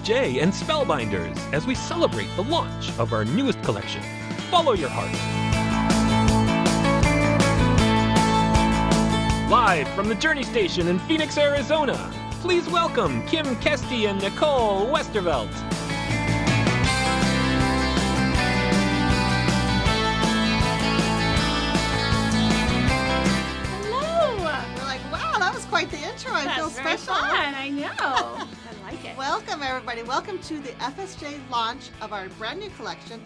FSJ and Spellbinders as we celebrate the launch of our newest collection, Follow Your Heart. Live from the Journey Station in Phoenix, Arizona, please welcome Kim Kesty and Nicole Westervelt. Quite the intro. I feel special. That's very fun. I know. I like it. Welcome, everybody. Welcome to the FSJ launch of our brand new collection,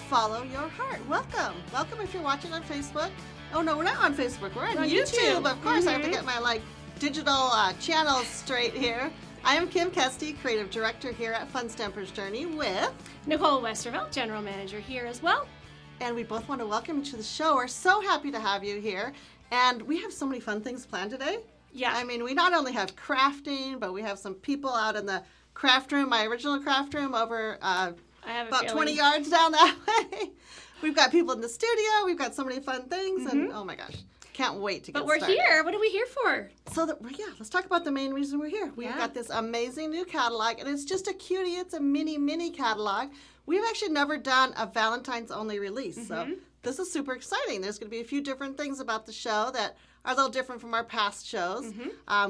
Follow Your Heart. Welcome. Welcome if you're watching on Facebook. Oh, no, we're not on Facebook. We're on YouTube. Of course, I have to get my digital channels straight here. I am Kim Kesty, Creative Director here at Fun Stampers Journey with Nicole Westervelt, General Manager here as well. And we both want to welcome you to the show. We're so happy to have you here. And we have so many fun things planned today. Yeah. I mean, we not only have crafting, but we have some people out in the craft room, my original craft room over about 20 yards down that way. We've got people in the studio. We've got so many fun things. And oh my gosh, can't wait to get started. But we're here. What are we here for? Let's talk about the main reason we're here. We've got this amazing new catalog, and it's just a cutie. It's a mini catalog. We've actually never done a Valentine's only release. So this is super exciting. There's going to be a few different things about the show that are a little different from our past shows.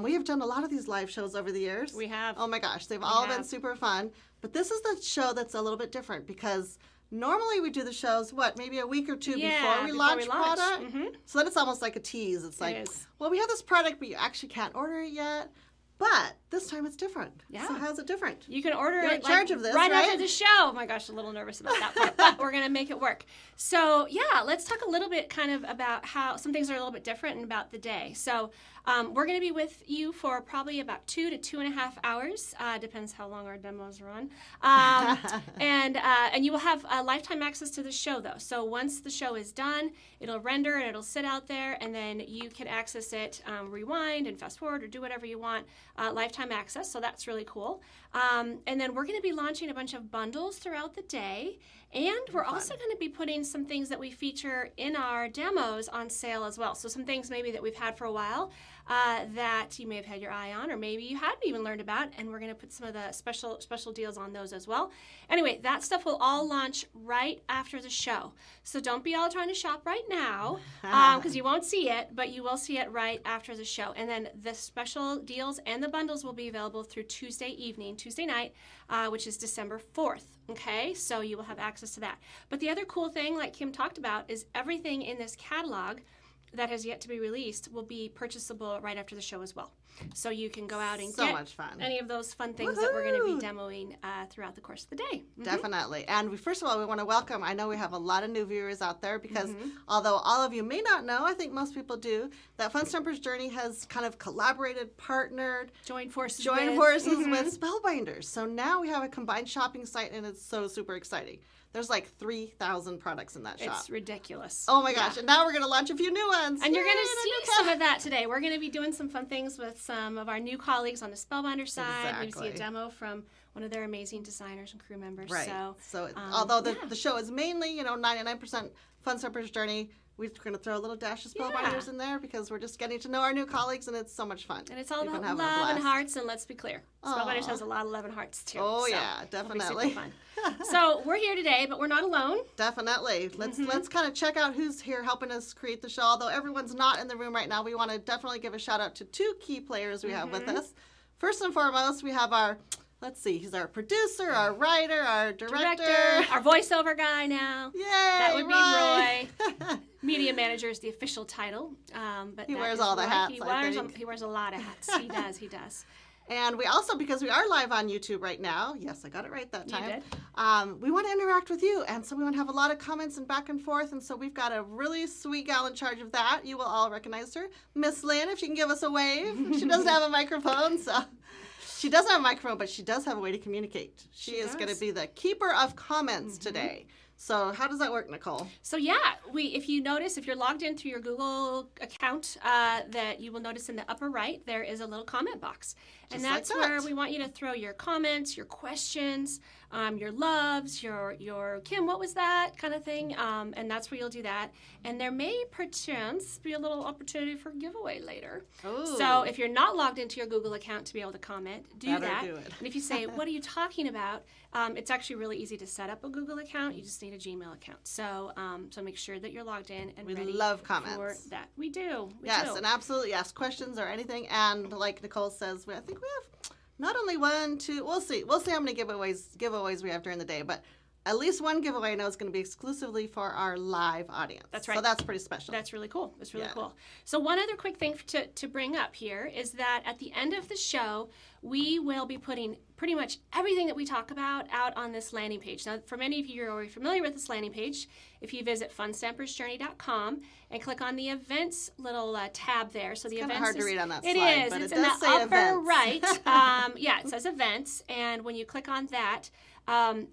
We have done a lot of these live shows over the years. We have. Oh my gosh, they've all been super fun. But this is the show that's a little bit different because normally we do the shows, maybe a week or two before we launch product? So then it's almost like a tease. It's like, well, we have this product, but you actually can't order it yet. But this time it's different. Yeah. So how's it different? You can order it charge of this, right after the show. Oh my gosh, a little nervous about that part, but we're going to make it work. So yeah, let's talk a little bit kind of about how some things are a little bit different and about the day. So we're going to be with you for probably about 2 to 2.5 hours. Depends how long our demos run. And you will have lifetime access to the show though. So once the show is done, it'll render and it'll sit out there, and then you can access it, rewind and fast forward or do whatever you want. Lifetime access, so that's really cool. And then we're going to be launching a bunch of bundles throughout the day, and we're also going to be putting some things that we feature in our demos on sale as well. So some things maybe that we've had for a while that you may have had your eye on, or maybe you hadn't even learned about, and we're going to put some of the special deals on those as well. Anyway, that stuff will all launch right after the show. So don't be all trying to shop right now because you won't see it, but you will see it right after the show. And then the special deals and the bundles will be available through Tuesday night, which is December 4th. Okay, so you will have access to that. But the other cool thing, like Kim talked about, is everything in this catalog that has yet to be released will be purchasable right after the show as well. So you can go out and get much fun. Any of those fun things that we're going to be demoing throughout the course of the day. Definitely. And first of all, we want to welcome, I know we have a lot of new viewers out there because although all of you may not know, I think most people do, that Fun Stampers Journey has kind of collaborated, partnered, joined forces with Spellbinders. So now we have a combined shopping site, and it's so super exciting. There's like 3,000 products in that shop. It's ridiculous. Oh my gosh. And now we're going to launch a few new ones. And you're going to see some of that today. We're going to be doing some fun things with some of our new colleagues on the Spellbinder side. Maybe see a demo from one of their amazing designers and crew members. Right. So although the show is mainly, 99% Fun Stampers Journey, we're going to throw a little dash of Spellbinders in there because we're just getting to know our new colleagues, and it's so much fun. And it's all about love and hearts, and let's be clear, Spellbinders has a lot of love and hearts too. Oh, so yeah, definitely. It'll be super fun. So we're here today, but we're not alone. Definitely. Let's kind of check out who's here helping us create the show. Although everyone's not in the room right now, we want to definitely give a shout out to 2 key players we have with us. First and foremost, we have our... Let's see, he's our producer, our writer, our director. Our voiceover guy now. Yay, that would be Roy. Media manager is the official title. But he wears all the hats, He wears a lot of hats. He does. And we also, because we are live on YouTube right now, yes, I got it right that time. You did. We want to interact with you, and so we want to have a lot of comments and back and forth, and so we've got a really sweet gal in charge of that. You will all recognize her. Miss Lynn, if you can give us a wave. She doesn't have a microphone, so... She doesn't have a microphone, but she does have a way to communicate. She is going to be the keeper of comments today. So how does that work, Nicole? So yeah, if you notice, if you're logged in through your Google account, that you will notice in the upper right, there is a little comment box. And that's where we want you to throw your comments, your questions, your loves, your Kim, what was that kind of thing. And that's where you'll do that. And there may perchance be a little opportunity for giveaway later. Ooh. So if you're not logged into your Google account to be able to comment, do that. Do it. And if you say, what are you talking about? It's actually really easy to set up a Google account. You just need a Gmail account. So so make sure that you're logged in and ready love comments. for that. We do. Yes, and absolutely ask questions or anything. And like Nicole says, I think we have not only one, two, we'll see how many giveaways we have during the day, but at least one giveaway I know is going to be exclusively for our live audience. That's right. So that's pretty special. That's really cool. That's really cool. So one other quick thing to bring up here is that at the end of the show, we will be putting pretty much everything that we talk about out on this landing page. Now, for many of you, you're already familiar with this landing page. If you visit funstampersjourney.com and click on the events little tab there. So the events hard to read on that slide. It is. But It's it in the does say upper events. right. Yeah, it says events. And when you click on that,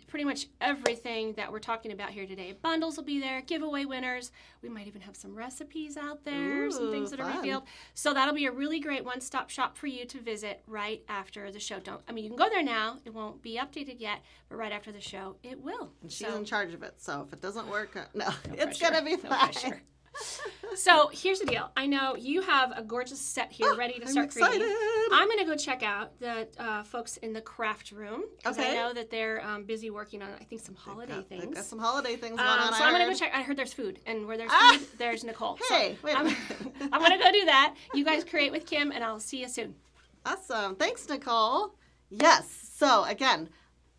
pretty much everything that we're talking about here today. Bundles will be there, giveaway winners. We might even have some recipes out there, some things that are fun. revealed. So that'll be a really great one-stop shop for you to visit right after the show. You can go there now. It won't be updated yet, but right after the show, it will. And she's in charge of it, so if it doesn't work, no it's pressure. going to be No fine. pressure. So here's the deal. I know you have a gorgeous set here ready to start creating. I'm going to go check out the folks in the craft room because I know that they're busy working on, I think, some holiday things. They've got some holiday things going on. So I'm going to go check. I heard there's food, and where there's food, there's Nicole. Hey, so wait a minute. I'm going to go do that. You guys create with Kim, and I'll see you soon. Awesome. Thanks, Nicole. Yes. So again,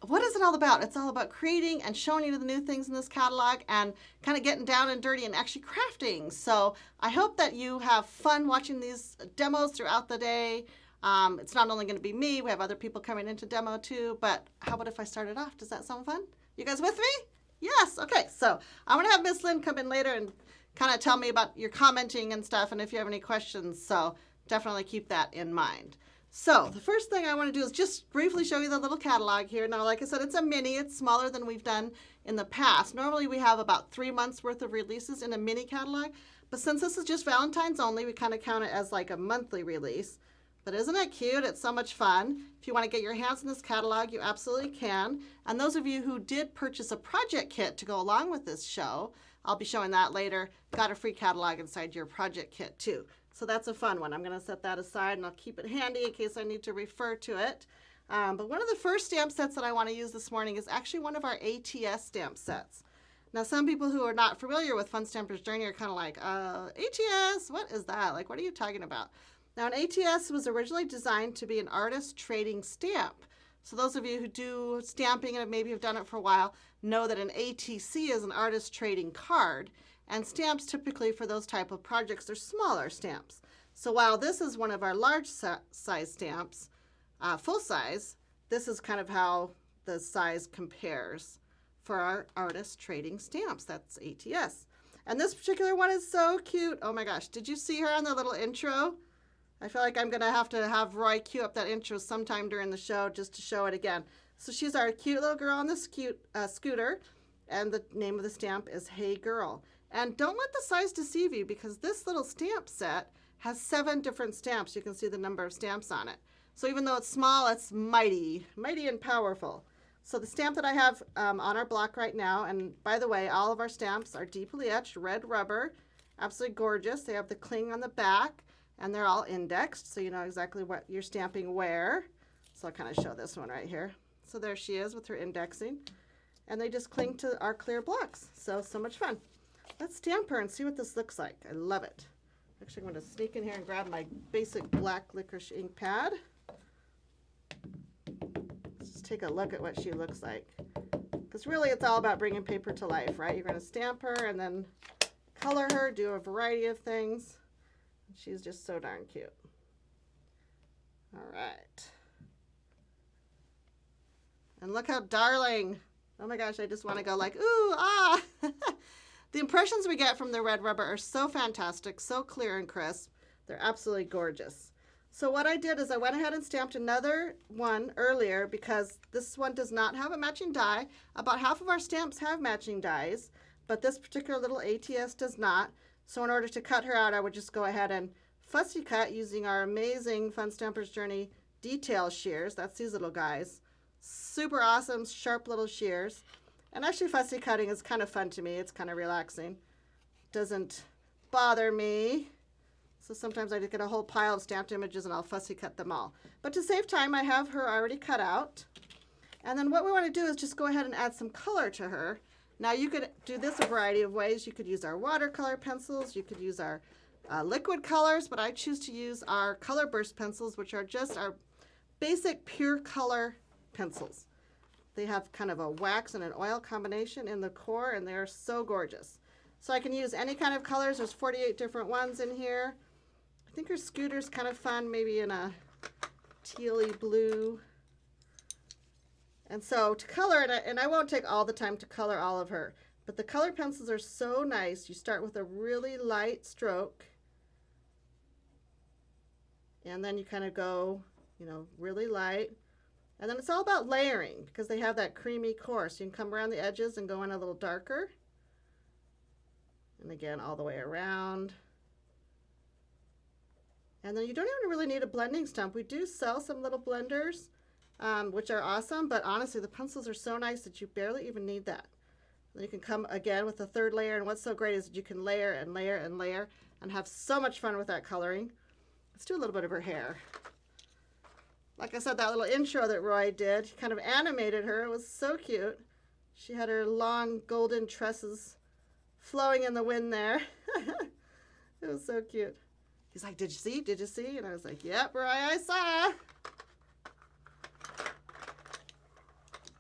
what is it all about? It's all about creating and showing you the new things in this catalog and kind of getting down and dirty and actually crafting. So I hope that you have fun watching these demos throughout the day. It's not only going to be me. We have other people coming into demo too. But how about if I started off? Does that sound fun? You guys with me? Yes. Okay. So I'm going to have Miss Lynn come in later and kind of tell me about your commenting and stuff and if you have any questions. So definitely keep that in mind. So the first thing I want to do is just briefly show you the little catalog here. Now, like I said, it's a mini. It's smaller than we've done in the past. Normally, we have about 3 months worth of releases in a mini catalog. But since this is just Valentine's only, we kind of count it as like a monthly release. But isn't it cute? It's so much fun. If you want to get your hands on this catalog, you absolutely can. And those of you who did purchase a project kit to go along with this show, I'll be showing that later, got a free catalog inside your project kit too. So that's a fun one. I'm going to set that aside and I'll keep it handy in case I need to refer to it. But one of the first stamp sets that I want to use this morning is actually one of our ATS stamp sets. Now, some people who are not familiar with Fun Stampers Journey are kind of like, ATS, what is that? Like, what are you talking about? Now, an ATS was originally designed to be an artist trading stamp. So those of you who do stamping and maybe have done it for a while know that an ATC is an artist trading card. And stamps typically for those type of projects are smaller stamps. So while this is one of our large size stamps, full size, this is kind of how the size compares for our artist trading stamps. That's ATS. And this particular one is so cute. Oh my gosh, did you see her on the little intro? I feel like I'm going to have Roy cue up that intro sometime during the show just to show it again. So she's our cute little girl on this cute scooter, and the name of the stamp is Hey Girl. And don't let the size deceive you because this little stamp set has 7 different stamps. You can see the number of stamps on it. So even though it's small, it's mighty and powerful. So the stamp that I have on our block right now, and by the way, all of our stamps are deeply etched red rubber, absolutely gorgeous. They have the cling on the back, and they're all indexed, so you know exactly what you're stamping where. So I'll kind of show this one right here. So there she is with her indexing, and they just cling to our clear blocks. So much fun. Let's stamp her and see what this looks like. I love it. Actually, I'm going to sneak in here and grab my basic black licorice ink pad. Let's just take a look at what she looks like. Because really, it's all about bringing paper to life, right? You're going to stamp her and then color her, do a variety of things. She's just so darn cute. All right. And look how darling. Oh my gosh, I just want to go like, ooh, ah. The impressions we get from the red rubber are so fantastic, so clear and crisp. They're absolutely gorgeous. So what I did is I went ahead and stamped another one earlier because this one does not have a matching die. About half of our stamps have matching dies, but this particular little ATS does not. So in order to cut her out, I would just go ahead and fussy cut using our amazing Fun Stampers Journey detail shears. That's these little guys. Super awesome, sharp little shears. And actually fussy cutting is kind of fun to me. It's kind of relaxing. Doesn't bother me. So sometimes I just get a whole pile of stamped images and I'll fussy cut them all. But to save time, I have her already cut out. And then what we want to do is just go ahead and add some color to her. Now you could do this a variety of ways. You could use our watercolor pencils. You could use our liquid colors, but I choose to use our color burst pencils, which are just our basic pure color pencils. They have kind of a wax and an oil combination in the core, and they're so gorgeous. So I can use any kind of colors. There's 48 different ones in here. I think her scooter's kind of fun, maybe in a tealy blue. And so to color it, and I won't take all the time to color all of her, but the color pencils are so nice. You start with a really light stroke, and then you kind of go, you know, really light. And then it's all about layering because they have that creamy core. So you can come around the edges and go in a little darker. And again, all the way around. And then you don't even really need a blending stump. We do sell some little blenders, which are awesome, but honestly, the pencils are so nice that you barely even need that. Then you can come again with the third layer, and what's so great is that you can layer and layer and layer and have so much fun with that coloring. Let's do a little bit of her hair. Like I said, that little intro that Roy did, he kind of animated her. It was so cute. She had her long golden tresses flowing in the wind there. It was so cute. He's like, did you see? Did you see? And I was like, yep, Roy, I saw.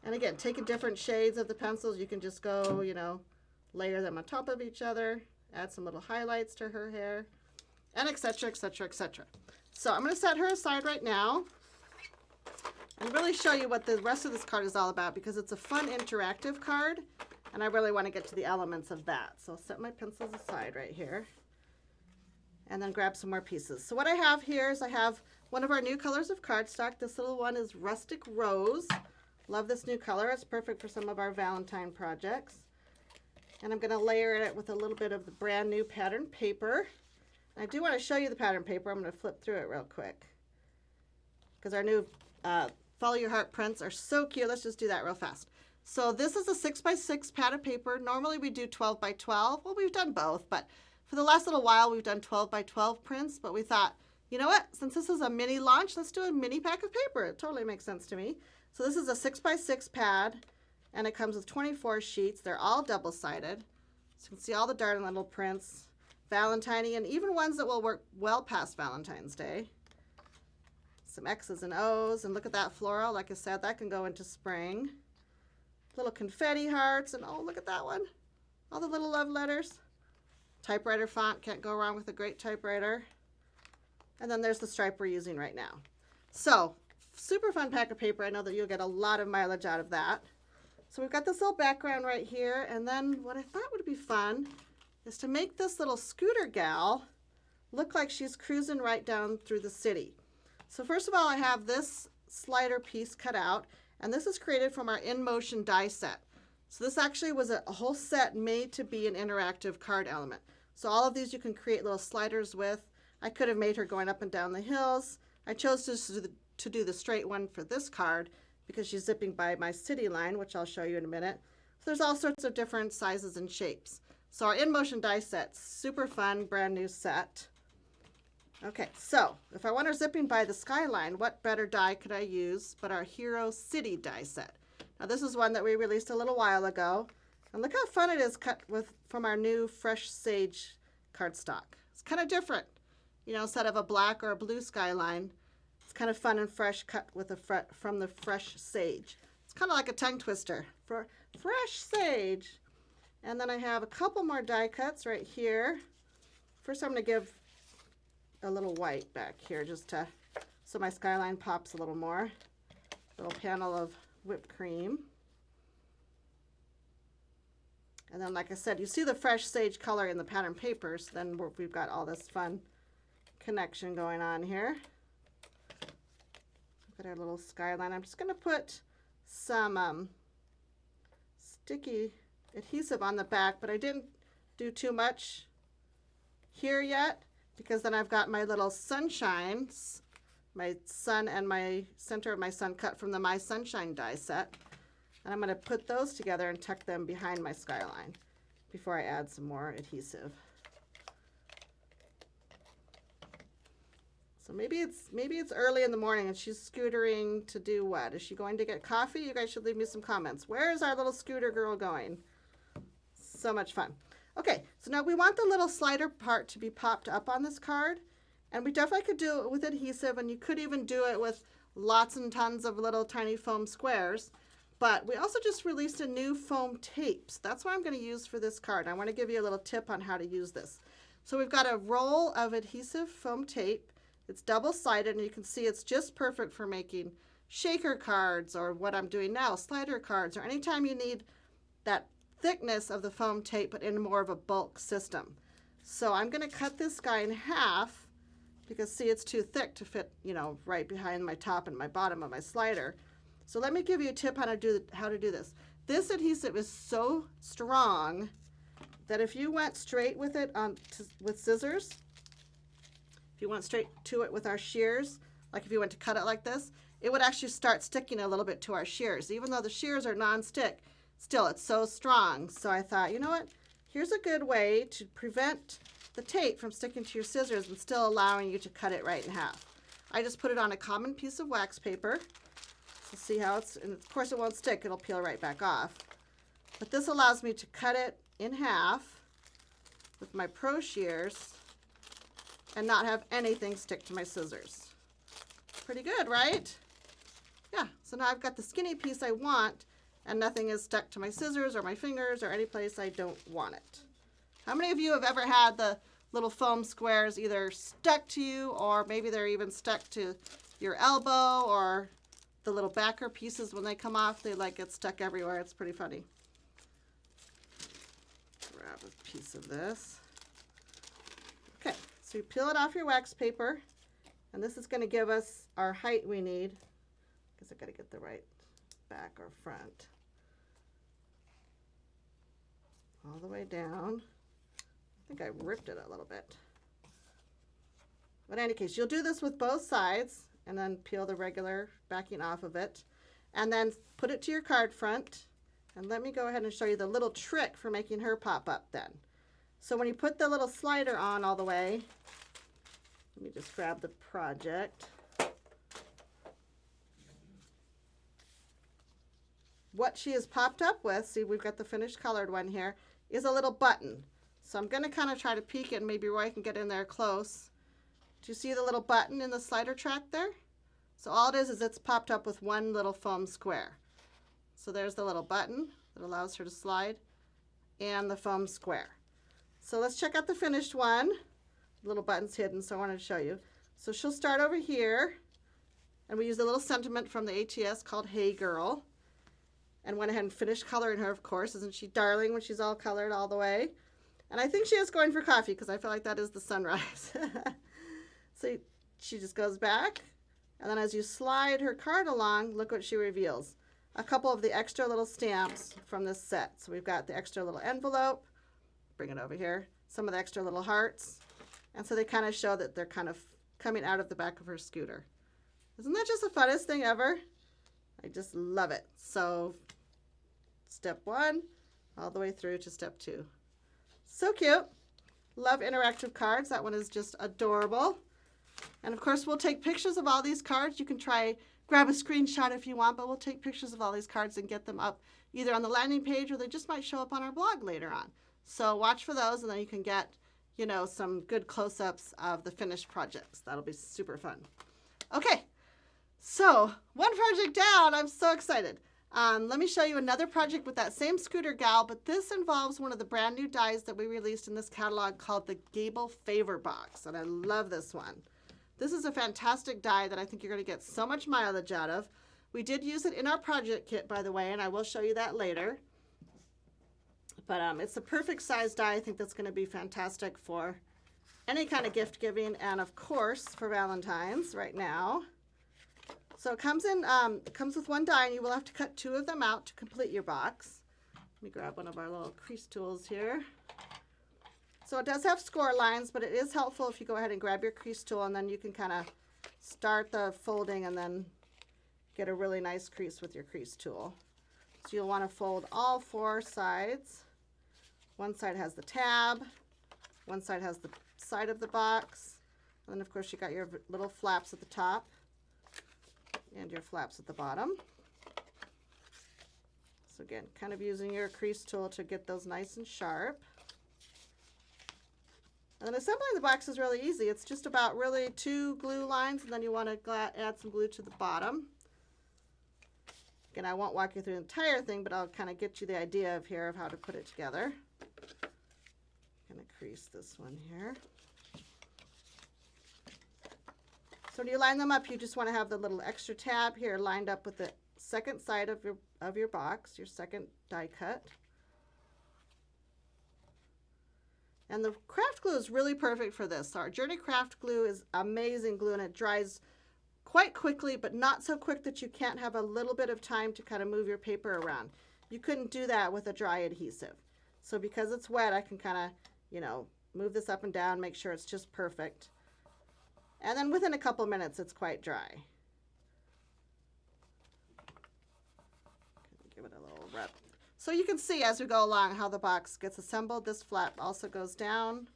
And again, taking different shades of the pencils, you can just go, you know, layer them on top of each other, add some little highlights to her hair, and etc., etc., etc. So I'm going to set her aside right now and really show you what the rest of this card is all about, because it's a fun interactive card, and I really want to get to the elements of that. So I'll set my pencils aside right here and then grab some more pieces. So what I have here is I have one of our new colors of cardstock. This little one is Rustic Rose. Love this new color. It's perfect for some of our Valentine projects. And I'm going to layer it with a little bit of the brand new pattern paper. I do want to show you the pattern paper. I'm going to flip through it real quick because our new Follow Your Heart prints are so cute. Let's just do that real fast. So this is a 6x6 pad of paper. Normally we do 12x12. Well, we've done both, but for the last little while we've done 12x12 prints, but we thought, you know what, since this is a mini launch, let's do a mini pack of paper. It totally makes sense to me. So this is a 6x6 pad, and it comes with 24 sheets. They're all double-sided. So you can see all the darn little prints, Valentine-y, and even ones that will work well past Valentine's Day. Some X's and O's, and look at that floral. Like I said, that can go into spring. Little confetti hearts, and oh, look at that one. All the little love letters. Typewriter font, can't go wrong with a great typewriter. And then there's the stripe we're using right now. So, super fun pack of paper. I know that you'll get a lot of mileage out of that. So we've got this little background right here, and then what I thought would be fun is to make this little scooter gal look like she's cruising right down through the city. So first of all, I have this slider piece cut out, and this is created from our In Motion die set. So this actually was a whole set made to be an interactive card element. So all of these you can create little sliders with. I could have made her going up and down the hills. I chose to do the straight one for this card because she's zipping by my city line, which I'll show you in a minute. So there's all sorts of different sizes and shapes. So our In Motion die set, super fun, brand new set. Okay, so if I want her zipping by the skyline, what better die could I use but our Hero City die set? Now this is one that we released a little while ago. And look how fun it is cut from our new Fresh Sage cardstock. It's kind of different. You know, instead of a black or a blue skyline, it's kind of fun and fresh cut with from the Fresh Sage. It's kind of like a tongue twister for Fresh Sage. And then I have a couple more die cuts right here. First I'm going to give a little white back here just to, so my skyline pops a little more. Little panel of whipped cream. And then like I said, you see the Fresh Sage color in the pattern papers, then we've got all this fun connection going on here. Look at our little skyline. I'm just going to put some sticky adhesive on the back, but I didn't do too much here yet because then I've got my little sunshines my sun and my center of my sun cut from the My Sunshine die set. And I'm going to put those together and tuck them behind my skyline before I add some more adhesive. So maybe it's early in the morning and she's scootering to do what? Is she going to get coffee? You guys should leave me some comments. Where is our little scooter girl going? So much fun. Okay, so now we want the little slider part to be popped up on this card. And we definitely could do it with adhesive, and you could even do it with lots and tons of little tiny foam squares. But we also just released a new foam tapes. That's what I'm going to use for this card. I want to give you a little tip on how to use this. So we've got a roll of adhesive foam tape. It's double-sided, and you can see it's just perfect for making shaker cards, or what I'm doing now, slider cards, or anytime you need that thickness of the foam tape but in more of a bulk system. So I'm going to cut this guy in half because, see, it's too thick to fit, you know, right behind my top and my bottom of my slider. So let me give you a tip how to do this. This adhesive is so strong that if you went straight with it with scissors, if you went straight to it with our shears, like if you went to cut it like this, it would actually start sticking a little bit to our shears. Even though the shears are non-stick, still it's so strong. So I thought, you know what? Here's a good way to prevent the tape from sticking to your scissors and still allowing you to cut it right in half. I just put it on a common piece of wax paper. So see how it's, and of course it won't stick, it'll peel right back off. But this allows me to cut it in half with my pro shears and not have anything stick to my scissors. Pretty good, right? Yeah, so now I've got the skinny piece I want and nothing is stuck to my scissors or my fingers or any place I don't want it. How many of you have ever had the little foam squares either stuck to you, or maybe they're even stuck to your elbow, or the little backer pieces when they come off, they like get stuck everywhere. It's pretty funny. Grab a piece of this. Okay, so you peel it off your wax paper, and this is going to give us our height we need, because I've got to get the right back or front. All the way down. I think I ripped it a little bit. But in any case, you'll do this with both sides and then peel the regular backing off of it and then put it to your card front. And let me go ahead and show you the little trick for making her pop up then. So when you put the little slider on all the way, let me just grab the project. What she is popped up with, see, we've got the finished colored one here, is a little button. So I'm going to kind of try to peek it, and maybe Roy can get in there close. Do you see the little button in the slider track there? So all it is it's popped up with one little foam square. So there's the little button that allows her to slide and the foam square. So let's check out the finished one. The little button's hidden, so I wanted to show you. So she'll start over here, and we use a little sentiment from the ATS called Hey Girl, and went ahead and finished coloring her, of course. Isn't she darling when she's all colored all the way? And I think she is going for coffee because I feel like that is the sunrise. So she just goes back, and then as you slide her card along, look what she reveals. A couple of the extra little stamps from this set. So we've got the extra little envelope, bring it over here, some of the extra little hearts, and so they kind of show that they're kind of coming out of the back of her scooter. Isn't that just the funnest thing ever? I just love it. So step 1 all the way through to step 2. So cute. Love interactive cards. That one is just adorable. And of course, we'll take pictures of all these cards. You can grab a screenshot if you want, but we'll take pictures of all these cards and get them up either on the landing page, or they just might show up on our blog later on. So watch for those, and then you can get, you know, some good close-ups of the finished projects. That'll be super fun. Okay, so one project down. I'm so excited. Let me show you another project with that same scooter gal, but this involves one of the brand new dies that we released in this catalog called the Gable Favor Box, and I love this one. This is a fantastic die that I think you're going to get so much mileage out of. We did use it in our project kit, by the way, and I will show you that later. But it's the perfect size die. I think that's going to be fantastic for any kind of gift giving, and of course for Valentine's right now. So it comes with one die, and you will have to cut 2 of them out to complete your box. Let me grab one of our little crease tools here. So it does have score lines, but it is helpful if you go ahead and grab your crease tool, and then you can kind of start the folding and then get a really nice crease with your crease tool. So you'll want to fold all 4 sides. One side has the tab, one side has the side of the box, and then of course you got your little flaps at the top and your flaps at the bottom. So again, kind of using your crease tool to get those nice and sharp. And then assembling the box is really easy. It's just about really 2 glue lines, and then you want to add some glue to the bottom. Again, I won't walk you through the entire thing, but I'll kind of get you the idea of here of how to put it together. I'm going to crease this one here. So when you line them up, you just want to have the little extra tab here lined up with the second side of your box, your second die cut. And the craft glue is really perfect for this. Our Journey craft glue is amazing glue, and it dries quite quickly, but not so quick that you can't have a little bit of time to kind of move your paper around. You couldn't do that with a dry adhesive. So because it's wet, I can kind of, you know, move this up and down, make sure it's just perfect. And then within a couple minutes, it's quite dry. Give it a little rub. So you can see as we go along how the box gets assembled. This flap also goes down,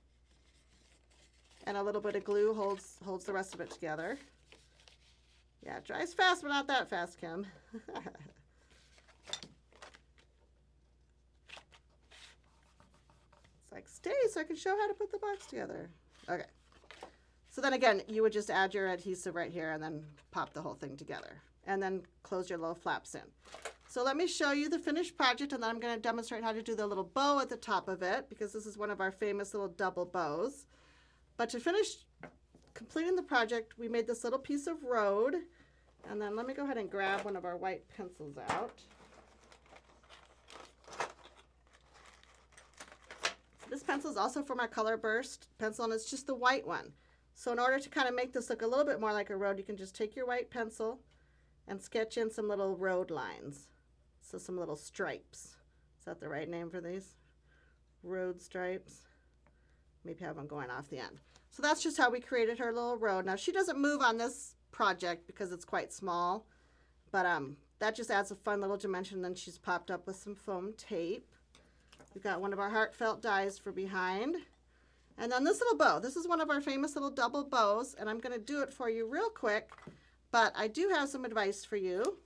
and a little bit of glue holds the rest of it together. Yeah, it dries fast, but not that fast, Kim. It's like, stay so I can show how to put the box together. Okay. So then again, you would just add your adhesive right here and then pop the whole thing together. And then close your little flaps in. So let me show you the finished project, and then I'm going to demonstrate how to do the little bow at the top of it, because this is one of our famous little double bows. But to finish completing the project, we made this little piece of road. And then let me go ahead and grab one of our white pencils out. This pencil is also for my color burst pencil, and it's just the white one. So in order to kind of make this look a little bit more like a road, you can just take your white pencil and sketch in some little road lines. So some little stripes. Is that the right name for these? Road stripes. Maybe have them going off the end. So that's just how we created her little road. Now she doesn't move on this project because it's quite small, but that just adds a fun little dimension. Then she's popped up with some foam tape. We've got one of our heartfelt dies for behind. And then this little bow. This is one of our famous little double bows, and I'm going to do it for you real quick, but I do have some advice for you.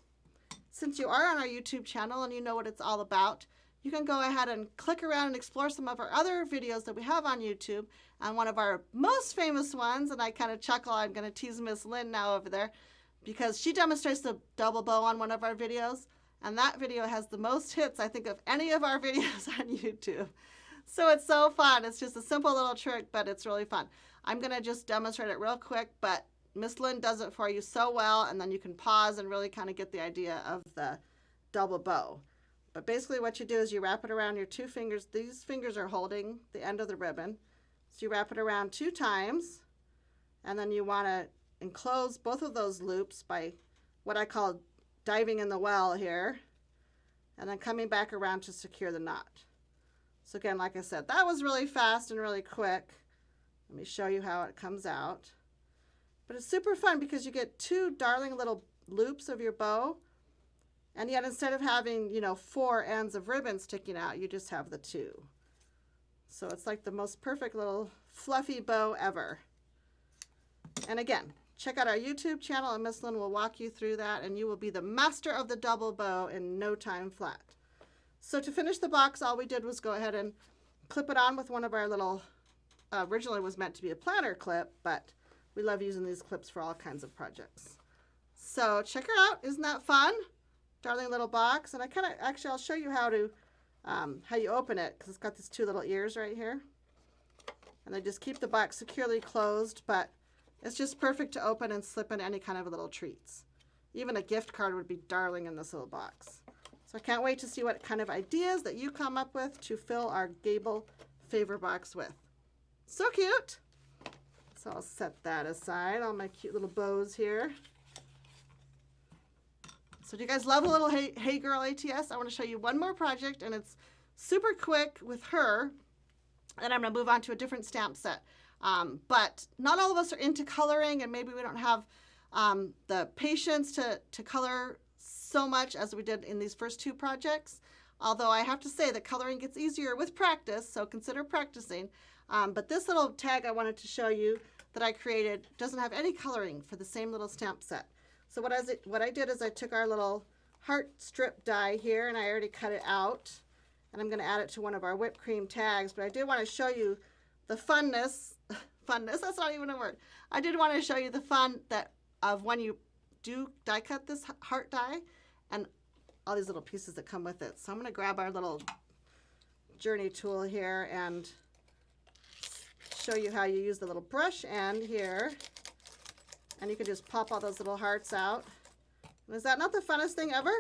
Since you are on our YouTube channel and you know what it's all about, you can go ahead and click around and explore some of our other videos that we have on YouTube. And one of our most famous ones, and I kind of chuckle, I'm going to tease Miss Lynn now over there, because she demonstrates the double bow on one of our videos. And that video has the most hits, I think, of any of our videos on YouTube. So it's so fun. It's just a simple little trick, but it's really fun. I'm going to just demonstrate it real quick, but Miss Lynn does it for you so well, and then you can pause and really kind of get the idea of the double bow. But basically what you do is you wrap it around your 2 fingers. These fingers are holding the end of the ribbon. So you wrap it around 2 times, and then you want to enclose both of those loops by what I call diving in the well here, and then coming back around to secure the knot. So again, like I said, that was really fast and really quick. Let me show you how it comes out. But it's super fun because you get 2 darling little loops of your bow, and yet instead of having, you know, 4 ends of ribbon sticking out, you just have the 2. So it's like the most perfect little fluffy bow ever. And again, check out our YouTube channel, and Miss Lynn will walk you through that, and you will be the master of the double bow in no time flat. So to finish the box, all we did was go ahead and clip it on with one of our little, originally was meant to be a planner clip, but we love using these clips for all kinds of projects. So check her out. Isn't that fun? Darling little box. And I kind of, actually, I'll show you how you open it, because it's got these 2 little ears right here. And they just keep the box securely closed, but it's just perfect to open and slip in any kind of little treats. Even a gift card would be darling in this little box. So I can't wait to see what kind of ideas that you come up with to fill our Gable favor box with. So cute. So I'll set that aside, all my cute little bows here. So do you guys love a little Hey Girl ATS? I want to show you one more project, and it's super quick with her. And I'm going to move on to a different stamp set. But not all of us are into coloring, and maybe we don't have the patience to color so much as we did in these first two projects. Although I have to say that coloring gets easier with practice, so consider practicing. But this little tag I wanted to show you that I created doesn't have any coloring for the same little stamp set. So what I did is I took our little heart strip die here, and I already cut it out. And I'm going to add it to one of our whipped cream tags. But I did want to show you the funness, that's not even a word. I did want to show you the fun of when you do die cut this heart die and all these little pieces that come with it. So I'm going to grab our little journey tool here and show you how you use the little brush end here. And you can just pop all those little hearts out. And is that not the funnest thing ever?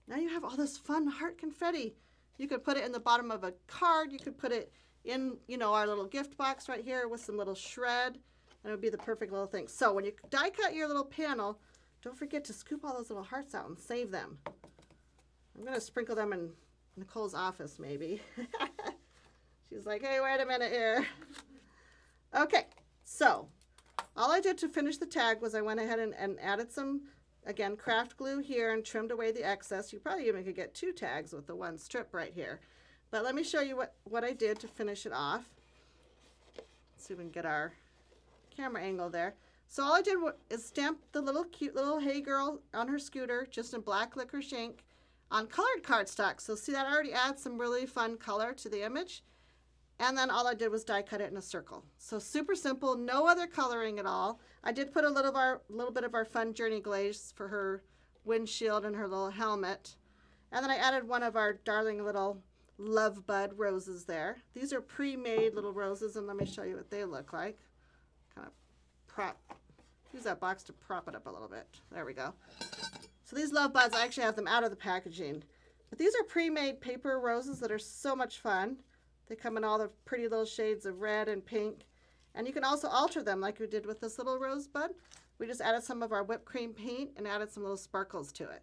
Now you have all this fun heart confetti. You could put it in the bottom of a card. You could put it in, our little gift box right here with some little shred. And it would be the perfect little thing. So when you die cut your little panel, don't forget to scoop all those little hearts out and save them. I'm going to sprinkle them in Nicole's office maybe. She's like, hey, wait a minute here. Okay, so all I did to finish the tag was I went ahead and added some, again, craft glue here and trimmed away the excess. You probably even could get 2 tags with the 1 strip right here. But let me show you what I did to finish it off. Let's see if we can get our camera angle there. So all I did is stamp the little cute little Hey Girl on her scooter just in black licorice ink on colored cardstock. So see, that already adds some really fun color to the image. And then all I did was die cut it in a circle. So super simple, no other coloring at all. I did put a little bit of our fun journey glaze for her windshield and her little helmet. And then I added one of our darling little love bud roses there. These are pre-made little roses, and let me show you what they look like. Kind of use that box to prop it up a little bit. There we go. So these love buds, I actually have them out of the packaging. But these are pre-made paper roses that are so much fun. They come in all the pretty little shades of red and pink. And you can also alter them like we did with this little rosebud. We just added some of our whipped cream paint and added some little sparkles to it.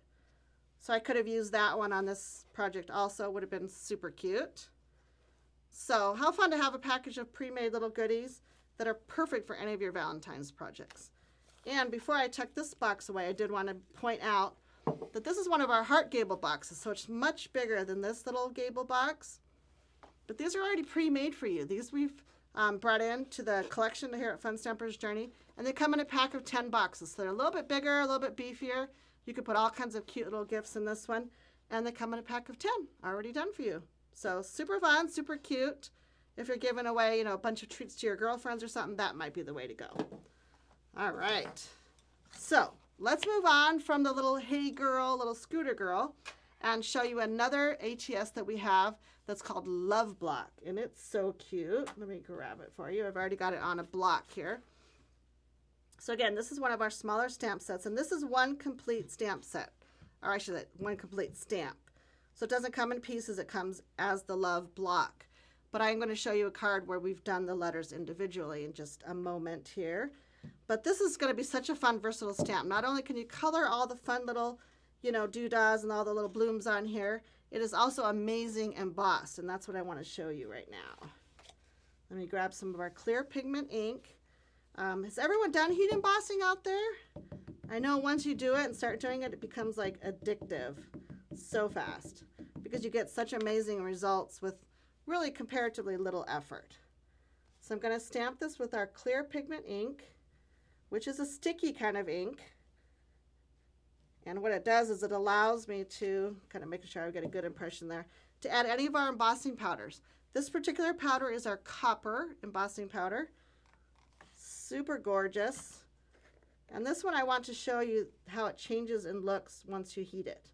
So I could have used that one on this project also. Would have been super cute. So how fun to have a package of pre-made little goodies that are perfect for any of your Valentine's projects. And before I tuck this box away, I did want to point out that this is one of our heart gable boxes. So it's much bigger than this little gable box. But these are already pre-made for you. These we've brought in to the collection here at Fun Stampers Journey. And they come in a pack of 10 boxes. So they're a little bit bigger, a little bit beefier. You could put all kinds of cute little gifts in this one. And they come in a pack of 10, already done for you. So super fun, super cute. If you're giving away, a bunch of treats to your girlfriends or something, that might be the way to go. All right. So let's move on from the little Hey Girl, little scooter girl, and show you another ATS that we have that's called Love Block. And it's so cute. Let me grab it for you. I've already got it on a block here. So again, this is one of our smaller stamp sets, and this is one complete stamp set, or I should say one complete stamp. So it doesn't come in pieces, it comes as the Love Block. But I'm going to show you a card where we've done the letters individually in just a moment here. But this is going to be such a fun, versatile stamp. Not only can you color all the fun little, doodads and all the little blooms on here, it is also amazing embossed, and that's what I want to show you right now. Let me grab some of our clear pigment ink. Has everyone done heat embossing out there? I know once you do it and start doing it, it becomes like addictive so fast because you get such amazing results with really comparatively little effort. So I'm going to stamp this with our clear pigment ink, which is a sticky kind of ink. And what it does is it allows me to, kind of making sure I get a good impression there, to add any of our embossing powders. This particular powder is our copper embossing powder. Super gorgeous. And this one I want to show you how it changes in looks once you heat it.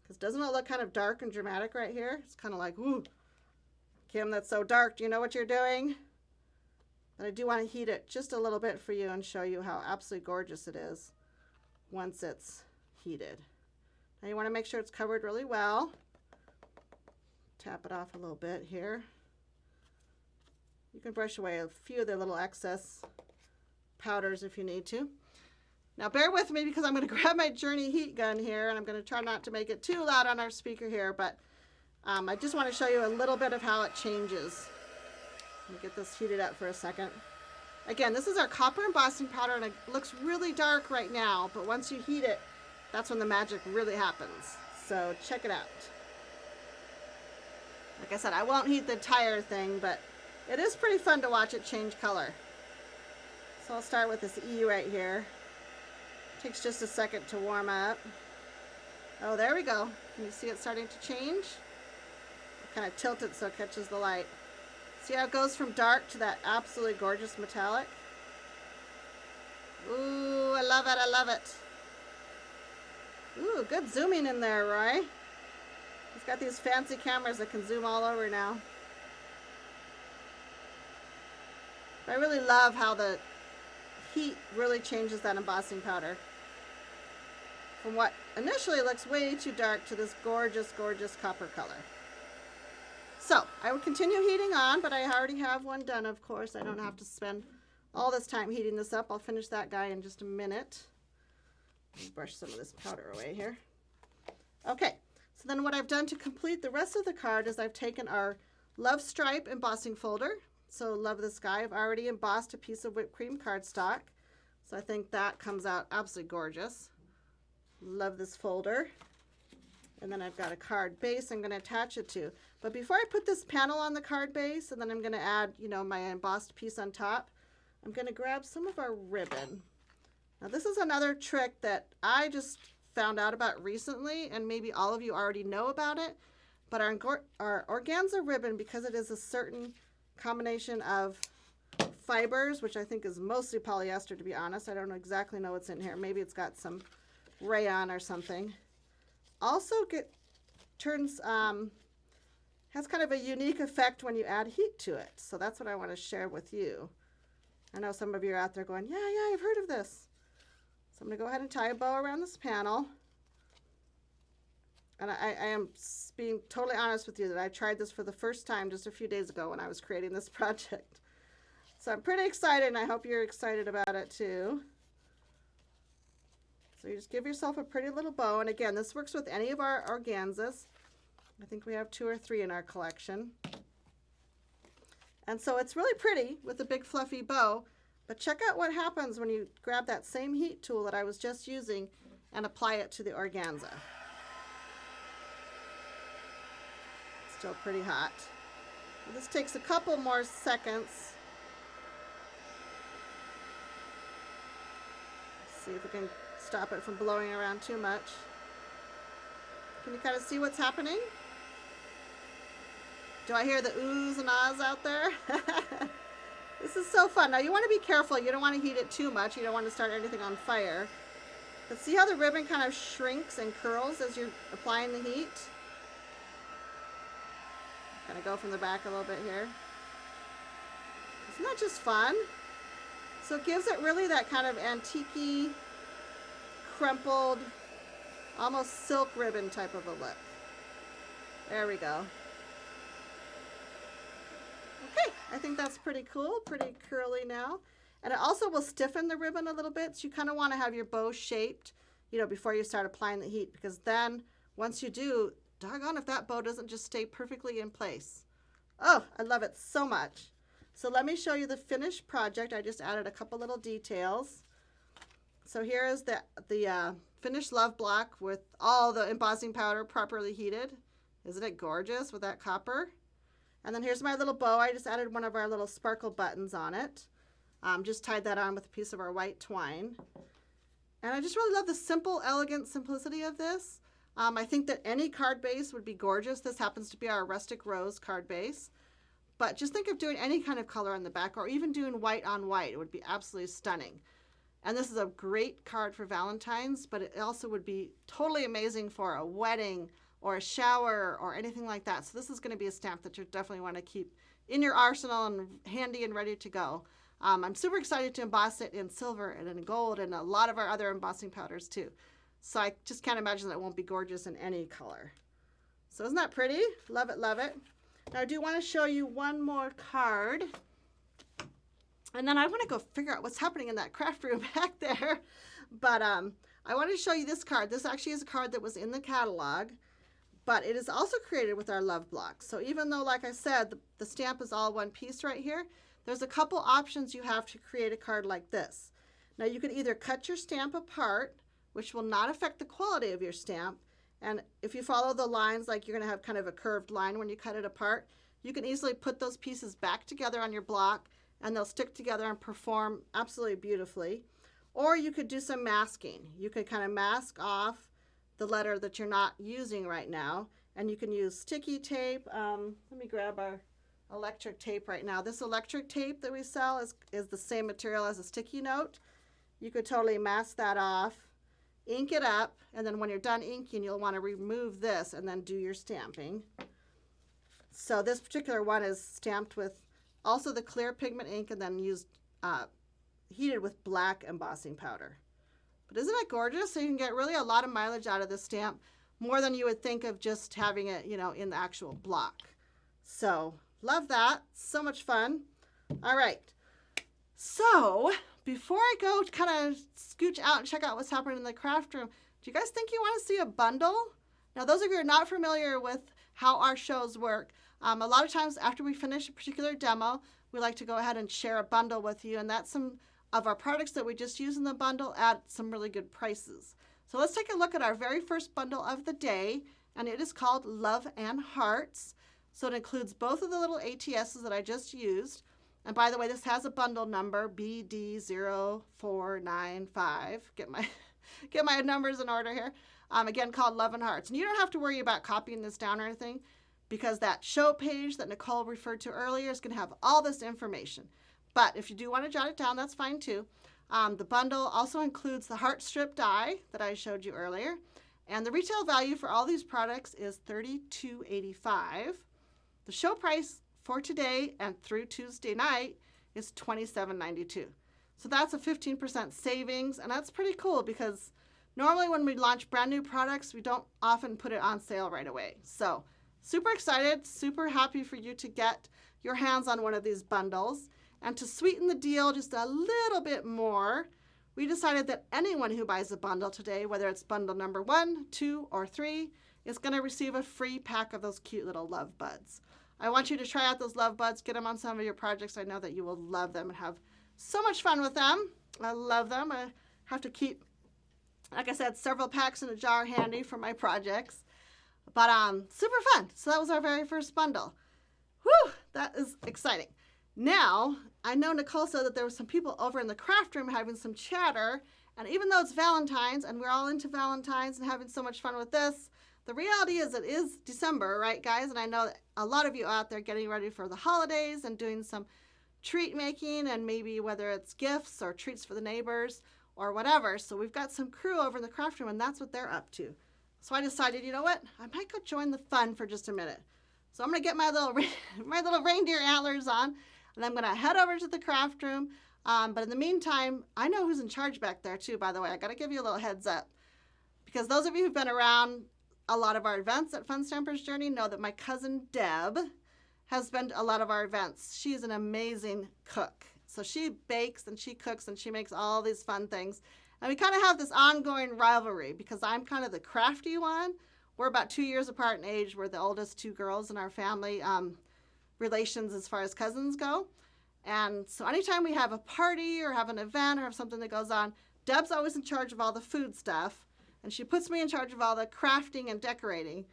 Because doesn't it look kind of dark and dramatic right here? It's kind of like, ooh, Kim, that's so dark. Do you know what you're doing? But I do want to heat it just a little bit for you and show you how absolutely gorgeous it is once it's heated. Now you want to make sure it's covered really well. Tap it off a little bit here. You can brush away a few of the little excess powders if you need to. Now bear with me because I'm going to grab my Journey heat gun here and I'm going to try not to make it too loud on our speaker here, but I just want to show you a little bit of how it changes. Let me get this heated up for a second. Again, this is our copper embossing powder, and it looks really dark right now, but once you heat it, that's when the magic really happens. So check it out. Like I said, I won't heat the entire thing, but it is pretty fun to watch it change color. So I'll start with this E right here. Takes just a second to warm up. Oh, there we go. Can you see it starting to change? I'll kind of tilt it so it catches the light. See how it goes from dark to that absolutely gorgeous metallic? Ooh, I love it, I love it. Ooh, good zooming in there, Roy. He's got these fancy cameras that can zoom all over now. I really love how the heat really changes that embossing powder. From what initially looks way too dark to this gorgeous, gorgeous copper color. So, I would continue heating on, but I already have one done, of course. I don't have to spend all this time heating this up. I'll finish that guy in just a minute. Let me brush some of this powder away here. Okay, so then what I've done to complete the rest of the card is I've taken our Love Stripe embossing folder. So, love this guy. I've already embossed a piece of whipped cream cardstock. So, I think that comes out absolutely gorgeous. Love this folder. And then I've got a card base I'm going to attach it to. But before I put this panel on the card base, and then I'm going to add, you know, my embossed piece on top, I'm going to grab some of our ribbon. Now this is another trick that I just found out about recently, and maybe all of you already know about it. But our organza ribbon, because it is a certain combination of fibers, which I think is mostly polyester, to be honest. I don't exactly know what's in here. Maybe it's got some rayon or something. Also has kind of a unique effect when you add heat to it. So that's what I want to share with you. I know some of you are out there going, yeah, I've heard of this. So I'm going to go ahead and tie a bow around this panel. And I am being totally honest with you that I tried this for the first time just a few days ago when I was creating this project. So I'm pretty excited, and I hope you're excited about it too. So you just give yourself a pretty little bow. And again, this works with any of our organzas. I think we have 2 or 3 in our collection. And so it's really pretty with a big fluffy bow. But check out what happens when you grab that same heat tool that I was just using and apply it to the organza. Still pretty hot. This takes a couple more seconds. Let's see if we can stop it from blowing around too much. Can you kind of see what's happening? Do I hear the oohs and ahs out there? This is so fun. Now you want to be careful. You don't want to heat it too much. You don't want to start anything on fire. But see how the ribbon kind of shrinks and curls as you're applying the heat? Kind of go from the back a little bit here. Isn't that just fun? So it gives it really that kind of antique-y, crumpled, almost silk ribbon type of a look. There we go. Okay, I think that's pretty cool, pretty curly now. And it also will stiffen the ribbon a little bit, so you kind of want to have your bow shaped, you know, before you start applying the heat, because then once you do, doggone if that bow doesn't just stay perfectly in place. Oh, I love it so much. So let me show you the finished project. I just added a couple little details. So here is the finished love block with all the embossing powder properly heated. Isn't it gorgeous with that copper? And then here's my little bow. I just added one of our little sparkle buttons on it. Just tied that on with a piece of our white twine. And I just really love the simple, elegant simplicity of this. I think that any card base would be gorgeous. This happens to be our rustic rose card base. But just think of doing any kind of color on the back, or even doing white on white. It would be absolutely stunning. And this is a great card for Valentine's, but it also would be totally amazing for a wedding or a shower or anything like that. So this is going to be a stamp that you definitely want to keep in your arsenal and handy and ready to go. I'm super excited to emboss it in silver and in gold and a lot of our other embossing powders too. So I just can't imagine that it won't be gorgeous in any color. So isn't that pretty? Love it, love it. Now I do want to show you one more card. And then I want to go figure out what's happening in that craft room back there. But I wanted to show you this card. This actually is a card that was in the catalog, but it is also created with our love block. So even though, like I said, the stamp is all one piece right here, there's a couple options you have to create a card like this. Now you could either cut your stamp apart, which will not affect the quality of your stamp. And if you follow the lines, like you're going to have kind of a curved line when you cut it apart, you can easily put those pieces back together on your block and they'll stick together and perform absolutely beautifully. Or you could do some masking. You could kind of mask off the letter that you're not using right now. And you can use sticky tape. Let me grab our electric tape right now. This electric tape that we sell is the same material as a sticky note. You could totally mask that off, ink it up, and then when you're done inking, you'll want to remove this and then do your stamping. So this particular one is stamped with also the clear pigment ink and then used heated with black embossing powder. But isn't it gorgeous? So you can get really a lot of mileage out of this stamp, more than you would think of just having it, in the actual block. So love that. So much fun. All right. So before I go kind of scooch out and check out what's happening in the craft room, do you guys think you want to see a bundle? Now, those of you who are not familiar with how our shows work, a lot of times after we finish a particular demo, we like to go ahead and share a bundle with you, and that's some of our products that we just use in the bundle at some really good prices. So let's take a look at our very first bundle of the day, and it is called Love and Hearts. So it includes both of the little ATSs that I just used. And by the way, this has a bundle number, BD0495. Get my numbers in order here. Again, called Love and Hearts. And you don't have to worry about copying this down or anything, because that show page that Nicole referred to earlier is going to have all this information. But if you do want to jot it down, that's fine too. The bundle also includes the heart strip die that I showed you earlier. And the retail value for all these products is $32.85. The show price for today and through Tuesday night is $27.92. So that's a 15% savings, and that's pretty cool because normally when we launch brand new products, we don't often put it on sale right away. So super excited, super happy for you to get your hands on one of these bundles. And to sweeten the deal just a little bit more, we decided that anyone who buys a bundle today, whether it's bundle number 1, 2, or 3, is going to receive a free pack of those cute little love buds. I want you to try out those love buds, get them on some of your projects. I know that you will love them and have so much fun with them. I love them. I have to keep, like I said, several packs in a jar handy for my projects. But super fun. So that was our very first bundle. Whew, that is exciting. Now, I know Nicole said that there were some people over in the craft room having some chatter, and even though it's Valentine's and we're all into Valentine's and having so much fun with this, the reality is it is December, right, guys? And I know that a lot of you out there getting ready for the holidays and doing some treat making, and maybe whether it's gifts or treats for the neighbors or whatever. So we've got some crew over in the craft room, and that's what they're up to. So I decided, you know what? I might go join the fun for just a minute. So I'm going to get my little reindeer antlers on, and I'm going to head over to the craft room. But in the meantime, I know who's in charge back there too, by the way. I got to give you a little heads up. Because those of you who've been around a lot of our events at Fun Stampers Journey know that my cousin Deb has been to a lot of our events. She's an amazing cook. So she bakes and she cooks and she makes all these fun things. And we kind of have this ongoing rivalry because I'm kind of the crafty one. We're about 2 years apart in age. We're the oldest 2 girls in our family relations as far as cousins go. And so anytime we have a party or have an event or have something that goes on, Deb's always in charge of all the food stuff. And she puts me in charge of all the crafting and decorating.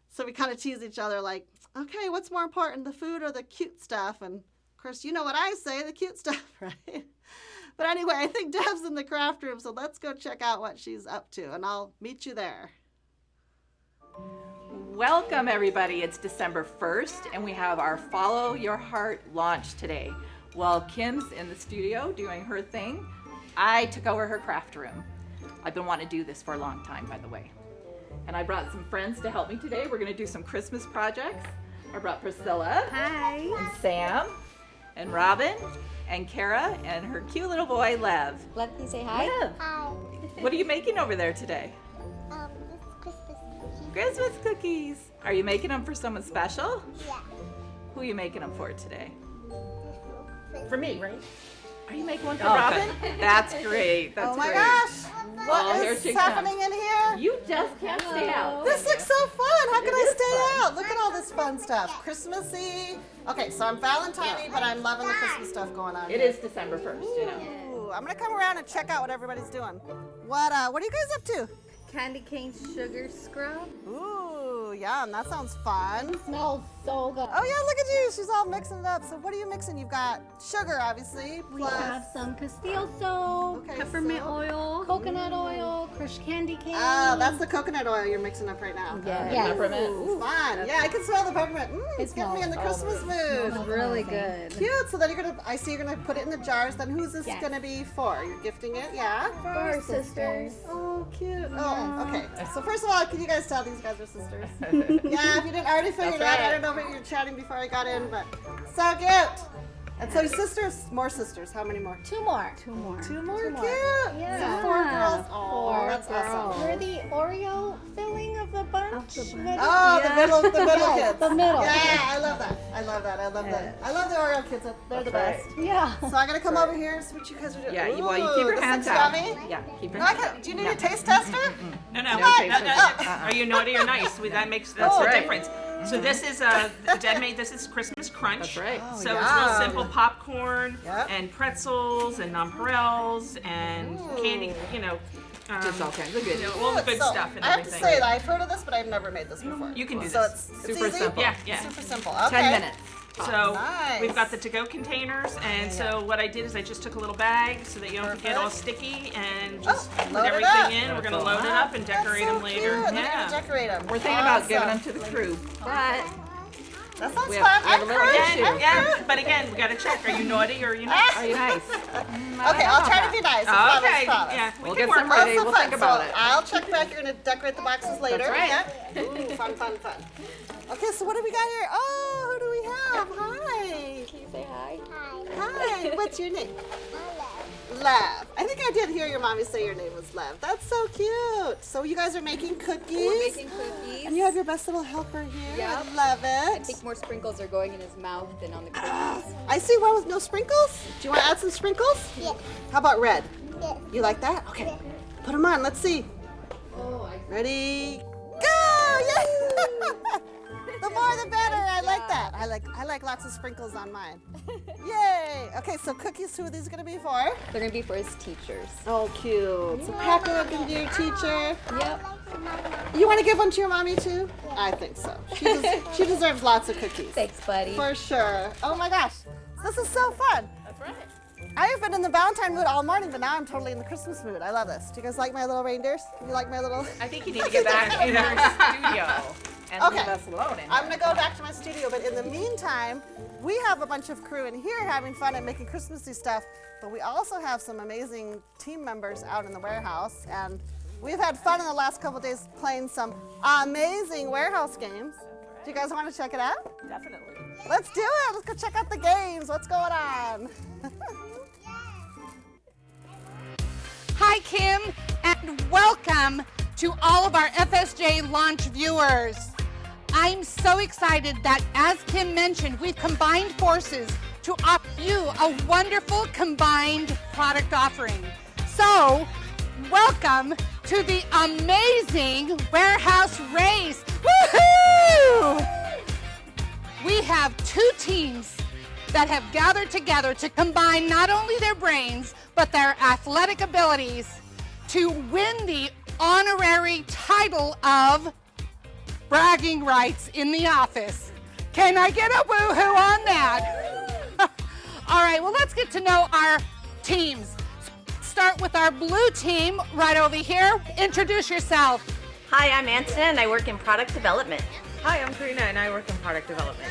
So we kind of tease each other like, okay, what's more important, the food or the cute stuff? And of course, you know what I say, the cute stuff, right? But anyway, I think Deb's in the craft room, so let's go check out what she's up to, and I'll meet you there. Welcome, everybody. It's December 1st, and we have our Follow Your Heart launch today. While Kim's in the studio doing her thing, I took over her craft room. I've been wanting to do this for a long time, by the way. And I brought some friends to help me today. We're going to do some Christmas projects. I brought Priscilla. Hi. And Sam. And Robin. And Kara. And her cute little boy, Lev. Let me say hi. Lev. Hi. What are you making over there today? This Christmas cookie. Christmas cookies. Are you making them for someone special? Yeah. Who are you making them for today? For me, right? Are you making one for Robin? That's great. That's Oh my great. gosh! Oh, What here is she happening in here? You just can't stay out. This looks so fun. How can I stay out? Look at all this fun stuff. Christmassy. Okay, so I'm Valentine-y, but I'm loving the Christmas stuff going on. It is December 1st, you know. Ooh, I'm gonna come around and check out what everybody's doing. What are you guys up to? Candy cane sugar scrub. Ooh, yum. That sounds fun. Smells so good. Oh yeah, look at you. She's all mixing it up. So what are you mixing? You've got sugar, obviously. We Plus... have some Castile soap, Okay, peppermint soap. oil, coconut oil, crushed candy cane. Oh, that's the coconut oil you're mixing up right now. Yes. Peppermint. Ooh, fun. Yeah, I can smell the peppermint. It's getting me in the Christmas mood. Smells really good. Cute. So then I see you're gonna put it in the jars. Then who's this Yes. gonna be for? You're gifting it, yeah? For our sisters. Oh, cute. Oh, okay. So first of all, can you guys tell these guys are sisters? Yeah, if you didn't already figure it out, I don't know if you were chatting before I got in, but so cute. And so your sisters, more sisters. How many more? Two more. Two more. Cute. Yeah. So 4 girls. Oh, Four that's girls. awesome. We're the Oreo filling of the bunch. Oh, the middle kids. The middle. Yeah, I love that. I love that. I love the Oreo kids. They're the best. Yeah. So I'm gonna come over here and see what you guys are doing. Yeah, you Ooh, keep your this hands looks out. Yummy. Yeah, keep your No, hands out. do you need a taste tester? No. No That- taste that- Are you naughty or nice? That's the right. difference. So this is Dad made this is Christmas Crunch. That's right. So it's yum. real simple popcorn Yep. and pretzels and nonpareils and candy. Just all kinds of good. All the good So, stuff and I have to everything. say that I've heard of this, but I've never made this before. You can do So this. it's Super easy? simple. Yeah. Super simple. Okay. 10 minutes. So Nice. we've got the to-go containers, and so what I did is I just took a little bag so that you don't get all sticky, and just Oh, put load it everything up. in. We're gonna That's load it up and decorate That's so them later. Cute. They're gonna Yeah. decorate them. We're thinking about giving them to the crew, but That sounds we fun. have a I'm little curious. issue. Yeah, but again, we gotta check. Are you naughty or are you not? are you nice? Okay, I'll try to be nice. I Okay, promise. yeah, We'll can get work some on it. ready. We'll think about it. I'll check back. You're gonna decorate the boxes later. That's right. Yeah. Ooh, fun. Okay, so what do we got here? Oh, who do we have? Hi. Can you say hi? Hi. What's your name? Lev. I think I did hear your mommy say your name was Lev. That's so cute. So you guys are making cookies. We're making cookies. And you have your best little helper here. Yep. I love I it. think more sprinkles are going in his mouth than on the cookies. I see one with no sprinkles. Do you want to add some sprinkles? Yeah. How about red? Yeah. You like that? Okay. Put them on. Let's see. Ready? Go! Yeah! The more the better. I like that. I like lots of sprinkles on mine. Yay! Okay, so cookies. Who are these gonna be for? They're gonna be for his teachers. Oh, cute. So Pepper can be your teacher. Yep. You want to give one to your mommy too? I think so. She deserves lots of cookies. Thanks, buddy. For sure. Oh my gosh, this is so fun. That's right. I have been in the Valentine mood all morning, but now I'm totally in the Christmas mood. I love this. Do you guys like my little reindeers? You like my little? I think you need To get back in our studio and Okay. leave us alone. I'm gonna go back to my studio, but in the meantime, we have a bunch of crew in here having fun and making Christmassy stuff, but we also have some amazing team members out in the warehouse, and we've had fun in the last couple days playing some amazing warehouse games. Do you guys want to check it out? Definitely. Let's do it. Let's go check out the games. What's going on? Hi, Kim, and welcome to all of our FSJ launch viewers. I'm so excited that, as Kim mentioned, we've combined forces to offer you a wonderful combined product offering. So, welcome to the amazing warehouse race. Woohoo! We have two teams that have gathered together to combine not only their brains, but their athletic abilities to win the honorary title of bragging rights in the office. Can I get a woohoo on that? All right, well, let's get to know our teams. Start with our blue team right over here. Introduce yourself. Hi, I'm Anson and I work in product development. Hi, I'm Karina and I work in product development.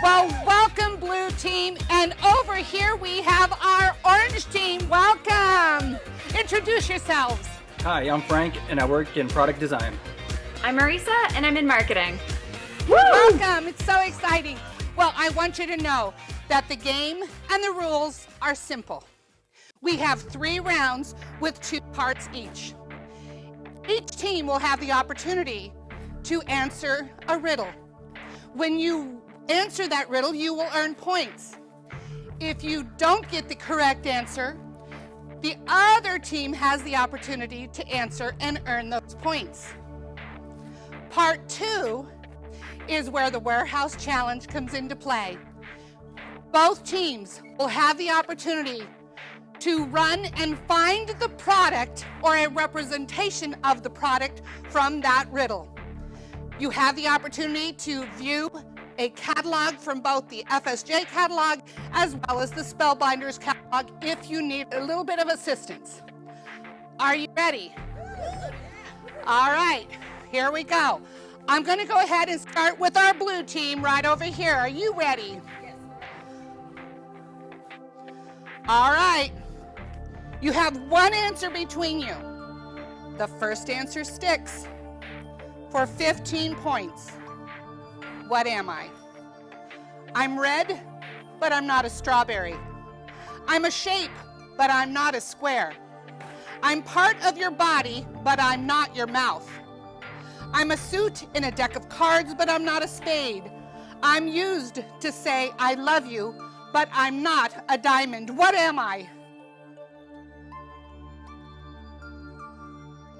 Well, welcome, blue team. And over here we have our orange team. Welcome. Introduce yourselves. Hi, I'm Frank, and I work in product design. I'm Marisa and I'm in marketing. Welcome. It's so exciting. Well, I want you to know that the game and the rules are simple. We have 3 rounds with 2 parts each. Each team will have the opportunity to answer a riddle. When you answer that riddle, you will earn points. If you don't get the correct answer, The other team has the opportunity to answer and earn those points. Part 2 is where the warehouse challenge comes into play. Both teams will have the opportunity to run and find the product or a representation of the product from that riddle. You have the opportunity to view a catalog from both the FSJ catalog as well as the Spellbinders catalog if you need a little bit of assistance. Are you ready? All right, here we go. I'm going to go ahead and start with our blue team right over here. Are you ready? Yes. All right. You have one answer between you. The first answer sticks for 15 points. What am I? I'm red, but I'm not a strawberry. I'm a shape, but I'm not a square. I'm part of your body, but I'm not your mouth. I'm a suit in a deck of cards, but I'm not a spade. I'm used to say I love you, but I'm not a diamond. What am I?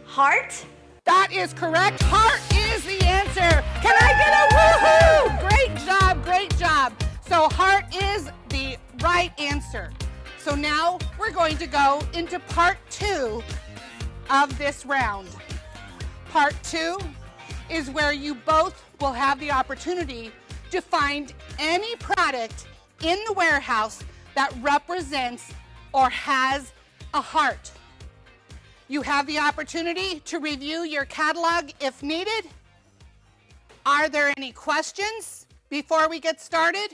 Heart? That is correct. Heart is the answer. Can I get a woohoo? Great job, great job. So heart is the right answer. So now we're going to go into part 2 of this round. Part 2 is where you both will have the opportunity to find any product in the warehouse that represents or has a heart. You have the opportunity to review your catalog if needed. Are there any questions before we get started?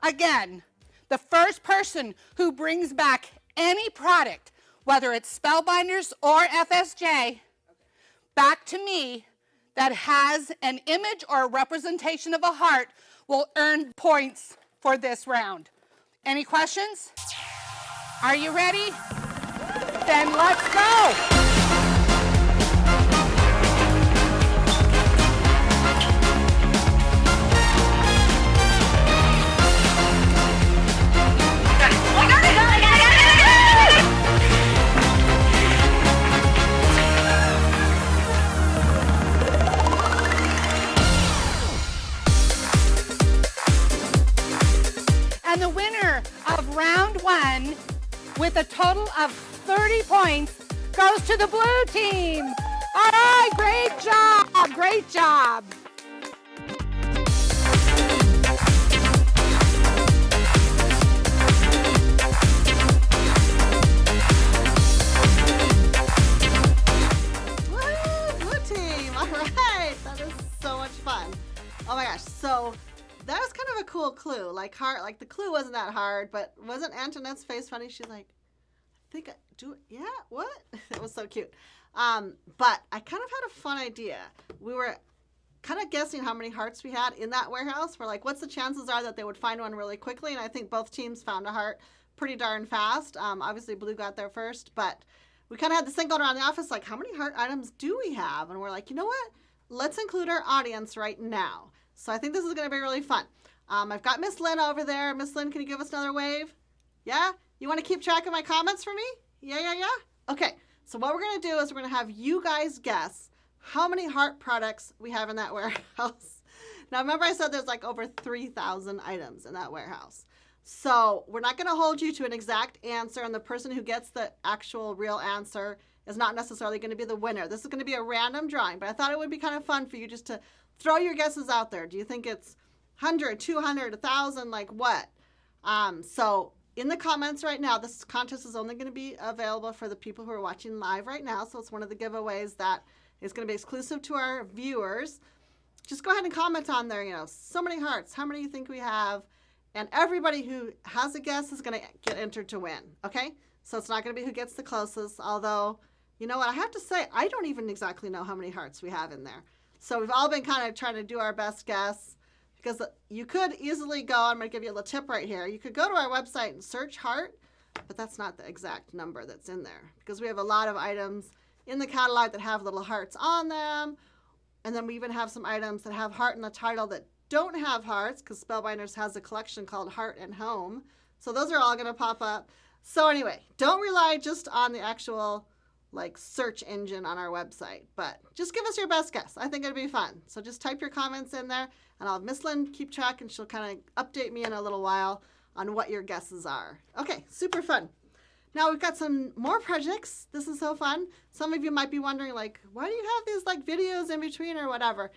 Again, the first person who brings back any product, whether it's Spellbinders or FSJ, back to me that has an image or a representation of a heart will earn points for this round. Any questions? Are you ready? Then let's go! And the winner of round 1 with a total of 30 points goes to the blue team. All right, great job, great job. Woo, blue team, all right. That is so much fun. Oh my gosh, so that was kind of a cool clue. Like the clue wasn't that hard, but wasn't Antoinette's face funny? She's like, I think I do, yeah, what? It was so cute. But I kind of had a fun idea. We were kind of guessing how many hearts we had in that warehouse. We're like, what's the chances are that they would find one really quickly? And I think both teams found a heart pretty darn fast. Obviously, blue got there first, but we kind of had this thing going around the office, like, how many heart items do we have? And we're like, you know what? Let's include our audience right now. So I think this is going to be really fun. I've got Miss Lynn over there. Miss Lynn, can you give us another wave? Yeah? You want to keep track of my comments for me? Yeah? Okay. So what we're going to do is we're going to have you guys guess how many heart products we have in that warehouse. Now, remember I said there's like over 3,000 items in that warehouse. So we're not going to hold you to an exact answer, and the person who gets the actual real answer is not necessarily going to be the winner. This is going to be a random drawing, but I thought it would be kind of fun for you just to throw your guesses out there. Do you think it's 100, 200, 1,000, like what? So in the comments right now, this contest is only going to be available for the people who are watching live right now. So it's one of the giveaways that is going to be exclusive to our viewers. Just go ahead and comment on there, so many hearts. How many do you think we have? And everybody who has a guess is going to get entered to win, okay? So it's not going to be who gets the closest, although, you know what, I have to say, I don't even exactly know how many hearts we have in there. So we've all been kind of trying to do our best guess, because you could easily go, I'm going to give you a little tip right here. You could go to our website and search heart, but that's not the exact number that's in there, because we have a lot of items in the catalog that have little hearts on them. And then we even have some items that have heart in the title that don't have hearts, because Spellbinders has a collection called Heart and Home. So those are all going to pop up. So anyway, don't rely just on the actual like search engine on our website, but just give us your best guess. I think it'd be fun. So just type your comments in there, and I'll have Miss Lynn keep track, and she'll kind of update me in a little while on what your guesses are. Okay, super fun. Now we've got some more projects. This is so fun. Some of you might be wondering, like, why do you have these like videos in between or whatever?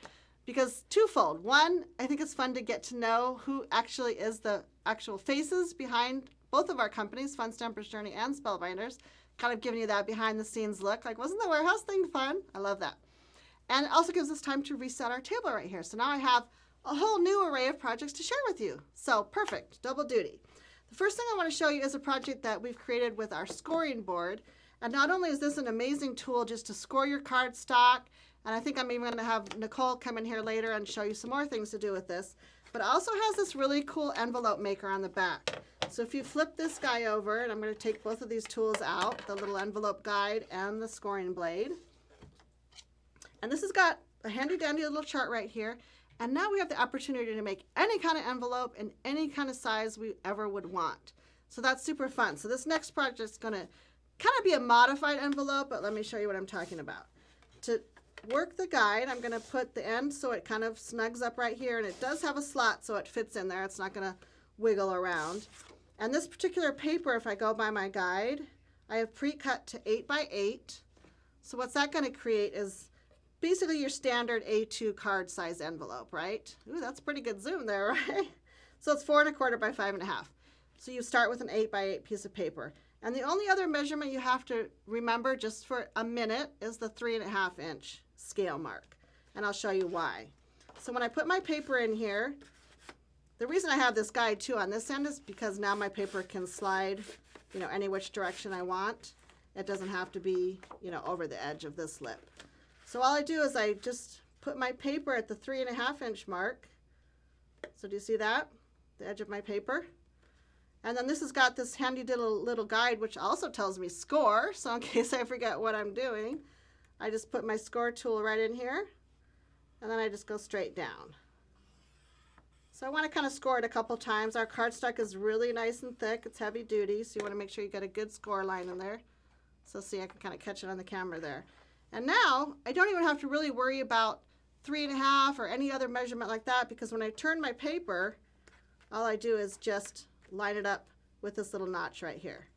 Because twofold. One, I think it's fun to get to know who actually is the actual faces behind both of our companies, Fun Stampers Journey and Spellbinders, kind of giving you that behind the scenes look. Like, wasn't the warehouse thing fun? I love that. And it also gives us time to reset our table right here. So now I have a whole new array of projects to share with you. So perfect, double duty. The first thing I want to show you is a project that we've created with our scoring board. And not only is this an amazing tool just to score your card stock, and I think I'm even going to have Nicole come in here later and show you some more things to do with this, but it also has this really cool envelope maker on the back. So if you flip this guy over, and I'm going to take both of these tools out, the little envelope guide and the scoring blade. And this has got a handy dandy little chart right here. And now we have the opportunity to make any kind of envelope in any kind of size we ever would want. So that's super fun. So this next project is going to kind of be a modified envelope, but let me show you what I'm talking about. To work the guide, I'm going to put the end so it kind of snugs up right here, and it does have a slot so it fits in there. It's not going to wiggle around. And this particular paper, if I go by my guide, I have pre-cut to 8 by 8. So what's that going to create is basically your standard A2 card size envelope, right? Ooh, that's pretty good zoom there, right? So it's 4 1/4 by 5 1/2. So you start with an 8 by 8 piece of paper. And the only other measurement you have to remember just for a minute is the 3 1/2 inch scale mark. And I'll show you why. So when I put my paper in here, the reason I have this guide too on this end is because now my paper can slide, you know, any which direction I want. It doesn't have to be, you know, over the edge of this lip. So all I do is I just put my paper at the 3 1/2 inch mark. So do you see that? The edge of my paper. And then this has got this handy little guide which also tells me score. So in case I forget what I'm doing, I just put my score tool right in here. And then I just go straight down. So I want to kind of score it a couple times. Our cardstock is really nice and thick. It's heavy duty, so you want to make sure you get a good score line in there. So see, I can kind of catch it on the camera there. And now I don't even have to really worry about 3 1/2 or any other measurement like that, because when I turn my paper, all I do is just line it up with this little notch right here.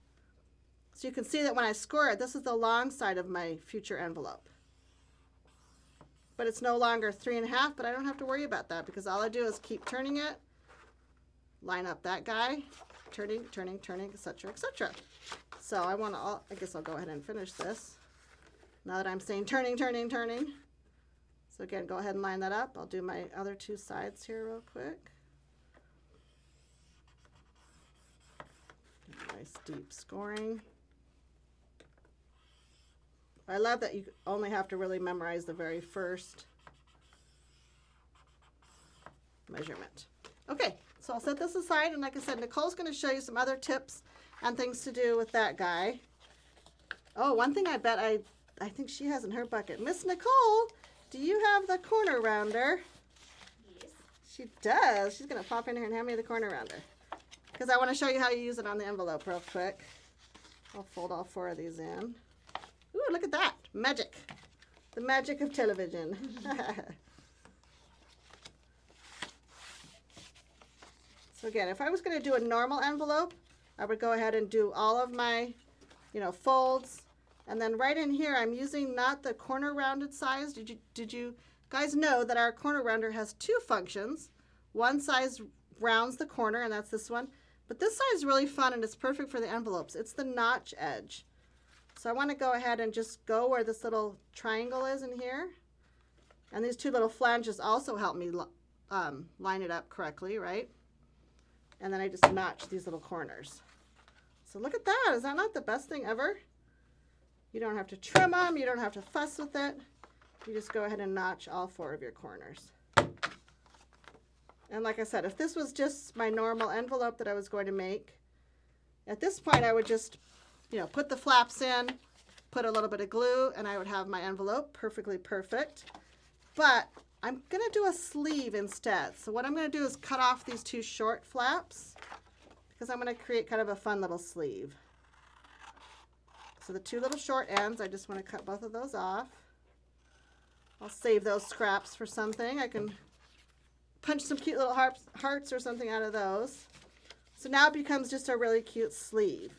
So you can see that when I score it, this is the long side of my future envelope. But it's no longer 3 1/2, but I don't have to worry about that because all I do is keep turning it, line up that guy, turning, etc., etc. So I guess I'll go ahead and finish this. Now that I'm saying turning. So again, go ahead and line that up. I'll do my other two sides here real quick. Nice deep scoring. I love that you only have to really memorize the very first measurement. Okay, so I'll set this aside, and like I said, Nicole's going to show you some other tips and things to do with that guy. Oh, one thing I bet I think she has in her bucket. Miss Nicole, do you have the corner rounder? Yes. She does. She's going to pop in here and hand me the corner rounder, because I want to show you how you use it on the envelope real quick. I'll fold all 4 of these in. Ooh, look at that. Magic. The magic of television. So again, if I was going to do a normal envelope, I would go ahead and do all of my, folds. And then right in here, I'm using not the corner rounded size. Did you guys know that our corner rounder has 2 functions? One size rounds the corner, and that's this one. But this side is really fun, and it's perfect for the envelopes. It's the notch edge. So I want to go ahead and just go where this little triangle is in here. And these 2 little flanges also help me line it up correctly, right? And then I just notch these little corners. So look at that. Is that not the best thing ever? You don't have to trim them. You don't have to fuss with it. You just go ahead and notch all 4 of your corners. And like I said, if this was just my normal envelope that I was going to make, at this point I would just put the flaps in, put a little bit of glue, and I would have my envelope perfectly perfect. But I'm going to do a sleeve instead. So what I'm going to do is cut off these 2 short flaps, because I'm going to create kind of a fun little sleeve. So the two little short ends, I just want to cut both of those off. I'll save those scraps for something. I can punch some cute little hearts or something out of those. So now it becomes just a really cute sleeve.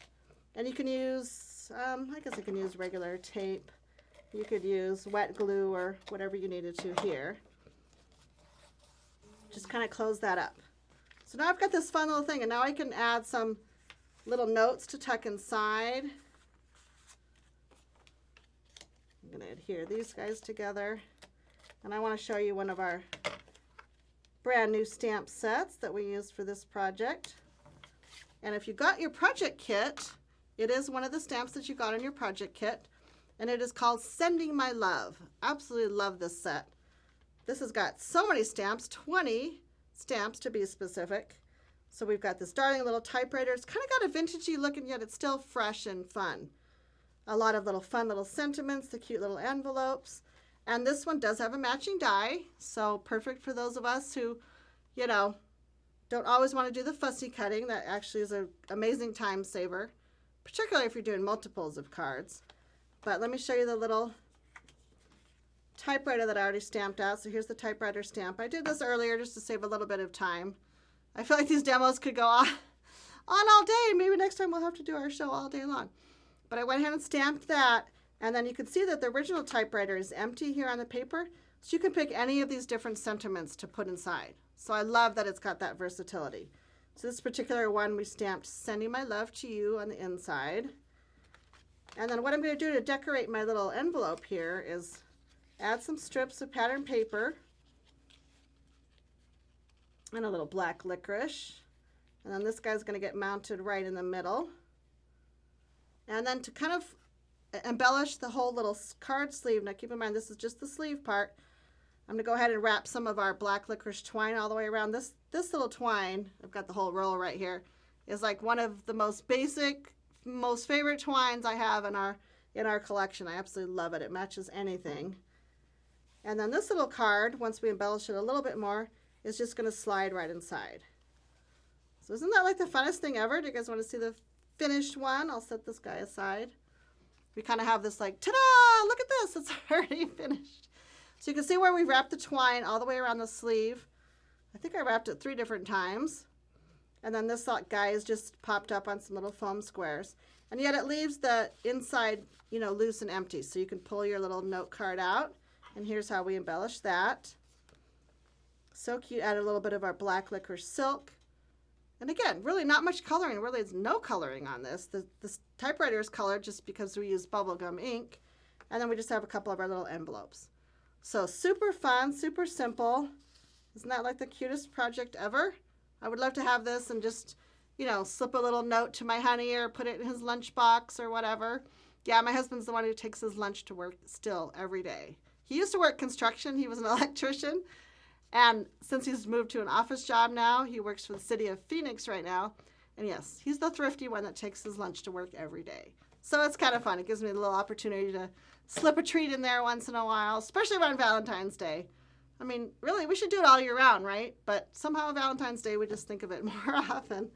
And you can use, I guess I can use regular tape. You could use wet glue or whatever you needed to here. Just kind of close that up. So now I've got this fun little thing, and now I can add some little notes to tuck inside. I'm going to adhere these guys together. And I want to show you one of our brand new stamp sets that we used for this project. And if you got your project kit, it is one of the stamps that you got in your project kit. And it is called Sending My Love. Absolutely love this set. This has got so many stamps, 20 stamps to be specific. So we've got this darling little typewriter. It's kind of got a vintagey look, and yet it's still fresh and fun. A lot of little fun little sentiments, the cute little envelopes. And this one does have a matching die, so perfect for those of us who, you know, don't always want to do the fussy cutting. That actually is an amazing time saver, particularly if you're doing multiples of cards. But let me show you the little typewriter that I already stamped out. So here's the typewriter stamp. I did this earlier just to save a little bit of time. I feel like these demos could go on all day. Maybe next time we'll have to do our show all day long. But I went ahead and stamped that, and then you can see that the original typewriter is empty here on the paper, so you can pick any of these different sentiments to put inside. So I love that it's got that versatility. So this particular one, we stamped Sending My Love to You on the inside. And then what I'm going to do to decorate my little envelope here is add some strips of pattern paper and a little black licorice. And then this guy's going to get mounted right in the middle. And then to kind of embellish the whole little card sleeve, now keep in mind this is just the sleeve part, I'm going to go ahead and wrap some of our black licorice twine all the way around. This little twine, I've got the whole roll right here, is like one of the most basic, most favorite twines I have in our collection. I absolutely love it. It matches anything. And then this little card, once we embellish it a little bit more, is just going to slide right inside. So isn't that like the funnest thing ever? Do you guys want to see the finished one? I'll set this guy aside. We kind of have this like, ta-da, look at this, it's already finished. So you can see where we wrapped the twine all the way around the sleeve. I think I wrapped it 3 different times. And then this guy is just popped up on some little foam squares. And yet it leaves the inside, you know, loose and empty. So you can pull your little note card out. And here's how we embellish that. So cute. Add a little bit of our black licorice silk. And again, really not much coloring. Really, it's no coloring on this. This typewriter is colored just because we use bubblegum ink. And then we just have a couple of our little envelopes. So super fun, super simple. Isn't that like the cutest project ever? I would love to have this and just, you know, slip a little note to my honey or put it in his lunchbox or whatever. Yeah, my husband's the one who takes his lunch to work still every day. He used to work construction. He was an electrician. And since he's moved to an office job now, he works for the city of Phoenix right now. And yes, he's the thrifty one that takes his lunch to work every day. So it's kind of fun. It gives me a little opportunity to slip a treat in there once in a while, especially around Valentine's Day. I mean, really, we should do it all year round, right? But somehow Valentine's Day, we just think of it more often.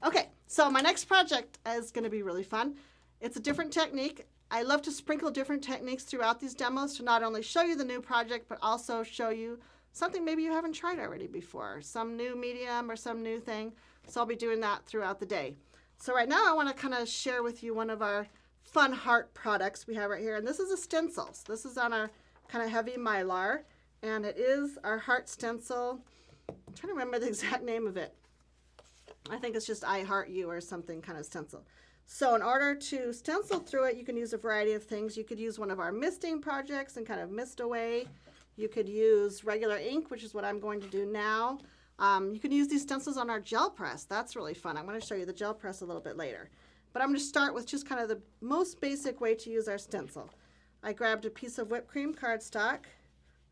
Okay, so my next project is going to be really fun. It's a different technique. I love to sprinkle different techniques throughout these demos to not only show you the new project, but also show you something maybe you haven't tried already before, some new medium or some new thing. So I'll be doing that throughout the day. So right now I want to kind of share with you one of our fun heart products we have right here. And this is a stencil. So this is on our kind of heavy mylar. And it is our heart stencil. I'm trying to remember the exact name of it. I think it's just I Heart You or something kind of stencil. So in order to stencil through it, you can use a variety of things. You could use one of our misting projects and kind of mist away. You could use regular ink, which is what I'm going to do now. You can use these stencils on our gel press. That's really fun. I'm going to show you the gel press a little bit later. But I'm going to start with just kind of the most basic way to use our stencil. I grabbed a piece of whipped cream cardstock.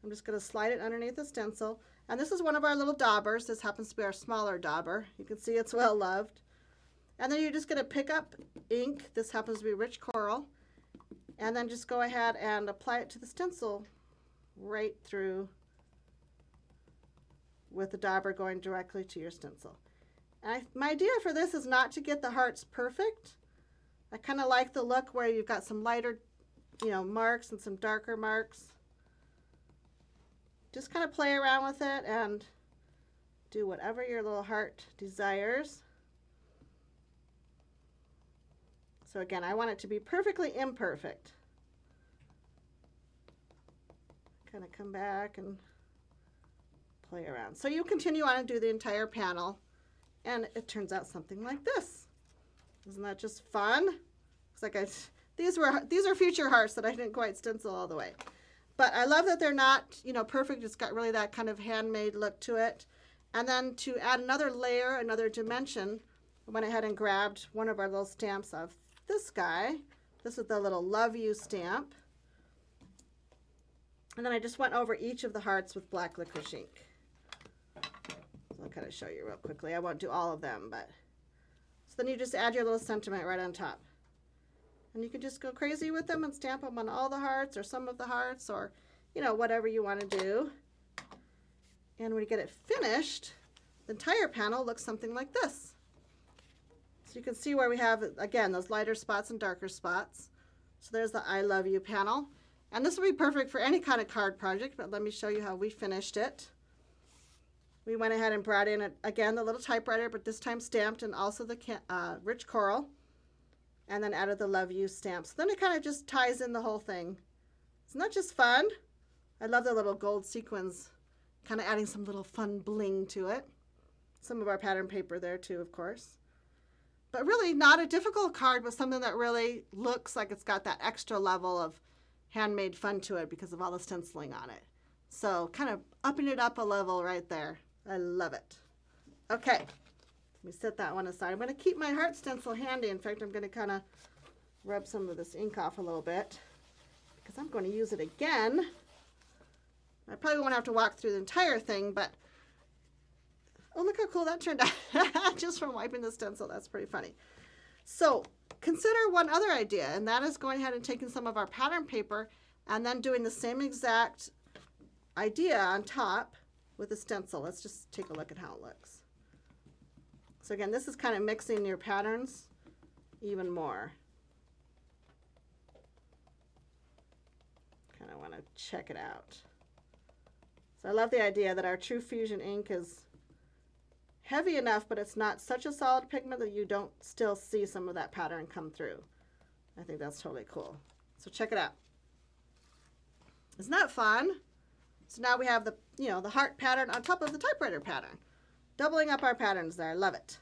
I'm just going to slide it underneath the stencil. And this is one of our little daubers. This happens to be our smaller dauber. You can see it's well loved. And then you're just going to pick up ink. This happens to be rich coral. And then just go ahead and apply it to the stencil right through with the dauber going directly to your stencil. And my idea for this is not to get the hearts perfect, I kind of like the look where you've got some lighter, marks and some darker marks. Just kind of play around with it and do whatever your little heart desires. So again, I want it to be perfectly imperfect. Kind of come back and play around. So you continue on and do the entire panel, and it turns out something like this. Isn't that just fun? It's like these are future hearts that I didn't quite stencil all the way. But I love that they're not, perfect. It's got really that kind of handmade look to it. And then to add another layer, another dimension, I went ahead and grabbed one of our little stamps of this guy. This is the little Love You stamp. And then I just went over each of the hearts with black licorice ink. So I'll kind of show you real quickly. I won't do all of them, but so then you just add your little sentiment right on top. And you can just go crazy with them and stamp them on all the hearts or some of the hearts or, whatever you want to do. And when you get it finished, the entire panel looks something like this. So you can see where we have, again, those lighter spots and darker spots. So there's the I Love You panel. And this would be perfect for any kind of card project, but let me show you how we finished it. We went ahead and brought in, again, the little typewriter, but this time stamped, and also the rich coral, and then added the Love You stamps. So then it kind of just ties in the whole thing. Isn't that just fun? I love the little gold sequins, kind of adding some little fun bling to it. Some of our pattern paper there too, of course. But really not a difficult card, but something that really looks like it's got that extra level of handmade fun to it because of all the stenciling on it. So kind of upping it up a level right there. I love it. Okay, let me set that one aside. I'm going to keep my heart stencil handy. In fact, I'm going to kind of rub some of this ink off a little bit because I'm going to use it again. I probably won't have to walk through the entire thing, but oh, look how cool that turned out. Just from wiping the stencil. That's pretty funny. So consider one other idea, and that is going ahead and taking some of our pattern paper and then doing the same exact idea on top with a stencil. Let's just take a look at how it looks. So again, this is kind of mixing your patterns even more. Kind of want to check it out. So I love the idea that our True Fusion ink is heavy enough, but it's not such a solid pigment that you don't still see some of that pattern come through. I think that's totally cool. So check it out. Isn't that fun? So now we have the, the heart pattern on top of the typewriter pattern. Doubling up our patterns there. I love it.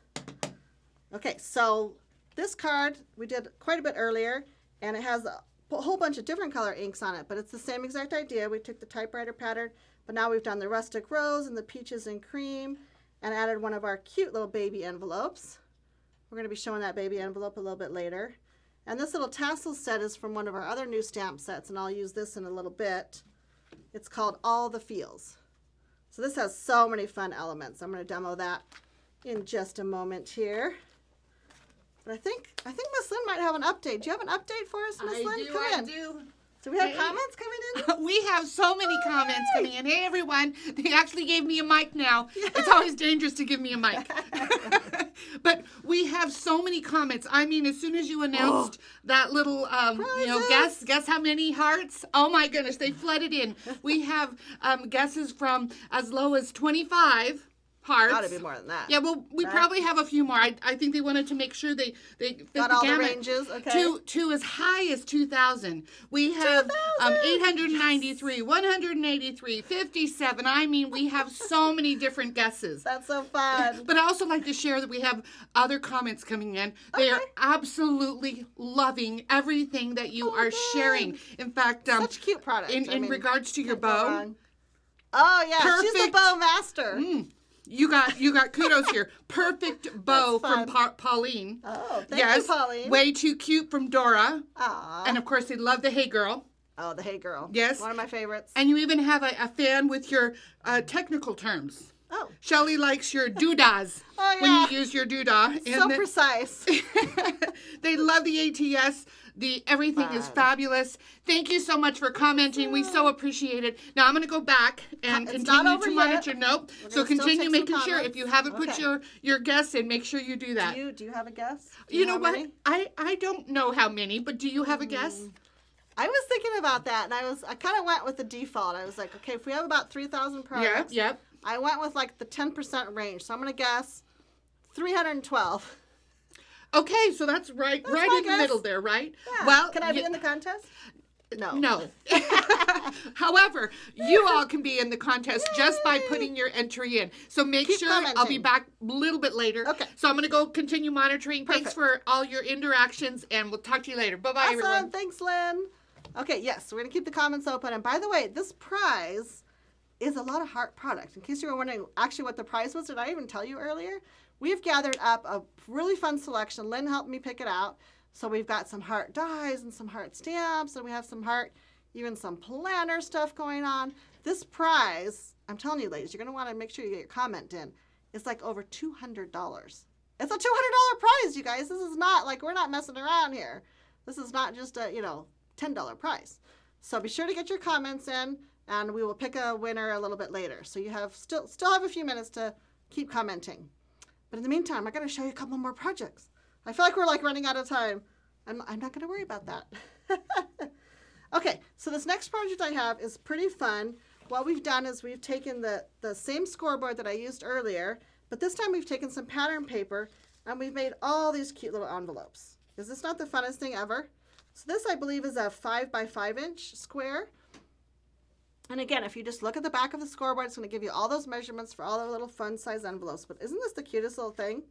Okay, so this card we did quite a bit earlier, and it has a whole bunch of different color inks on it, but it's the same exact idea. We took the typewriter pattern, but now we've done the rustic rose and the peaches and cream, and added one of our cute little baby envelopes. We're going to be showing that baby envelope a little bit later. And this little tassel set is from one of our other new stamp sets, and I'll use this in a little bit. It's called All the Feels. So this has so many fun elements. I'm going to demo that in just a moment here. But I think Miss Lynn might have an update. Do you have an update for us, Miss Lynn? I do. Do we have comments coming in? We have so many comments coming in. Hey, everyone. They actually gave me a mic now. Yay. It's always dangerous to give me a mic. But we have so many comments. I mean, as soon as you announced that little, guess how many hearts? Oh, my goodness. They flooded in. We have guesses from as low as 25 hearts. Gotta be more than that. Yeah, well, we probably have a few more. I think they wanted to make sure they fit got the all gamut. the ranges. Okay. To as high as 2,000. We have 893, 183, 57. I mean, we have so many different guesses. That's so fun. But I also like to share that we have other comments coming in. They are absolutely loving everything that you are sharing. In fact, such cute products. In regards to your bow. Oh yeah, perfect. She's the bow master. You got kudos here. Perfect bow from Pauline. Oh, thank you, Pauline. Way too cute from Dora. Aww. And of course, they love the Hey Girl. Oh, the Hey Girl. Yes. One of my favorites. And you even have a fan with your technical terms. Oh. Shelley likes your doodahs. Oh, yeah. When you use your doodah. So precise. They love the ATS. Everything is fabulous. Thank you so much for commenting. We so appreciate it. Now I'm going to go back and It's not continue over to yet. monitor. Nope. We're So gonna still continue take making some sure. If comments. you haven't put Okay. your guess in, make sure you do that. Do you have a guess? Do You know have what? any? I don't know how many, but do you have a guess? I was thinking about that, and I kind of went with the default. I was like, okay, if we have about 3,000 products, Yep. I went with like the 10% range. So I'm going to guess 312. Okay, so that's right my in the guess. middle there, right? Yeah. Well, Can I be in the contest? No. No. However, you all can be in the contest just by putting your entry in. So make Keep sure I'll be commenting. back a little bit later. Okay. So I'm going to go continue monitoring. Thanks Perfect. for all your interactions, and we'll talk to you later. Bye-bye, Awesome. everyone. Thanks, Lynn. Okay, yes, we're going to keep the comments open. And by the way, this prize is a lot of heart product. In case you were wondering actually what the prize was, did I even tell you earlier? We've gathered up a really fun selection. Lynn helped me pick it out. So we've got some heart dies and some heart stamps, and we have some heart, even some planner stuff going on. This prize, I'm telling you, ladies, you're going to want to make sure you get your comment in. It's like over $200. It's a $200 prize, you guys. This is not like, we're not messing around here. This is not just a, $10 prize. So be sure to get your comments in, and we will pick a winner a little bit later. So you have still have a few minutes to keep commenting. But in the meantime, I got to show you a couple more projects. I feel like we're like running out of time. I'm not going to worry about that. Okay, so this next project I have is pretty fun. What we've done is we've taken the same scoreboard that I used earlier, but this time we've taken some pattern paper and we've made all these cute little envelopes. Is this not the funnest thing ever? So this, I believe, is a 5 by 5 inch square. And again, if you just look at the back of the scoreboard, it's going to give you all those measurements for all the little fun size envelopes. But isn't this the cutest little thing?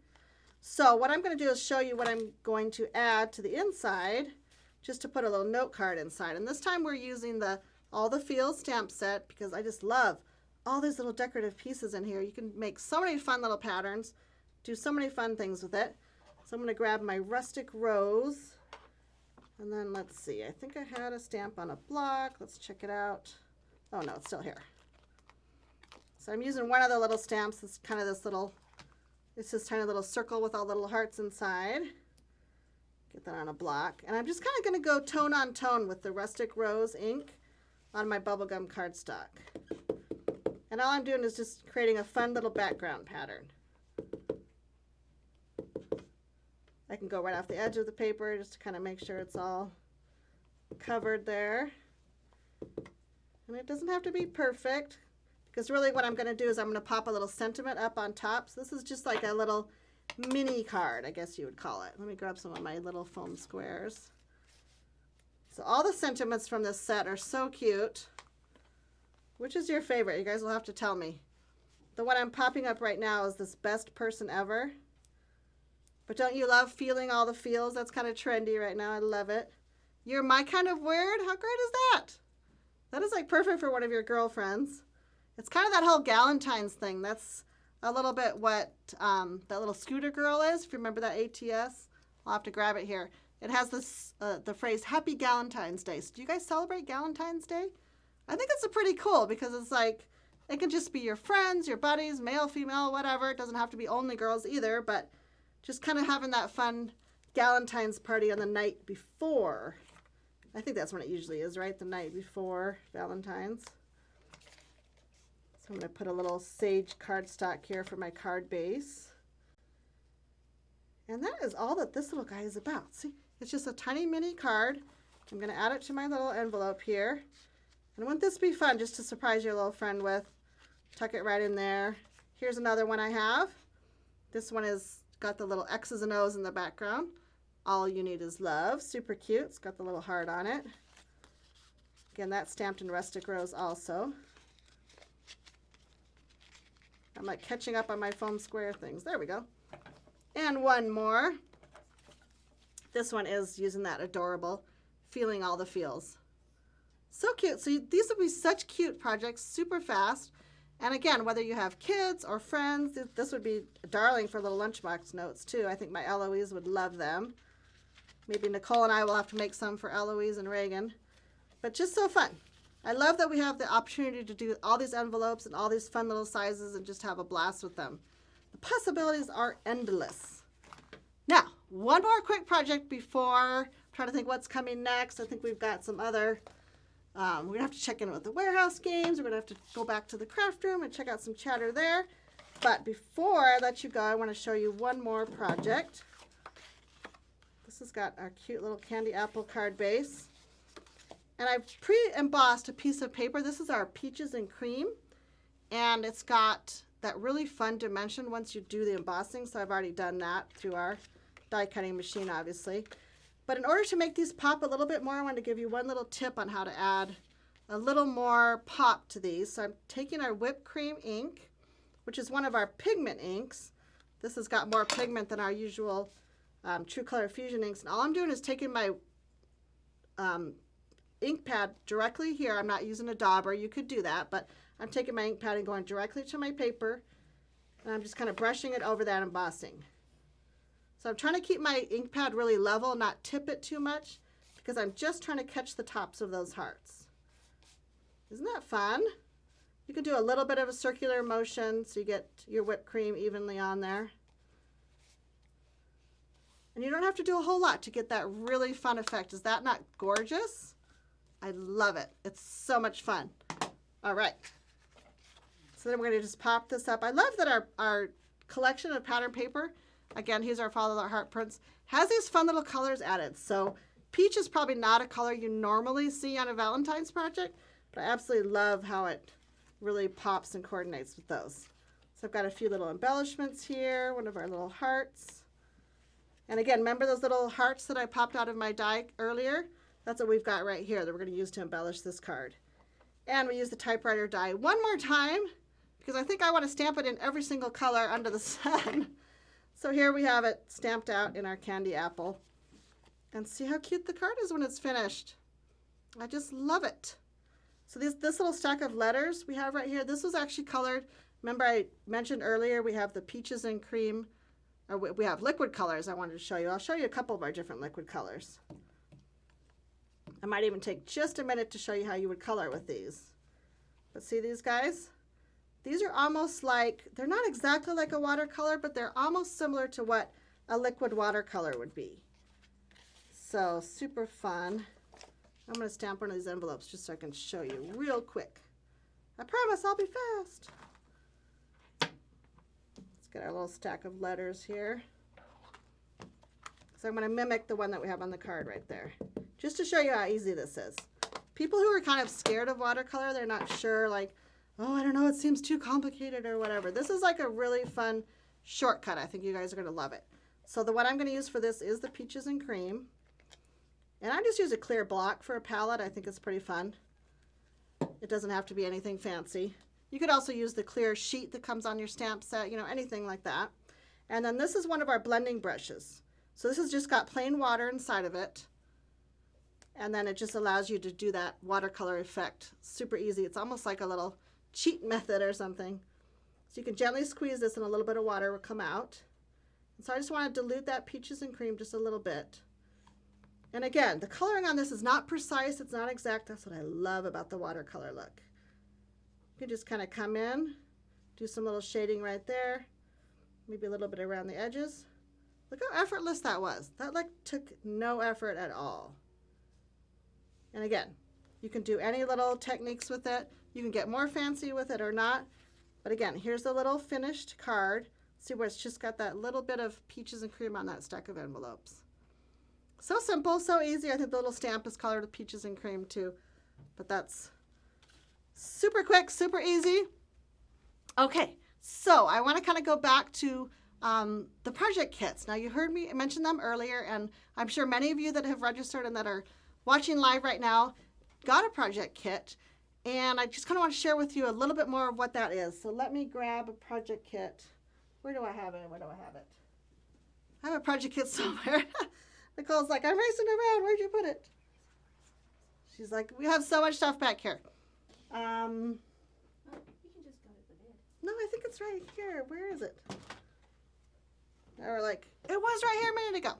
So what I'm going to do is show you what I'm going to add to the inside, just to put a little note card inside. And this time we're using the All the Feels stamp set because I just love all these little decorative pieces in here. You can make so many fun little patterns, do so many fun things with it. So I'm going to grab my Rustic Rose. And then let's see, I think I had a stamp on a block. Let's check it out. Oh no, it's still here. So I'm using one of the little stamps. It's kind of it's this tiny little circle with all the little hearts inside. Get that on a block. And I'm just kind of going to go tone on tone with the Rustic Rose ink on my bubblegum cardstock. And all I'm doing is just creating a fun little background pattern. I can go right off the edge of the paper just to kind of make sure it's all covered there. And it doesn't have to be perfect, because really what I'm going to do is I'm going to pop a little sentiment up on top. So this is just like a little mini card, I guess you would call it. Let me grab some of my little foam squares. So all the sentiments from this set are so cute. Which is your favorite? You guys will have to tell me. The one I'm popping up right now is this Best Person Ever. But don't you love feeling all the feels? That's kind of trendy right now. I love it. You're my kind of weird? How great is that? That is like perfect for one of your girlfriends. It's kind of that whole Galentine's thing. That's a little bit what that little scooter girl is. If you remember that ATS, I'll have to grab it here. It has this the phrase Happy Galentine's Day. So do you guys celebrate Galentine's Day? I think it's pretty cool because it's like, it can just be your friends, your buddies, male, female, whatever. It doesn't have to be only girls either, but just kind of having that fun Galentine's party on the night before. I think that's when it usually is, right? The night before Valentine's. So I'm going to put a little sage cardstock here for my card base. And that is all that this little guy is about. See, it's just a tiny mini card. I'm going to add it to my little envelope here. And wouldn't this be fun just to surprise your little friend with? Tuck it right in there. Here's another one I have. This one is got the little X's and O's in the background. All you need is love. Super cute. It's got the little heart on it. Again, that's stamped in Rustic Rose also. I'm like catching up on my foam square things. There we go. And one more. This one is using that adorable Feeling All the Feels. So cute. So these would be such cute projects, super fast. And again, whether you have kids or friends, this would be darling for little lunchbox notes too. I think my Eloise would love them. Maybe Nicole and I will have to make some for Eloise and Reagan. But just so fun. I love that we have the opportunity to do all these envelopes and all these fun little sizes and just have a blast with them. The possibilities are endless. Now, one more quick project before. I'm trying to think what's coming next. I think we've got some other, we're going to have to check in with the warehouse games. We're going to have to go back to the craft room and check out some chatter there. But before I let you go, I want to show you one more project. This has got our cute little candy apple card base. And I've pre-embossed a piece of paper. This is our peaches and cream. And it's got that really fun dimension once you do the embossing. So I've already done that through our die cutting machine, obviously. But in order to make these pop a little bit more, I want to give you one little tip on how to add a little more pop to these. So I'm taking our whipped cream ink, which is one of our pigment inks. This has got more pigment than our usual True Color Fusion inks. And all I'm doing is taking my ink pad directly here. I'm not using a dauber. You could do that, but I'm taking my ink pad and going directly to my paper, and I'm just kind of brushing it over that embossing. So I'm trying to keep my ink pad really level, not tip it too much, because I'm just trying to catch the tops of those hearts. Isn't that fun? You can do a little bit of a circular motion so you get your whipped cream evenly on there. And you don't have to do a whole lot to get that really fun effect. Is that not gorgeous? I love it. It's so much fun. All right. So then we're going to just pop this up. I love that our collection of pattern paper, again, here's our Follow the Heart prints, has these fun little colors added. So peach is probably not a color you normally see on a Valentine's project, but I absolutely love how it really pops and coordinates with those. So I've got a few little embellishments here, one of our little hearts. And again, remember those little hearts that I popped out of my die earlier? That's what we've got right here that we're going to use to embellish this card. And we use the typewriter die one more time because I think I want to stamp it in every single color under the sun. So here we have it stamped out in our candy apple. And see how cute the card is when it's finished. I just love it. So this little stack of letters we have right here, this was actually colored. Remember I mentioned earlier we have the peaches and cream, or we have liquid colors I wanted to show you. I'll show you a couple of our different liquid colors. I might even take just a minute to show you how you would color with these. But see these guys? These are almost like, they're not exactly like a watercolor, but they're almost similar to what a liquid watercolor would be. So super fun. I'm going to stamp one of these envelopes just so I can show you real quick. I promise I'll be fast. Let's get our little stack of letters here. So I'm going to mimic the one that we have on the card right there, just to show you how easy this is. People who are kind of scared of watercolor, they're not sure, like, oh, I don't know, it seems too complicated or whatever. This is like a really fun shortcut. I think you guys are going to love it. So the one I'm going to use for this is the peaches and cream. And I just use a clear block for a palette. I think it's pretty fun. It doesn't have to be anything fancy. You could also use the clear sheet that comes on your stamp set, you know, anything like that. And then this is one of our blending brushes. So this has just got plain water inside of it. And then it just allows you to do that watercolor effect. Super easy. It's almost like a little cheat method or something. So you can gently squeeze this and a little bit of water will come out. And so I just want to dilute that peaches and cream just a little bit. And again, the coloring on this is not precise. It's not exact. That's what I love about the watercolor look. You can just kind of come in, do some little shading right there. Maybe a little bit around the edges. Look how effortless that was. That like took no effort at all. And again, you can do any little techniques with it. You can get more fancy with it or not. But again, here's the little finished card. See where it's just got that little bit of peaches and cream on that stack of envelopes. So simple, so easy. I think the little stamp is colored with peaches and cream too. But that's super quick, super easy. Okay, so I want to kind of go back to the project kits. Now you heard me mention them earlier, and I'm sure many of you that have registered and that are watching live right now got a project kit. And I just kind of want to share with you a little bit more of what that is. So let me grab a project kit. Where do I have it? Where do I have it? I have a project kit somewhere. Nicole's like, I'm racing around. Where'd you put it? She's like, we have so much stuff back here. You can just go to the bid. No, I think it's right here. Where is it? They were like, it was right here a minute ago.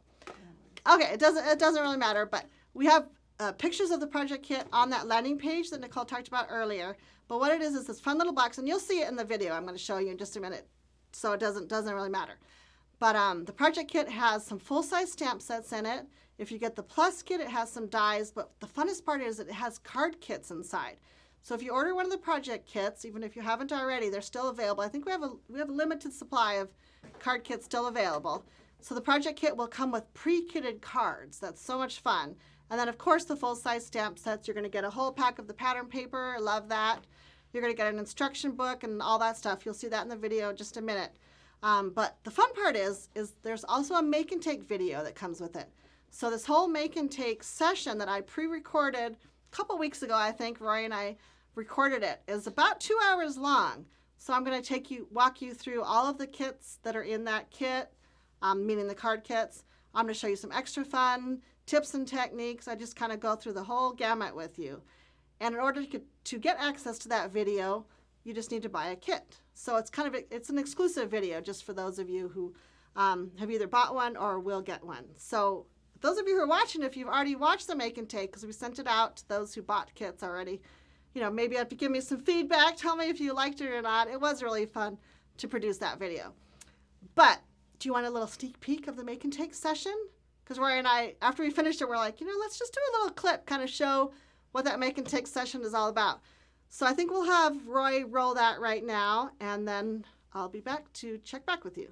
Okay, it doesn't really matter, but we have pictures of the project kit on that landing page that Nicole talked about earlier. But what it is this fun little box, and you'll see it in the video I'm going to show you in just a minute, so it doesn't really matter. But the project kit has some full-size stamp sets in it. If you get the plus kit, it has some dies, but the funnest part is it has card kits inside. So if you order one of the project kits, even if you haven't already, they're still available. I think we have a limited supply of card kits still available. So the project kit will come with pre-kitted cards. That's so much fun. And then, of course, the full-size stamp sets. You're going to get a whole pack of the pattern paper. I love that. You're going to get an instruction book and all that stuff. You'll see that in the video in just a minute. But the fun part is there's also a make and take video that comes with it. So this whole make and take session that I pre-recorded a couple weeks ago, I think, Roy and I recorded it, is about 2 hours long. So I'm going to walk you through all of the kits that are in that kit, meaning the card kits. I'm going to show you some extra fun tips and techniques. I just kind of go through the whole gamut with you. And in order to get access to that video, you just need to buy a kit. So it's an exclusive video just for those of you who have either bought one or will get one. So those of you who are watching, if you've already watched the make and take, because we sent it out to those who bought kits already, maybe have to give me some feedback. Tell me if you liked it or not. It was really fun to produce that video. But do you want a little sneak peek of the make and take session? Because Roy and I, after we finished it, we're like, let's just do a little clip, kind of show what that make and take session is all about. So I think we'll have Roy roll that right now, and then I'll be back to check back with you.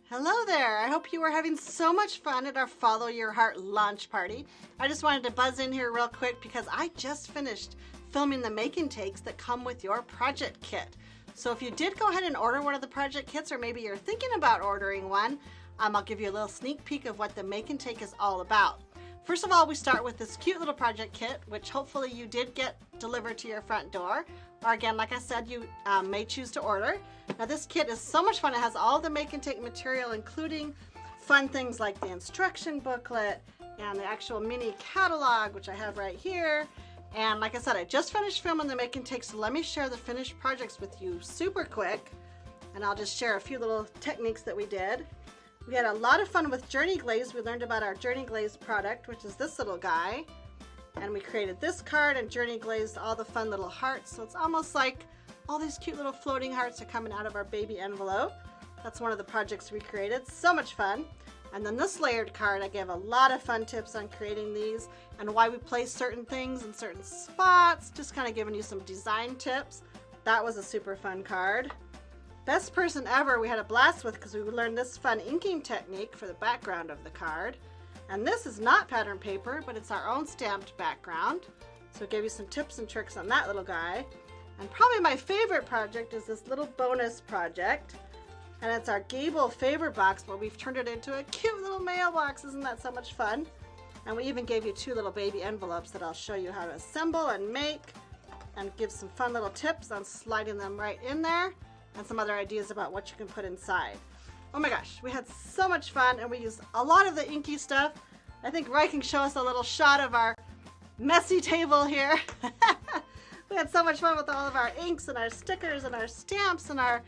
Hello there. I hope you are having so much fun at our Follow Your Heart launch party. I just wanted to buzz in here real quick because I just finished filming the make and takes that come with your project kit. So if you did go ahead and order one of the project kits, or maybe you're thinking about ordering one, I'll give you a little sneak peek of what the make and take is all about. First of all, we start with this cute little project kit, which hopefully you did get delivered to your front door. Or again, like I said, you may choose to order. Now this kit is so much fun. It has all the make and take material, including fun things like the instruction booklet and the actual mini catalog, which I have right here. And like I said, I just finished filming the make and take, so let me share the finished projects with you super quick. And I'll just share a few little techniques that we did. We had a lot of fun with Journey Glaze. We learned about our Journey Glaze product, which is this little guy. And we created this card and Journey Glazed all the fun little hearts. So it's almost like all these cute little floating hearts are coming out of our baby envelope. That's one of the projects we created. So much fun. And then this layered card, I gave a lot of fun tips on creating these and why we place certain things in certain spots. Just kind of giving you some design tips. That was a super fun card. Best person ever we had a blast with because we learned this fun inking technique for the background of the card. And this is not pattern paper, but it's our own stamped background. So it gave you some tips and tricks on that little guy. And probably my favorite project is this little bonus project. And it's our Gable favor box, but we've turned it into a cute little mailbox. Isn't that so much fun? And we even gave you 2 little baby envelopes that I'll show you how to assemble and make, and give some fun little tips on sliding them right in there, and some other ideas about what you can put inside. Oh my gosh, we had so much fun, and we used a lot of the inky stuff. I think Roy can show us a little shot of our messy table here. We had so much fun with all of our inks and our stickers and our stamps and our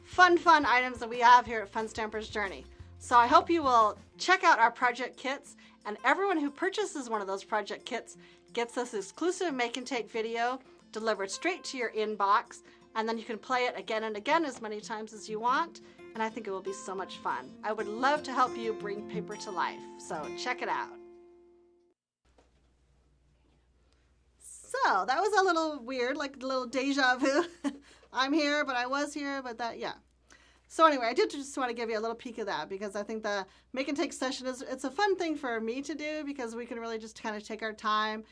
fun items that we have here at Fun Stampers Journey. So I hope you will check out our project kits, and everyone who purchases one of those project kits gets this exclusive make and take video delivered straight to your inbox, and then you can play it again and again as many times as you want, and I think it will be so much fun. I would love to help you bring paper to life, so check it out. So that was a little weird, like a little deja vu. I'm here, but I was here, but that, yeah. So anyway, I did just want to give you a little peek of that because I think the make and take session it's a fun thing for me to do because we can really just kind of take our time.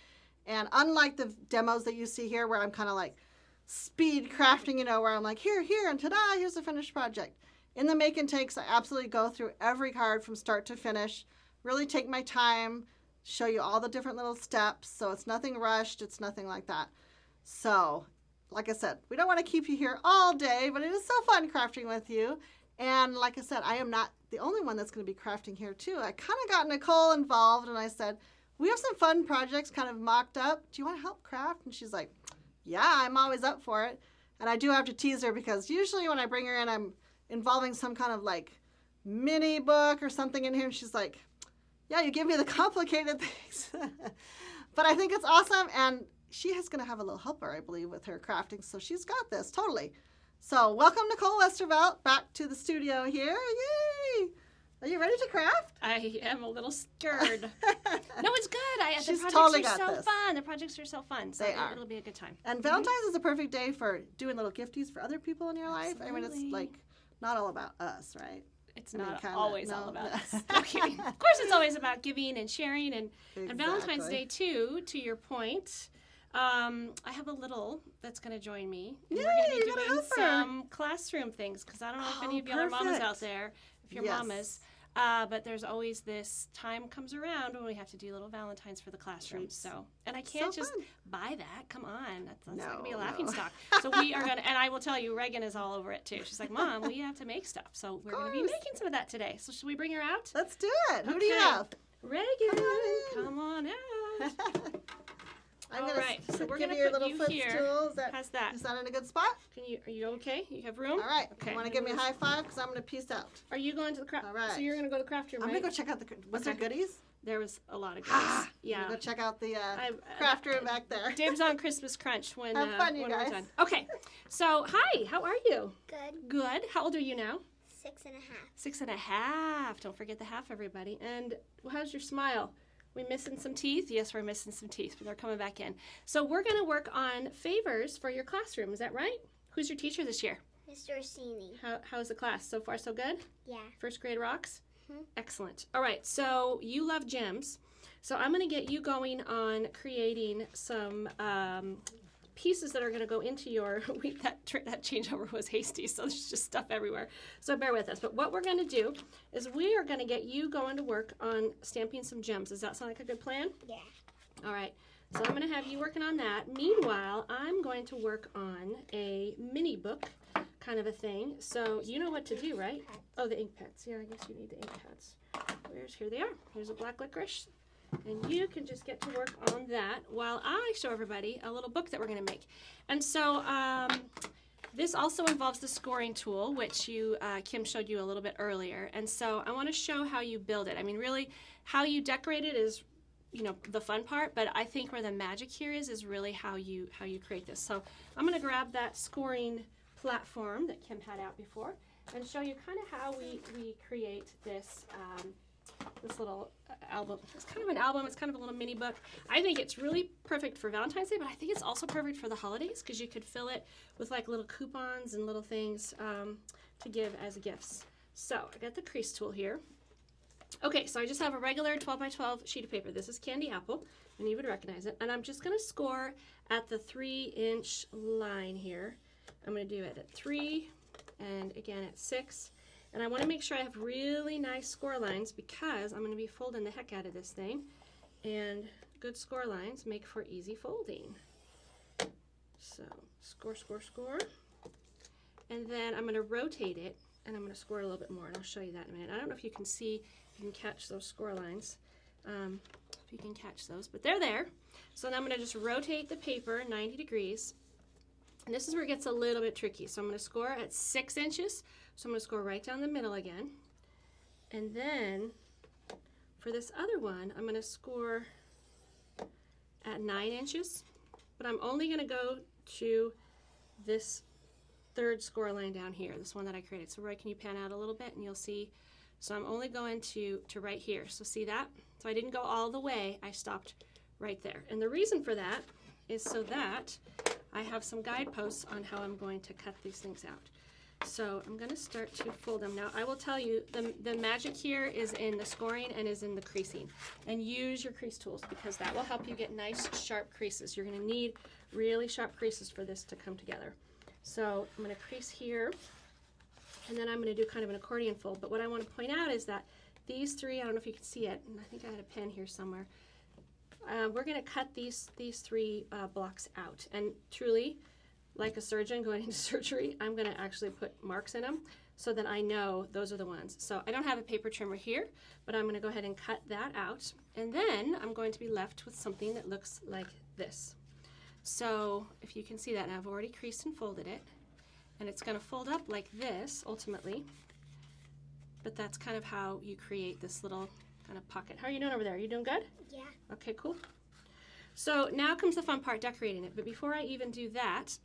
And unlike the demos that you see here where I'm kind of like speed crafting, where I'm like, here, and ta-da, here's the finished project. In the make and takes, I absolutely go through every card from start to finish, really take my time, show you all the different little steps. So it's nothing rushed. It's nothing like that. So like I said, we don't want to keep you here all day, but it is so fun crafting with you. And like I said, I am not the only one that's going to be crafting here too. I kind of got Nicole involved and I said, we have some fun projects kind of mocked up. Do you want to help craft? And she's like, yeah, I'm always up for it. And I do have to tease her because usually when I bring her in, I'm involving some kind of like mini book or something in here. And she's like, yeah, you give me the complicated things. But I think it's awesome. And she is going to have a little helper, I believe, with her crafting. So she's got this, totally. So welcome, Nicole Westervelt, back to the studio here. Yay! Are you ready to craft? I am a little scared. No, it's good. The She's projects totally are got so this. fun. The projects are so fun. So They are. It'll be a good time. And Valentine's is a perfect day for doing little gifties for other people in your life. I mean, it's Absolutely. like not all about us, right? It's I mean, not kinda, always no. all about us. No kidding. Of course, it's always about giving and sharing, and Valentine's Exactly. Day too. To your point, I have a little that's going to join me. And Yay, we're going to you be gotta doing help her. some classroom things because I don't know if any of y'all are mamas perfect. out there. If you're Yes. mamas. But there's always this time comes around when we have to do little Valentines for the classroom. Right. So, and I can't just fun. buy that. Come on, that's not going to be a No, laughing no. stock. So we are gonna, and I will tell you, Reagan is all over it too. She's like, Mom, we have to make stuff. So we're going to be course. making some of that today. So should we bring her out? Let's do it. Who do you Okay. have? Reagan, Come come on out. I'm All gonna right, so we're give gonna you your put little you here. footstool. How's that? Is that in a good spot? Are you okay? You have room? All right. Okay. You want to give me a high five? Because I'm going to peace out. Are you going to the craft? All right. So you're going to go to the craft room, I'm right? going to go check out the. Was there Okay. goodies? There was a lot of goodies. Yeah. I'm going to go check out the I- craft room back there. Dibs on Christmas Crunch when, Have fun, you when we're guys. done. Okay. So, hi. How are you? Good. Good. How old are you now? 6.5. 6.5. Don't forget the half, everybody. And how's your smile? We missing some teeth? Yes, we're missing some teeth, but they're coming back in. So we're going to work on favors for your classroom. Is that right? Who's your teacher this year? Mr. Orsini. How's the class? So far, so good? Yeah. First grade rocks? Excellent. All right, so you love gems. So I'm going to get you going on creating some pieces that are going to go into your, that changeover was hasty, so there's just stuff everywhere. So bear with us. But what we're going to do is we are going to get you going to work on stamping some gems. Does that sound like a good plan? Yeah. All right. So I'm going to have you working on that. Meanwhile, I'm going to work on a mini book kind of a thing. So you know what to do, right? Oh, the ink pads. Yeah, I guess you need the ink pads. Here they are. Here's a black licorice. And you can just get to work on that while I show everybody a little book that we're going to make. And so this also involves the scoring tool, which Kim showed you a little bit earlier. And so I want to show how you build it. I mean, really, how you decorate it is, you know, the fun part, but I think where the magic here is really how you create this. So I'm going to grab that scoring platform that Kim had out before and show you kind of how we create this this little album. It's kind of an album. It's kind of a little mini book. I think it's really perfect for Valentine's Day, but I think it's also perfect for the holidays because you could fill it with like little coupons and little things to give as gifts. So I got the crease tool here. Okay, so I just have a regular 12 by 12 sheet of paper. This is candy apple, and you would recognize it. And I'm just going to score at the 3-inch line here. I'm going to do it at 3 and again at 6. And I want to make sure I have really nice score lines because I'm going to be folding the heck out of this thing. And good score lines make for easy folding. So score, score, score. And then I'm going to rotate it and I'm going to score a little bit more. And I'll show you that in a minute. I don't know if you can see, if you can catch those score lines. If you can catch those, but they're there. So then I'm going to just rotate the paper 90 degrees. And this is where it gets a little bit tricky. So I'm going to score at 6 inches. So I'm going to score right down the middle again. And then for this other one, I'm going to score at 9 inches. But I'm only going to go to this third score line down here, this one that I created. So Roy, can you pan out a little bit and you'll see. So I'm only going to right here. So see that? So I didn't go all the way. I stopped right there. And the reason for that is so that I have some guideposts on how I'm going to cut these things out. So I'm going to start to fold them. Now I will tell you the magic here is in the scoring and is in the creasing. And use your crease tools because that will help you get nice sharp creases. You're going to need really sharp creases for this to come together. So I'm going to crease here and then I'm going to do kind of an accordion fold. But what I want to point out is that these three, I don't know if you can see it, and I think I had a pen here somewhere. We're going to cut these three blocks out. And truly, like a surgeon going into surgery, I'm going to actually put marks in them so that I know those are the ones. So I don't have a paper trimmer here, but I'm going to go ahead and cut that out. And then I'm going to be left with something that looks like this. So if you can see that, and I've already creased and folded it, and it's going to fold up like this ultimately. But that's kind of how you create this little kind of pocket. How are you doing over there? Are you doing good? Yeah. Okay, cool. So now comes the fun part, decorating it. But before I even do that,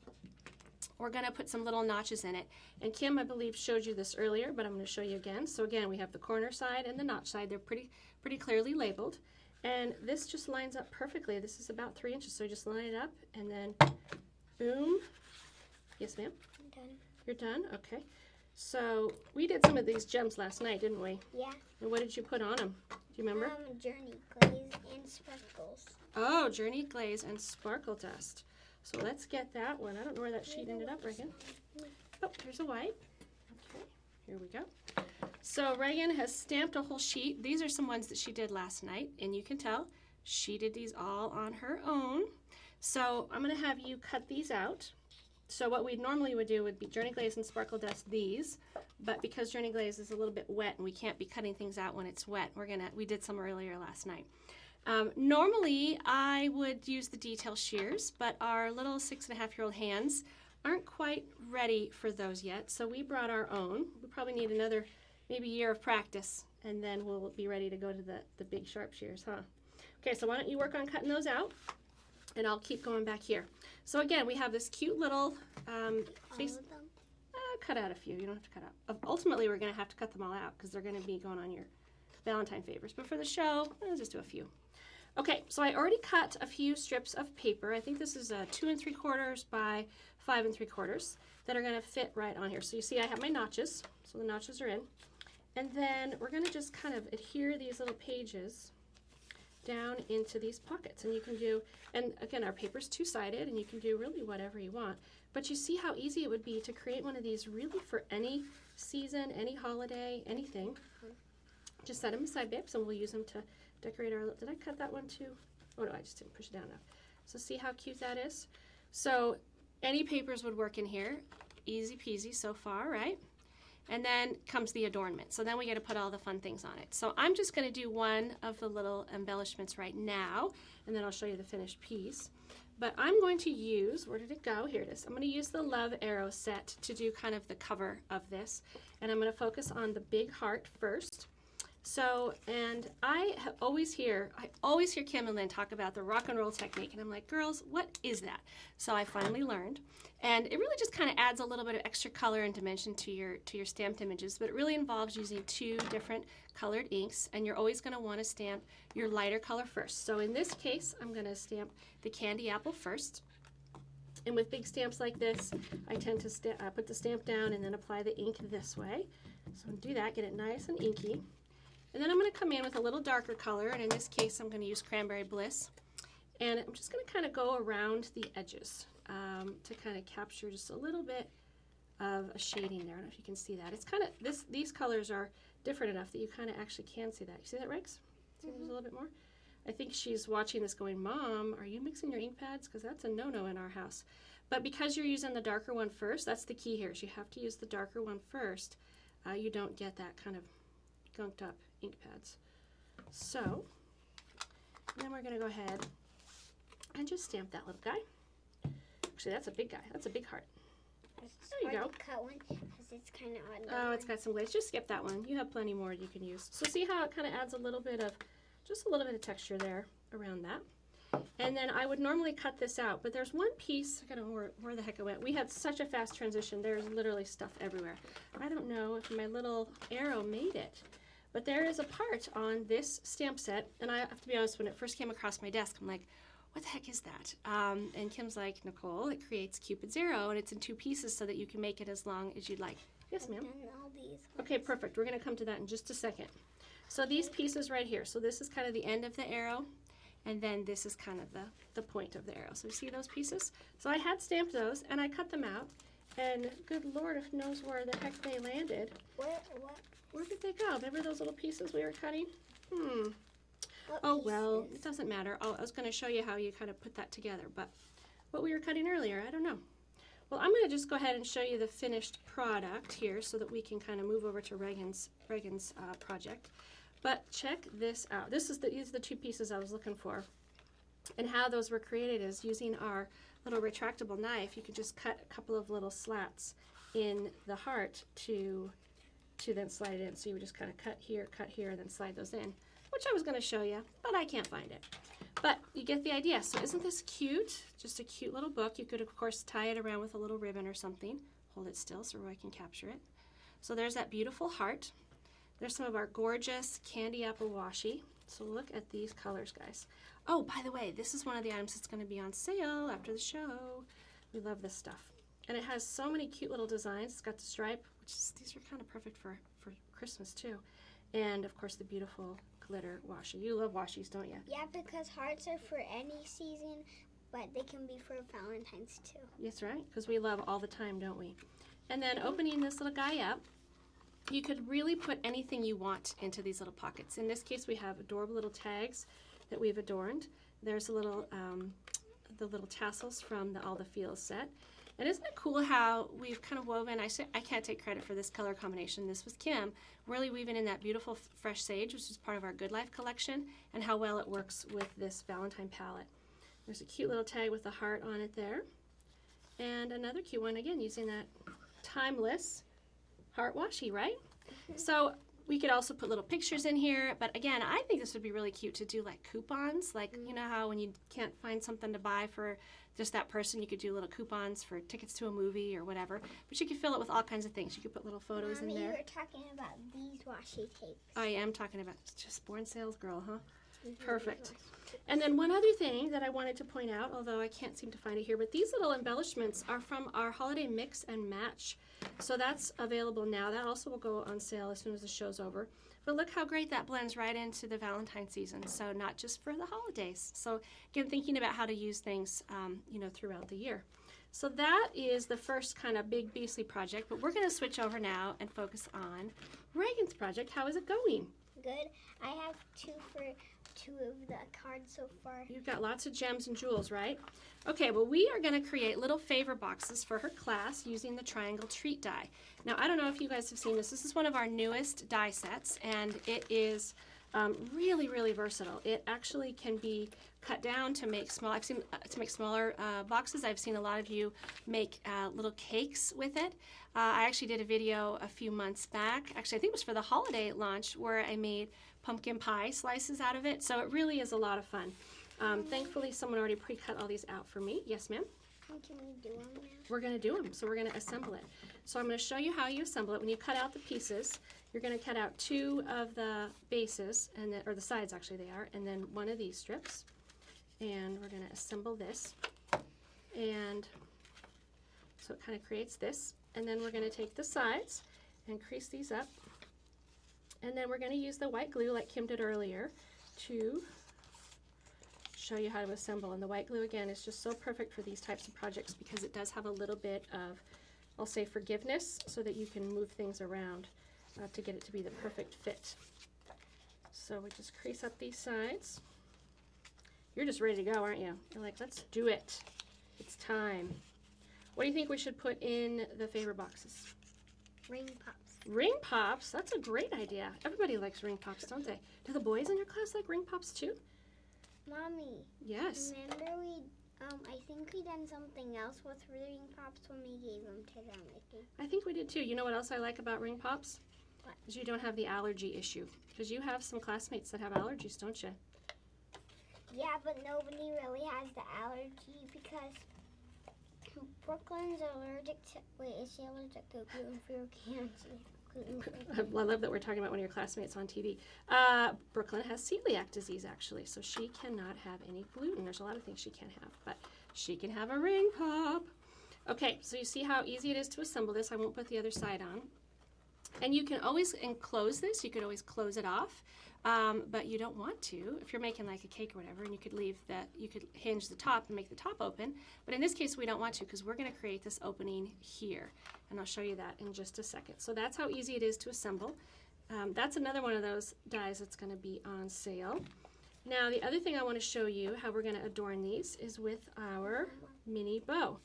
we're going to put some little notches in it. And Kim, I believe, showed you this earlier, but I'm going to show you again. So again, we have the corner side and the notch side. They're pretty clearly labeled. And this just lines up perfectly. This is about 3 inches, so just line it up and then boom. Yes, ma'am? I'm done. You're done? Okay. So we did some of these gems last night, didn't we? Yeah. And what did you put on them? Do you remember? Journey glaze and sparkles. Oh, Journey glaze and sparkle dust. So let's get that one. I don't know where that sheet ended up, Reagan. Oh, here's a white. Okay, here we go. So Reagan has stamped a whole sheet. These are some ones that she did last night, and you can tell she did these all on her own. So I'm going to have you cut these out. So what we normally would do would be Journey glaze and sparkle dust these, but because Journey glaze is a little bit wet and we can't be cutting things out when it's wet, we did some earlier last night. Normally I would use the detail shears, but our little 6.5-year-old hands aren't quite ready for those yet, so we brought our own. We probably need another maybe year of practice, and then we'll be ready to go to the big sharp shears, huh? Okay, so why don't you work on cutting those out, and I'll keep going back here. So again, we have this cute little cut out a few. You don't have to cut out. Ultimately, we're going to have to cut them all out because they're going to be going on your Valentine favors. But for the show, I'll just do a few. Okay, so I already cut a few strips of paper. I think this is 2 3/4 by 5 3/4 that are going to fit right on here. So you see I have my notches. So the notches are in. And then we're going to just kind of adhere these little pages down into these pockets, and you can do, and again, our paper's two-sided, and you can do really whatever you want, but you see how easy it would be to create one of these really for any season, any holiday, anything. Just set them aside, babes, and we'll use them to decorate our, did I cut that one too? Oh no, I just didn't push it down enough. So see how cute that is? So any papers would work in here, easy peasy so far, right? And then comes the adornment. So then we get to put all the fun things on it. So I'm just going to do one of the little embellishments right now, and then I'll show you the finished piece. But I'm going to use, where did it go? Here it is. I'm going to use the Love Arrow set to do kind of the cover of this. And I'm going to focus on the big heart first. So, and I always hear Kim and Lynn talk about the rock and roll technique, and I'm like, girls, what is that? So I finally learned, and it really just kind of adds a little bit of extra color and dimension to your stamped images, but it really involves using 2 different colored inks, and you're always going to want to stamp your lighter color first. So in this case, I'm going to stamp the candy apple first. And with big stamps like this, I tend to put the stamp down and then apply the ink this way. So do that, get it nice and inky. And then I'm going to come in with a little darker color, and in this case I'm going to use Cranberry Bliss. And I'm just going to kind of go around the edges to kind of capture just a little bit of a shading there. I don't know if you can see that. It's kind of, these colors are different enough that you kind of actually can see that. You see that, Rex? See there's a little bit more? I think she's watching this going, Mom, are you mixing your ink pads? Because that's a no-no in our house. But because you're using the darker one first, that's the key here, is you have to use the darker one first. You don't get that kind of gunked up ink pads. So then we're going to go ahead and just stamp that little guy. Actually, that's a big guy. That's a big heart. There you go. Cut one because it's kind of odd. Oh, it's got some glaze. Just skip that one. You have plenty more you can use. So see how it kind of adds a little bit of, just a little bit of texture there around that. And then I would normally cut this out, but there's one piece, I don't know where the heck it went. We had such a fast transition. There's literally stuff everywhere. I don't know if my little arrow made it. But there is a part on this stamp set, and I have to be honest, when it first came across my desk, I'm like, what the heck is that? And Kim's like, Nicole, it creates Cupid's arrow, and it's in 2 pieces so that you can make it as long as you'd like. Yes, ma'am? Okay, perfect. We're going to come to that in just a second. So these pieces right here, so this is kind of the end of the arrow, and then this is kind of the point of the arrow. So you see those pieces? So I had stamped those, and I cut them out, and good Lord, if knows where the heck they landed. Where did they go? Remember those little pieces we were cutting? Oh, well, it doesn't matter. I was going to show you how you kind of put that together, but what we were cutting earlier, I don't know. Well, I'm going to just go ahead and show you the finished product here so that we can kind of move over to Reagan's project. But check this out. These are the 2 pieces I was looking for. And how those were created is using our little retractable knife. You could just cut a couple of little slats in the heart to then slide it in. So you would just kind of cut here, and then slide those in, which I was going to show you, but I can't find it. But you get the idea. So isn't this cute? Just a cute little book. You could, of course, tie it around with a little ribbon or something. Hold it still so Roy can capture it. So there's that beautiful heart. There's some of our gorgeous candy apple washi. So look at these colors, guys. Oh, by the way, this is one of the items that's going to be on sale after the show. We love this stuff. And it has so many cute little designs. It's got the stripe, which is, these are kind of perfect for Christmas too. And of course the beautiful glitter washi. You love washis, don't you? Yeah, because hearts are for any season, but they can be for Valentine's too. That's right, because we love all the time, don't we? And then opening this little guy up, you could really put anything you want into these little pockets. In this case, we have adorable little tags that we've adorned. There's a little, the little tassels from all the feels set. And isn't it cool how we've kind of woven, I can't take credit for this color combination, this was Kim, really weaving in that beautiful fresh sage, which is part of our Good Life collection, and how well it works with this Valentine palette. There's a cute little tag with a heart on it there. And another cute one, again, using that timeless heart washi, right? So we could also put little pictures in here, but again, I think this would be really cute to do like coupons, like you know how when you can't find something to buy for just that person, you could do little coupons for tickets to a movie or whatever, but you could fill it with all kinds of things. You could put little photos Mommy, in there. you were talking about these washi tapes. I am talking about just born sales girl, huh? Perfect. And then one other thing that I wanted to point out, although I can't seem to find it here, but these little embellishments are from our holiday mix and match. So that's available now. That also will go on sale as soon as the show's over. But look how great that blends right into the Valentine season. So not just for the holidays. So again, thinking about how to use things, you know, throughout the year. So that is the first kind of big beastly project. But we're going to switch over now and focus on Reagan's project. How is it going? Good. I have two of the cards so far. You've got lots of gems and jewels, right? Okay, well, we are going to create little favor boxes for her class using the triangle treat die. Now, I don't know if you guys have seen this. This is one of our newest die sets, and it is really, really versatile. It actually can be cut down to make small. To make smaller boxes. I've seen a lot of you make little cakes with it. I actually did a video a few months back. Actually, I think it was for the holiday launch where I made pumpkin pie slices out of it. So it really is a lot of fun. Thankfully, someone already pre-cut all these out for me. Yes, ma'am? Can we do them now? We're going to do them. So we're going to assemble it. So I'm going to show you how you assemble it. When you cut out the pieces, you're going to cut out two of the bases, and or the sides actually they are, and then one of these strips. And we're going to assemble this. And so it kind of creates this. And then we're going to take the sides and crease these up. And then we're going to use the white glue like Kim did earlier to show you how to assemble. And the white glue, again, is just so perfect for these types of projects because it does have a little bit of, I'll say, forgiveness so that you can move things around to get it to be the perfect fit. So we just crease up these sides. You're just ready to go, aren't you? You're like, let's do it. It's time. What do you think we should put in the favor boxes? Ring pops. Ring pops? That's a great idea. Everybody likes ring pops, don't they? Do the boys in your class like ring pops too? Mommy. Yes. Remember I think we done something else with ring pops when we gave them to them. I think we did too. You know what else I like about ring pops? What? Is you don't have the allergy issue. Because you have some classmates that have allergies, don't you? Yeah, but nobody really has the allergy because Brooklyn's allergic to, is she allergic to gluten-free or I love that we're talking about one of your classmates on TV. Brooklyn has celiac disease, actually, so she cannot have any gluten. There's a lot of things she can't have, but she can have a ring pop. Okay, so you see how easy it is to assemble this. I won't put the other side on. And you can always enclose this. You could always close it off, but you don't want to. If you're making like a cake or whatever, and you could hinge the top and make the top open. But in this case, we don't want to because we're going to create this opening here. And I'll show you that in just a second. So that's how easy it is to assemble. That's another one of those dies that's going to be on sale. Now, the other thing I want to show you how we're going to adorn these is with our mini bow.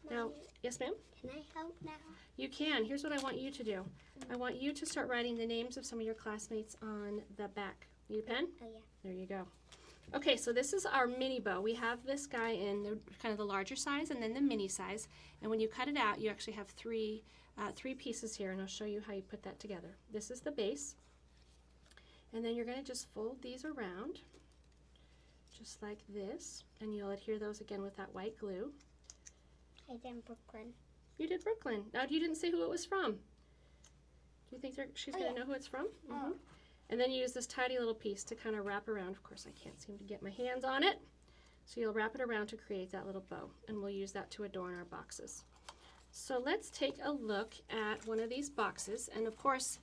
Now, yes, ma'am? Can I help now? You can. Here's what I want you to do. I want you to start writing the names of some of your classmates on the back. Need a pen? Oh, yeah. There you go. Okay, so this is our mini bow. We have this guy in the kind of the larger size and then the mini size. And when you cut it out, you actually have three pieces here, and I'll show you how you put that together. This is the base. And then you're going to just fold these around, just like this, and you'll adhere those again with that white glue. I did Brooklyn. You did Brooklyn. Now, you didn't say who it was from. Do you think she's going to know who it's from? Mm-hmm. And then you use this tiny little piece to kind of wrap around. Of course, I can't seem to get my hands on it. So you'll wrap it around to create that little bow, and we'll use that to adorn our boxes. So let's take a look at one of these boxes, and of course,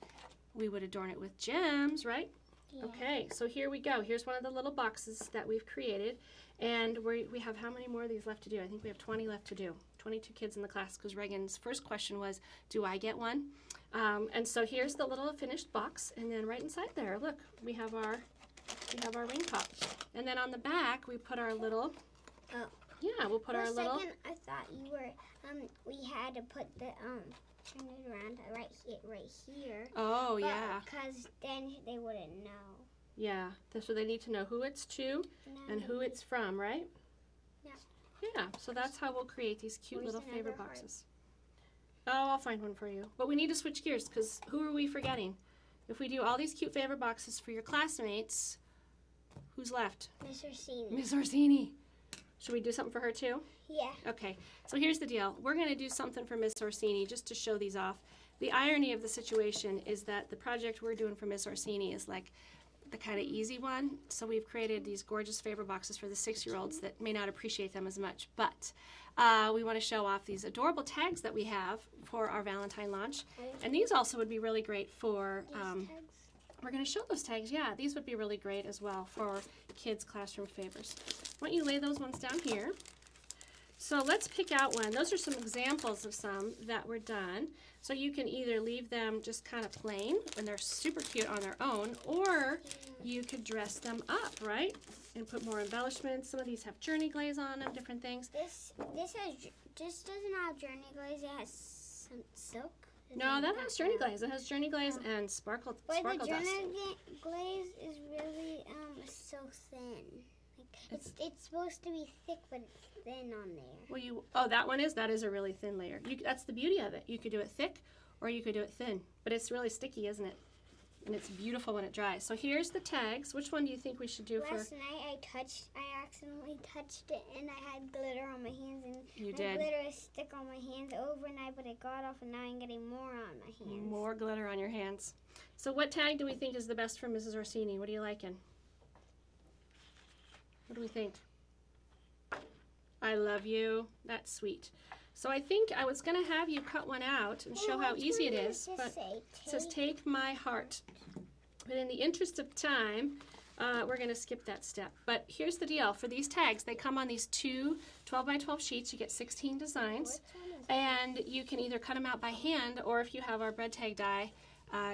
we would adorn it with gems, right? Yeah. Okay, so here we go. Here's one of the little boxes that we've created, and we have how many more of these left to do? I think we have 20 left to do. 22 kids in the class, because Reagan's first question was, do I get one? And so here's the little finished box, and then right inside there, look, we have our ring pop. And then on the back, we put our little, yeah, we'll put our little. For a second, I thought you were, we had to put the, turn it around right here. Oh, yeah. Because then they wouldn't know. Yeah, so they need to know who it's to and who it's from, right? Yeah. Yeah, so that's how we'll create these cute little favorite boxes. Oh, I'll find one for you. But we need to switch gears, because who are we forgetting? If we do all these cute favorite boxes for your classmates, who's left? Miss Orsini. Miss Orsini. Should we do something for her too? Yeah. Okay, so here's the deal. We're going to do something for Miss Orsini just to show these off. The irony of the situation is that the project we're doing for Miss Orsini is like the kind of easy one. So we've created these gorgeous favorite boxes for the 6-year-olds that may not appreciate them as much. But we want to show off these adorable tags that we have for our Valentine launch. And these also would be really great for... we're going to show those tags. Yeah, these would be really great as well for kids' classroom favors. Why don't you lay those ones down here? So let's pick out one. Those are some examples of some that were done. So you can either leave them just kind of plain and they're super cute on their own, or you could dress them up, right? And put more embellishments. Some of these have journey glaze on them, different things. This doesn't have journey glaze. It has some silk. No, that has journey glaze. It has journey glaze and sparkle dust. But the journey glaze is really so thin. Like, it's supposed to be thick, but it's thin on there. Well, that is a really thin layer. That's the beauty of it. You could do it thick, or you could do it thin. But it's really sticky, isn't it? And it's beautiful when it dries. So here's the tags. Which one do you think we should do for? Last night I accidentally touched it, and I had glitter on my hands, and you did. Glitter stick on my hands overnight, but it got off, and now I'm getting more on my hands. More glitter on your hands. So what tag do we think is the best for Mrs. Orsini? What are you liking? What do we think? I love you. That's sweet. So I think I was going to have you cut one out and show how easy it is, but it says take my heart. But in the interest of time, we're going to skip that step. But here's the deal. For these tags, they come on these two 12 by 12 sheets. You get 16 designs, and you can either cut them out by hand, or if you have our bread tag die,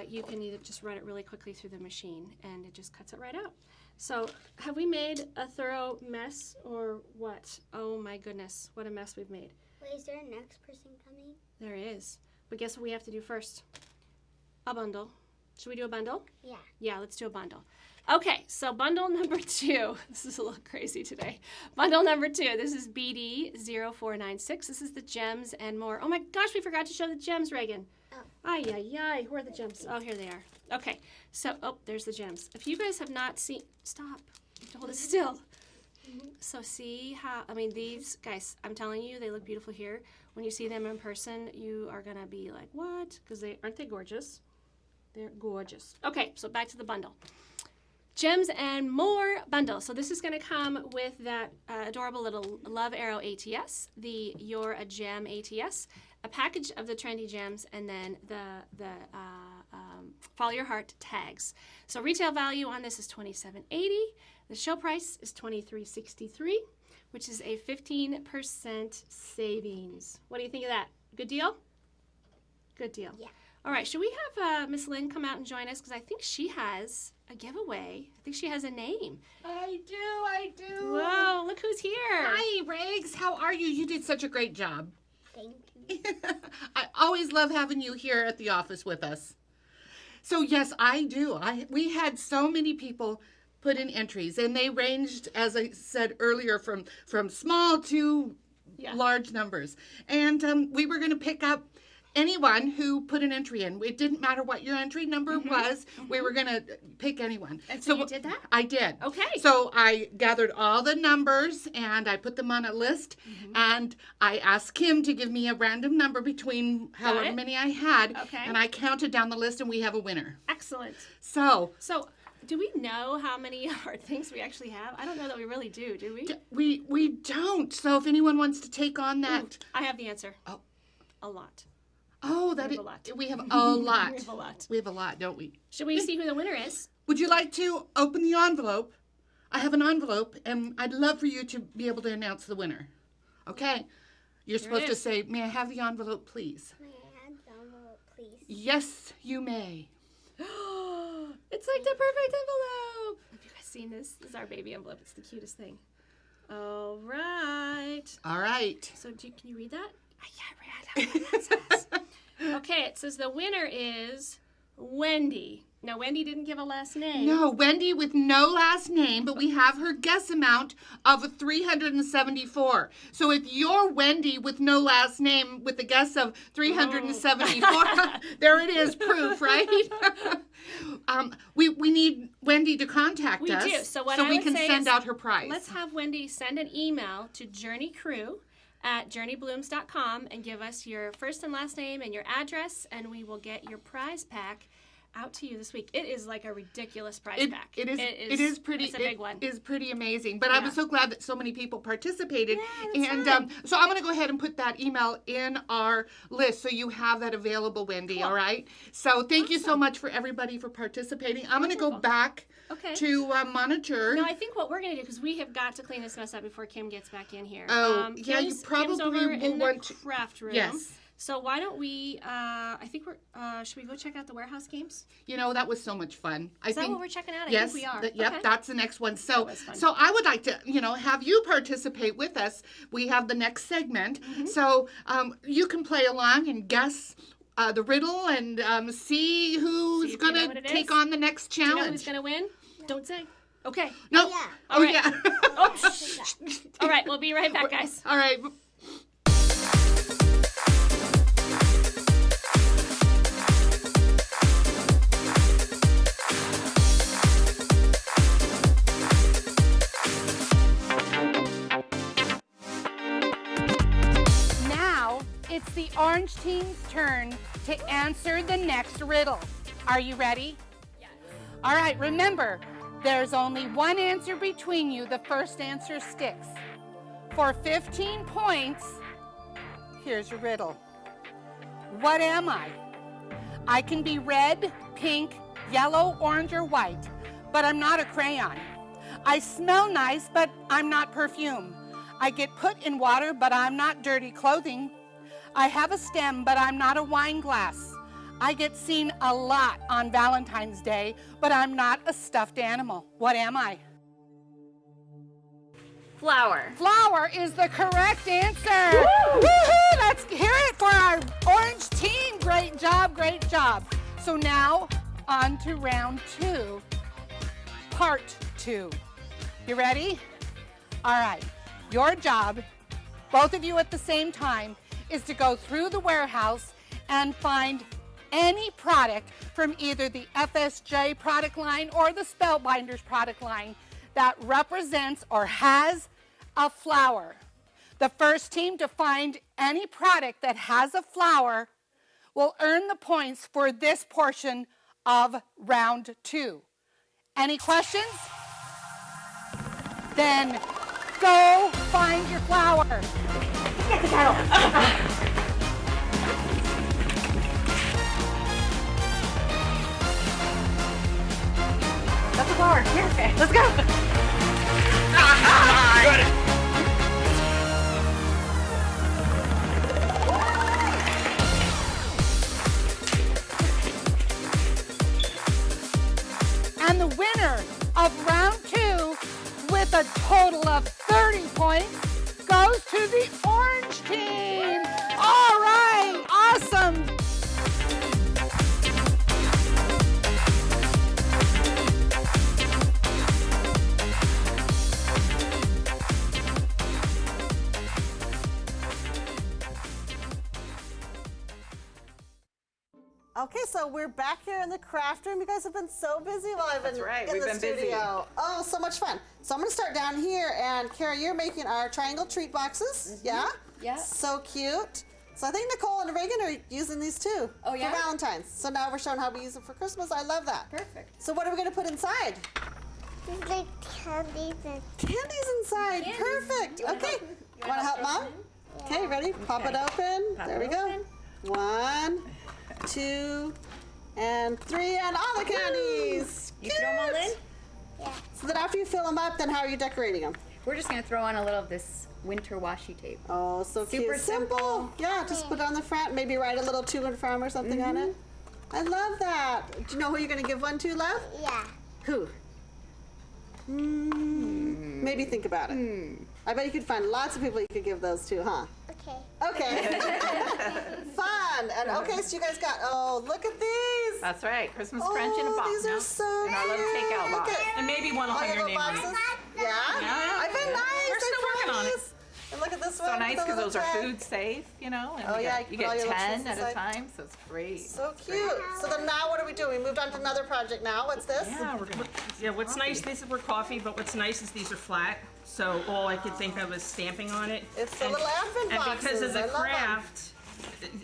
you can either just run it really quickly through the machine, and it just cuts it right out. So have we made a thorough mess or what? Oh my goodness, what a mess we've made. Wait, is there a next person coming? There is. But guess what we have to do first? A bundle. Should we do a bundle? Yeah. Yeah, let's do a bundle. Okay, so bundle number 2. This is a little crazy today. Bundle number 2. This is BD0496. This is the gems and more. Oh my gosh, we forgot to show the gems, Reagan. Oh. Ay, ay, ay. Where are the gems? Oh, here they are. Okay, so, there's the gems. If you guys have not seen, stop. You have to hold it still. So see how, these guys, I'm telling you, they look beautiful here. When you see them in person, you are going to be like, what? Because aren't they gorgeous? They're gorgeous. Okay, so back to the bundle. Gems and more bundle. So this is going to come with that adorable little Love Arrow ATS, the You're a Gem ATS, a package of the trendy gems, and then the Follow Your Heart tags. So retail value on this is $27.80. The show price is $23.63, which is a 15% savings. What do you think of that? Good deal? Good deal. Yeah. All right, should we have Miss Lynn come out and join us? Because I think she has a giveaway. I think she has a name. I do. Whoa, look who's here. Hi, Riggs. How are you? You did such a great job. Thank you. I always love having you here at the office with us. So, yes, I do. We had so many people put in entries, and they ranged, as I said earlier, from small to large numbers. And we were going to pick up anyone who put an entry in. It didn't matter what your entry number was. We were going to pick anyone. And so you did that? I did. Okay. So I gathered all the numbers and I put them on a list, and I asked Kim to give me a random number between however many I had. Okay. And I counted down the list, and we have a winner. Excellent. So do we know how many hard things we actually have? I don't know that we really do we? we don't. So if anyone wants to take on that. Ooh, I have the answer. Oh. A lot. Oh, we have a lot. We have a lot. We have a lot. We have a lot, don't we? Should we see who the winner is? Would you like to open the envelope? I have an envelope, and I'd love for you to be able to announce the winner. Okay? You're supposed to say, "May I have the envelope, please?" May I have the envelope, please? Yes, you may. It's like the perfect envelope. Have you guys seen this? This is our baby envelope. It's the cutest thing. All right. All right. So can you read that? I can't read what that says. Okay, it says the winner is Wendy. Now, Wendy didn't give a last name. No, Wendy with no last name, but we have her guess amount of 374. So if you're Wendy with no last name with a guess of 374, there it is, proof, right? We need Wendy to contact us. We do. So what so I we would can say send is out her prize. Let's have Wendy send an email to journeycrew@journeyblooms.com and give us your first and last name and your address, and we will get your prize pack out to you this week. It is like a ridiculous prize pack. It is pretty. It's a big one. It is pretty amazing. But I was so glad that so many people participated. Yeah, and so I'm going to go ahead and put that email in our list so you have that available, Wendy. All right. So thank you so much for everybody for participating. I'm going to go back to monitor. No, I think what we're going to do, because we have got to clean this mess up before Kim gets back in here. Oh, yeah, you Kim's probably over will in want the to. craft room. Yes. So why don't we, I think should we go check out the warehouse games? You know, that was so much fun. Is that what we're checking out? Yes, I think we are. Yep, that's the next one. So, was fun. so I would like to, have you participate with us. We have the next segment. So you can play along and guess the riddle and see who's going to take on the next challenge. Do you know who's going to win? Yeah. Don't say. Okay. No. Yeah. Oh, right. yeah. All right, we'll be right back, guys. All right. It's the orange team's turn to answer the next riddle. Are you ready? Yes. All right, remember, there's only one answer between you. The first answer sticks. For 15 points, here's your riddle. What am I? I can be red, pink, yellow, orange, or white, but I'm not a crayon. I smell nice, but I'm not perfume. I get put in water, but I'm not dirty clothing. I have a stem, but I'm not a wine glass. I get seen a lot on Valentine's Day, but I'm not a stuffed animal. What am I? Flower. Flower is the correct answer. Woo-hoo! Let's hear it for our orange team. Great job, great job. So now on to round 2, part 2. You ready? All right. Your job, both of you at the same time, is to go through the warehouse and find any product from either the FSJ product line or the Spellbinders product line that represents or has a flower. The first team to find any product that has a flower will earn the points for this portion of round 2. Any questions? Then go find your flower. Get the kettle. That's a flower. Here, okay. Let's go. Got it. And the winner of round 2 with a total of 30 points goes to the orange team. All right, awesome. Okay, so we're back here in the craft room. You guys have been so busy while I've been in We've the been busy. studio. Oh, so much fun. So I'm going to start down here, and Kara, you're making our triangle treat boxes. Yeah? Yeah. So cute. So I think Nicole and Reagan are using these too. Oh, yeah? For Valentine's. So now we're showing how we use them for Christmas. I love that. Perfect. So what are we going to put inside? There's like candies and Candies inside. Perfect. Okay. You want to help Mom? Okay, ready? Pop it open. There we go. 1, 2, and 3, and all the candies. You throw them all in? yeah. So then after you fill them up, then how are you decorating them? We're just gonna throw on a little of this winter washi tape. Oh, so Super cute. Simple. Yeah, just put it on the front. Maybe write a little to and from or something on it. I love that. Do you know who you're going to give one to, love? Yeah. Who? Maybe think about it. I bet you could find lots of people you could give those to, huh? Okay. Okay. Fun. And okay, so you guys got, oh, look at these. That's right. Christmas crunch in a box. These are so In our little cute. takeout box. Look at And maybe one will all have your your little name on boxes. it. Yeah? I bet nice. We're still working on it. promise. And look at this one. So nice with the because those little are tag. food safe, you know, and Oh, yeah, you you put all get your little 10 treats at a inside. time, so it's great. So cute. So then now what are we doing? We moved on to another project now. What's this? Yeah, what's nice, these were coffee, but what's nice is these are flat. So all I could think of is stamping on it. It's the little advent And boxes. because of the I love 'em. craft,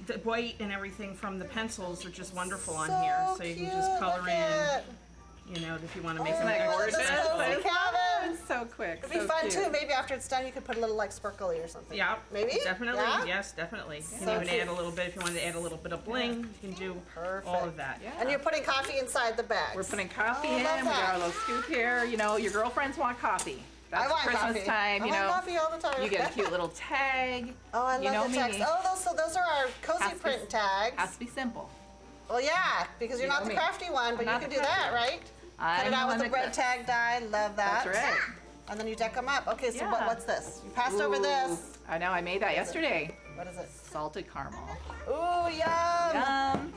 the white and everything from the pencils are just wonderful on So here. So you can just cute. color Look in, at- you know, if you want to make Oh, something I love extra this special. cozy cabin. It's so quick. It'd be so fun cute. too. Maybe after it's done, you could put a little like sparkly or something. Yeah, Maybe? definitely. Yeah? Yes, definitely. You can So even cute. add a little bit if you wanted to add a little bit of bling. You can do all of that. And you're putting coffee inside the bags. We're putting coffee Oh, I in. love We that. got our little scoop here. You know, your girlfriends want coffee. That's I want Christmas coffee. time. I You want know, coffee all the time. you get a cute little tag. Oh, I you love know the me. tags. Oh, those are our cozy Has to be- print tags. Has to be simple. Well, yeah, because you're You not know the me. crafty one, but I'm you not can the do that, crafty. right? I'm Cut it out the with the one red that- tag die. Love that. That's right. And then you deck them up. Okay, so Yeah. what's this? You passed over this. I know. I made that yesterday. What is it? Salted caramel. Ooh, yum. Yum.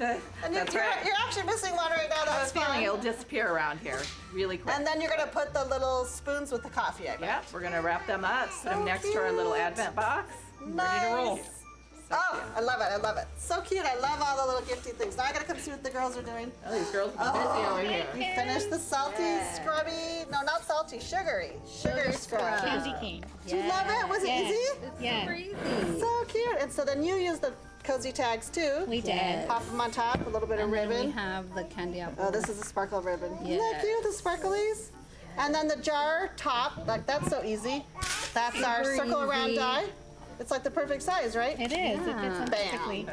And That's you're, right. you're actually missing one right now. I That's was feeling fun. it'll disappear around here really quick. And then you're gonna put the little spoons with the coffee. I bet. Yep, we're gonna wrap them up, put them next to our little cute. advent box. Nice. Ready to roll. So Oh, cute. I love it. I love it. So cute. I love all the little gifty things. Now I gotta come see what the girls are doing. Oh, these girls are busy over here. We finished the salty, scrubby. No, not salty. Sugary. Sugar scrub. Candy cane. Did you love it? Was it easy? Yeah. So cute. And so then you use the cozy tags too. We did. Pop them on top. A little bit of And then we ribbon. have the candy apple. Oh, this is a sparkle ribbon. Isn't that Yes. cute? The sparklies. And then the jar top. Like that's so easy. That's our Super circle around easy. die. It's like the perfect size, right? It is. It fits Bam. perfectly.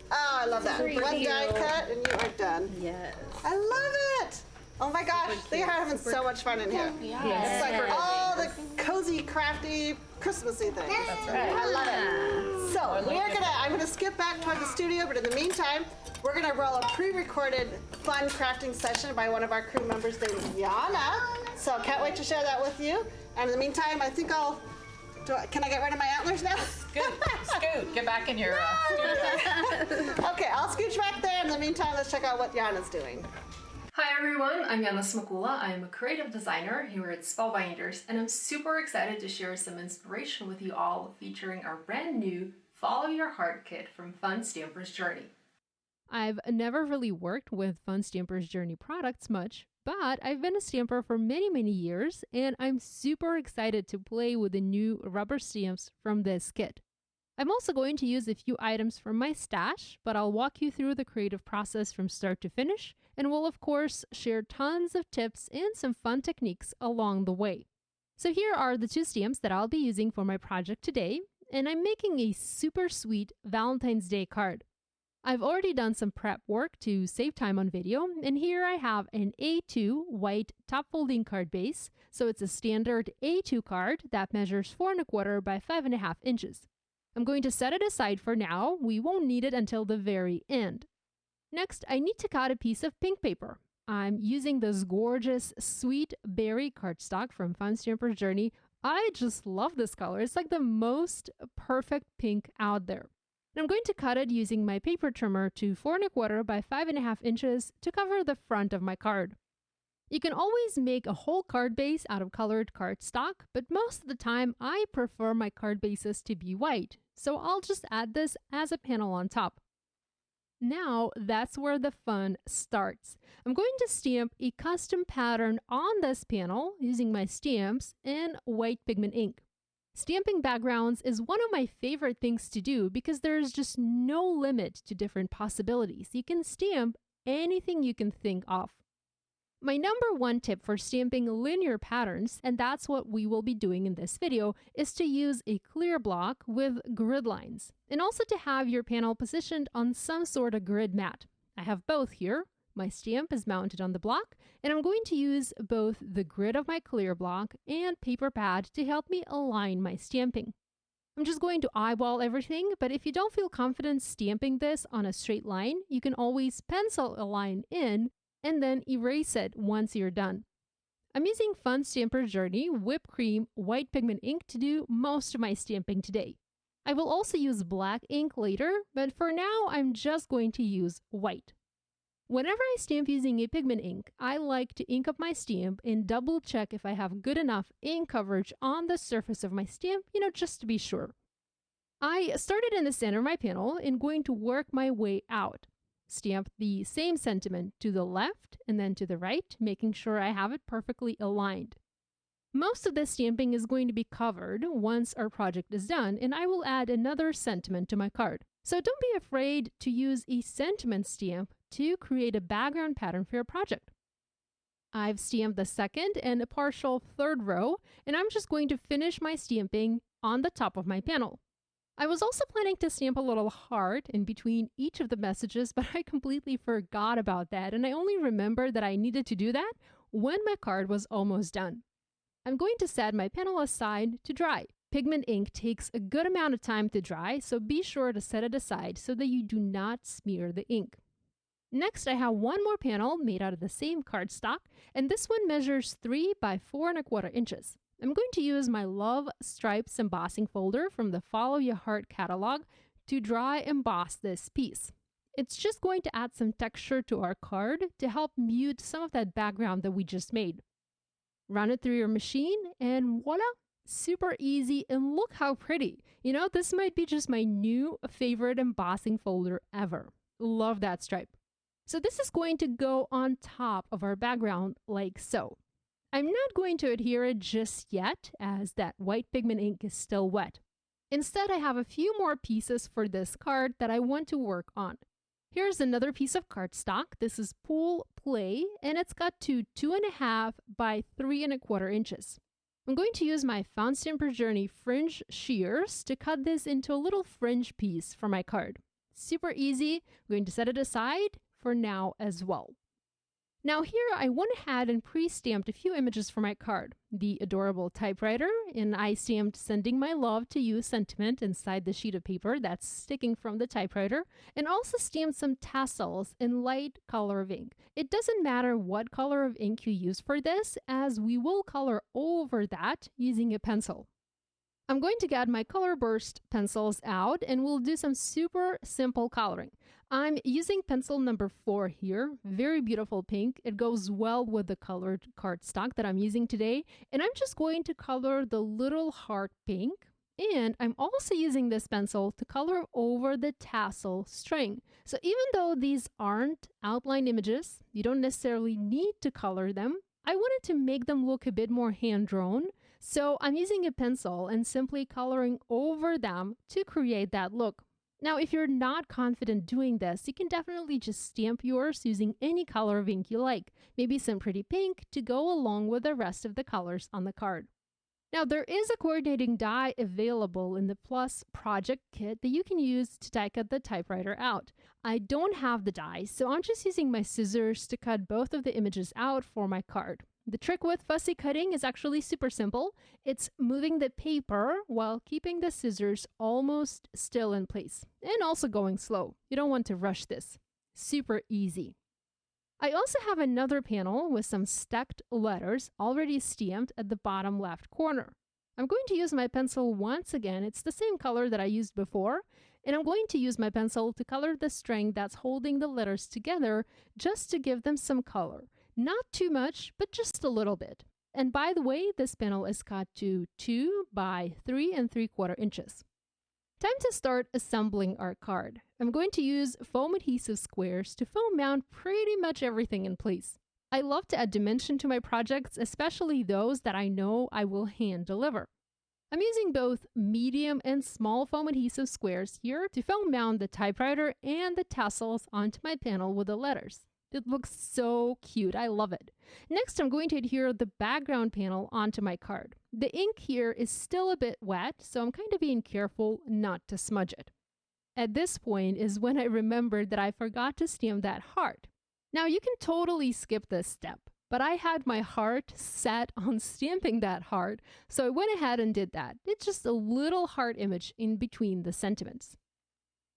Oh, I love that. Super One cute. die cut and you are done. Yes. I love it. Oh my gosh, they are having so much fun in here. It's like for all the cozy, crafty, Christmassy things. That's right. I love it. So I'm gonna skip back toward the studio, but in the meantime, we're gonna roll a pre-recorded fun crafting session by one of our crew members named Yana. So can't wait to share that with you. And in the meantime, I think can I get rid of my antlers now? Scoot, get back in your Okay, I'll scooch back there. In the meantime, let's check out what Yana's doing. Hi everyone, I'm Yana Smakula. I'm a creative designer here at Spellbinders, and I'm super excited to share some inspiration with you all featuring our brand new Follow Your Heart kit from Fun Stamper's Journey. I've never really worked with Fun Stamper's Journey products much, but I've been a stamper for many years, and I'm super excited to play with the new rubber stamps from this kit. I'm also going to use a few items from my stash, but I'll walk you through the creative process from start to finish, and we'll of course share tons of tips and some fun techniques along the way. So here are the 2 stamps that I'll be using for my project today, and I'm making a super sweet Valentine's Day card. I've already done some prep work to save time on video, and here I have an A2 white top folding card base, so it's a standard A2 card that measures 4 1/4 by 5.5 inches. I'm going to set it aside for now. We won't need it until the very end. Next, I need to cut a piece of pink paper. I'm using this gorgeous sweet berry cardstock from Fun Stamper's Journey. I just love this color. It's like the most perfect pink out there. And I'm going to cut it using my paper trimmer to 4 1/4 by 5.5 inches to cover the front of my card. You can always make a whole card base out of colored cardstock, but most of the time I prefer my card bases to be white, so I'll just add this as a panel on top. Now that's where the fun starts. I'm going to stamp a custom pattern on this panel using my stamps and white pigment ink. Stamping backgrounds is one of my favorite things to do because there's just no limit to different possibilities. You can stamp anything you can think of. My number one tip for stamping linear patterns, and that's what we will be doing in this video, is to use a clear block with grid lines, and also to have your panel positioned on some sort of grid mat. I have both here. My stamp is mounted on the block, and I'm going to use both the grid of my clear block and paper pad to help me align my stamping. I'm just going to eyeball everything, but if you don't feel confident stamping this on a straight line, you can always pencil a line in and then erase it once you're done. I'm using Fun Stamper Journey whipped cream white pigment ink to do most of my stamping today. I will also use black ink later, but for now I'm just going to use white. Whenever I stamp using a pigment ink, I like to ink up my stamp and double check if I have good enough ink coverage on the surface of my stamp, just to be sure. I started in the center of my panel and going to work my way out. Stamp the same sentiment to the left and then to the right, making sure I have it perfectly aligned. Most of the stamping is going to be covered once our project is done, and I will add another sentiment to my card. So don't be afraid to use a sentiment stamp to create a background pattern for your project. I've stamped the second and a partial third row, and I'm just going to finish my stamping on the top of my panel. I was also planning to stamp a little heart in between each of the messages, but I completely forgot about that, and I only remembered that I needed to do that when my card was almost done. I'm going to set my panel aside to dry. Pigment ink takes a good amount of time to dry, so be sure to set it aside so that you do not smear the ink. Next, I have one more panel made out of the same cardstock, and this one measures 3 by 4¼ inches. I'm going to use my Love Stripes embossing folder from the Follow Your Heart catalog to dry emboss this piece. It's just going to add some texture to our card to help mute some of that background that we just made. Run it through your machine and voila! Super easy, and look how pretty. This might be just my new favorite embossing folder ever. Love that stripe. So this is going to go on top of our background like so. I'm not going to adhere it just yet, as that white pigment ink is still wet. Instead, I have a few more pieces for this card that I want to work on. Here's another piece of cardstock. This is Pool Play, and it's cut to 2½ by 3¼ inches. I'm going to use my Fun Stamper Journey fringe shears to cut this into a little fringe piece for my card. Super easy. I'm going to set it aside for now as well. Now here I went ahead and pre-stamped a few images for my card. The adorable typewriter, and I stamped Sending My Love to You sentiment inside the sheet of paper that's sticking from the typewriter, and also stamped some tassels in light color of ink. It doesn't matter what color of ink you use for this, as we will color over that using a pencil. I'm going to get my color burst pencils out and we'll do some super simple coloring. I'm using pencil number 4 here, very beautiful pink. It goes well with the colored cardstock that I'm using today. And I'm just going to color the little heart pink. And I'm also using this pencil to color over the tassel string. So even though these aren't outline images, you don't necessarily need to color them. I wanted to make them look a bit more hand-drawn. So I'm using a pencil and simply coloring over them to create that look. Now, if you're not confident doing this, you can definitely just stamp yours using any color of ink you like. Maybe some pretty pink to go along with the rest of the colors on the card. Now, there is a coordinating die available in the Plus project kit that you can use to die cut the typewriter out. I don't have the die, so I'm just using my scissors to cut both of the images out for my card. The trick with fussy cutting is actually super simple. It's moving the paper while keeping the scissors almost still in place and also going slow. You don't want to rush this. Super easy. I also have another panel with some stacked letters already stamped at the bottom left corner. I'm going to use my pencil once again. It's the same color that I used before, and I'm going to use my pencil to color the string that's holding the letters together just to give them some color. Not too much, but just a little bit. And by the way, this panel is cut to 2 by 3¾ inches. Time to start assembling our card. I'm going to use foam adhesive squares to foam mount pretty much everything in place. I love to add dimension to my projects, especially those that I know I will hand deliver. I'm using both medium and small foam adhesive squares here to foam mount the typewriter and the tassels onto my panel with the letters. It looks so cute. I love it. Next, I'm going to adhere the background panel onto my card. The ink here is still a bit wet, so I'm kind of being careful not to smudge it. At this point is when I remembered that I forgot to stamp that heart. Now, you can totally skip this step, but I had my heart set on stamping that heart, so I went ahead and did that. It's just a little heart image in between the sentiments.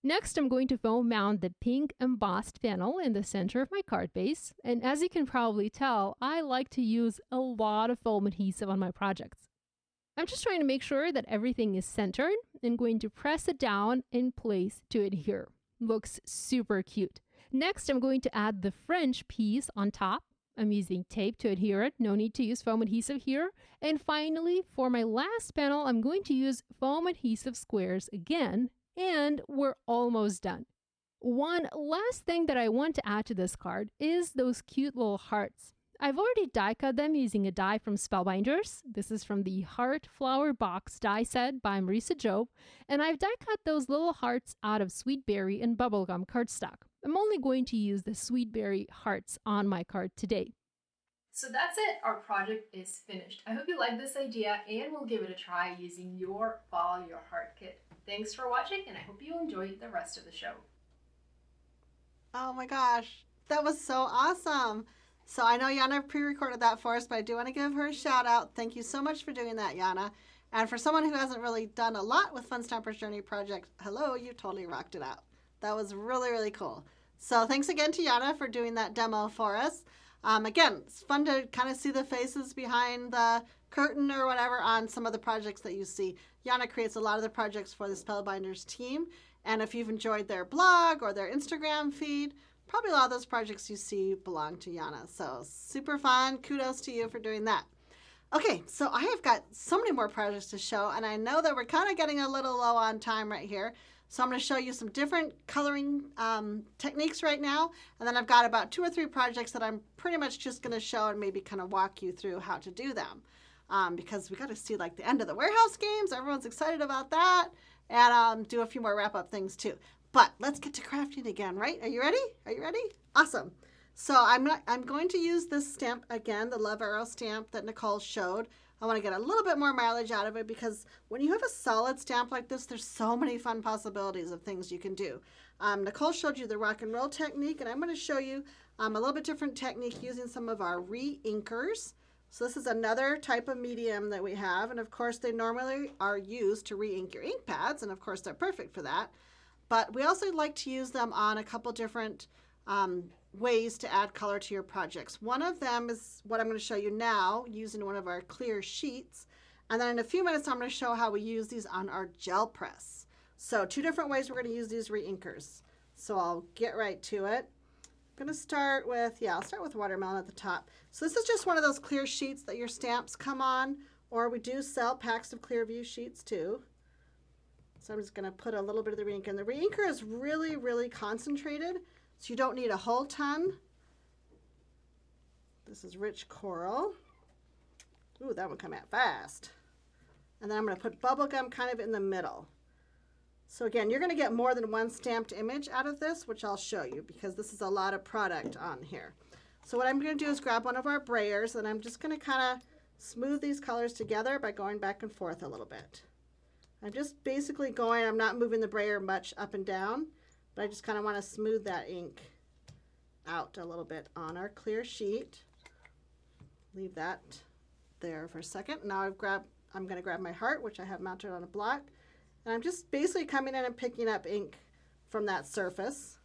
Next, I'm going to foam mount the pink embossed panel in the center of my card base, and as you can probably tell, I like to use a lot of foam adhesive on my projects. I'm just trying to make sure that everything is centered and going to press it down in place to adhere. Looks super cute. Next, I'm going to add the French piece on top. I'm using tape to adhere it. No need to use foam adhesive here. And finally, for my last panel, I'm going to use foam adhesive squares again. And we're almost done. One last thing that I want to add to this card is those cute little hearts. I've already die cut them using a die from Spellbinders. This is from the Heart Flower Box die set by Marisa Jobe. And I've die cut those little hearts out of Sweet Berry and Bubblegum cardstock. I'm only going to use the Sweet Berry hearts on my card today. So that's it, our project is finished. I hope you like this idea and will give it a try using your Follow Your Heart kit. Thanks for watching, and I hope you enjoy the rest of the show. Oh my gosh, that was so awesome. So I know Yana pre-recorded that for us, but I do want to give her a shout out. Thank you so much for doing that, Yana. And for someone who hasn't really done a lot with Fun Stampers Journey Project, hello, you totally rocked it out. That was really, really cool. So thanks again to Yana for doing that demo for us. Again, it's fun to kind of see the faces behind the curtain or whatever on some of the projects that you see. Yana creates a lot of the projects for the Spellbinders team. And if you've enjoyed their blog or their Instagram feed, probably a lot of those projects you see belong to Yana. So super fun. Kudos to you for doing that. Okay, so I have got so many more projects to show, and I know that we're kind of getting a little low on time right here. So I'm going to show you some different coloring techniques right now. And then I've got about 2 or 3 projects that I'm pretty much just going to show and maybe kind of walk you through how to do them. Because we got to see like the end of the warehouse games. Everyone's excited about that. And do a few more wrap-up things too. But let's get to crafting again, right? Are you ready? Are you ready? Awesome. So I'm going to use this stamp again, the Love Arrow stamp that Nicole showed. I want to get a little bit more mileage out of it because when you have a solid stamp like this, there's so many fun possibilities of things you can do. Nicole showed you the rock and roll technique, and I'm going to show you a little bit different technique using some of our re-inkers. So this is another type of medium that we have, and of course they normally are used to re-ink your ink pads, and of course they're perfect for that. But we also like to use them on a couple different ways to add color to your projects. One of them is what I'm going to show you now using one of our clear sheets. And then in a few minutes, I'm going to show how we use these on our gel press. So 2 different ways we're going to use these re-inkers. So I'll get right to it. I'm going to start with, I'll start with watermelon at the top. So this is just one of those clear sheets that your stamps come on, or we do sell packs of Clearview sheets too. So I'm just going to put a little bit of the re-ink in. The re-inker is really, really concentrated. So you don't need a whole ton. This is rich coral. Ooh, that one came out fast. And then I'm going to put bubblegum kind of in the middle. So again, you're going to get more than one stamped image out of this, which I'll show you because this is a lot of product on here. So what I'm going to do is grab one of our brayers, and I'm just going to kind of smooth these colors together by going back and forth a little bit. I'm just basically going, I'm not moving the brayer much up and down, but I just kind of want to smooth that ink out a little bit on our clear sheet. Leave that there for a second. Now I'm going to grab my heart, which I have mounted on a block, and I'm just basically coming in and picking up ink from that surface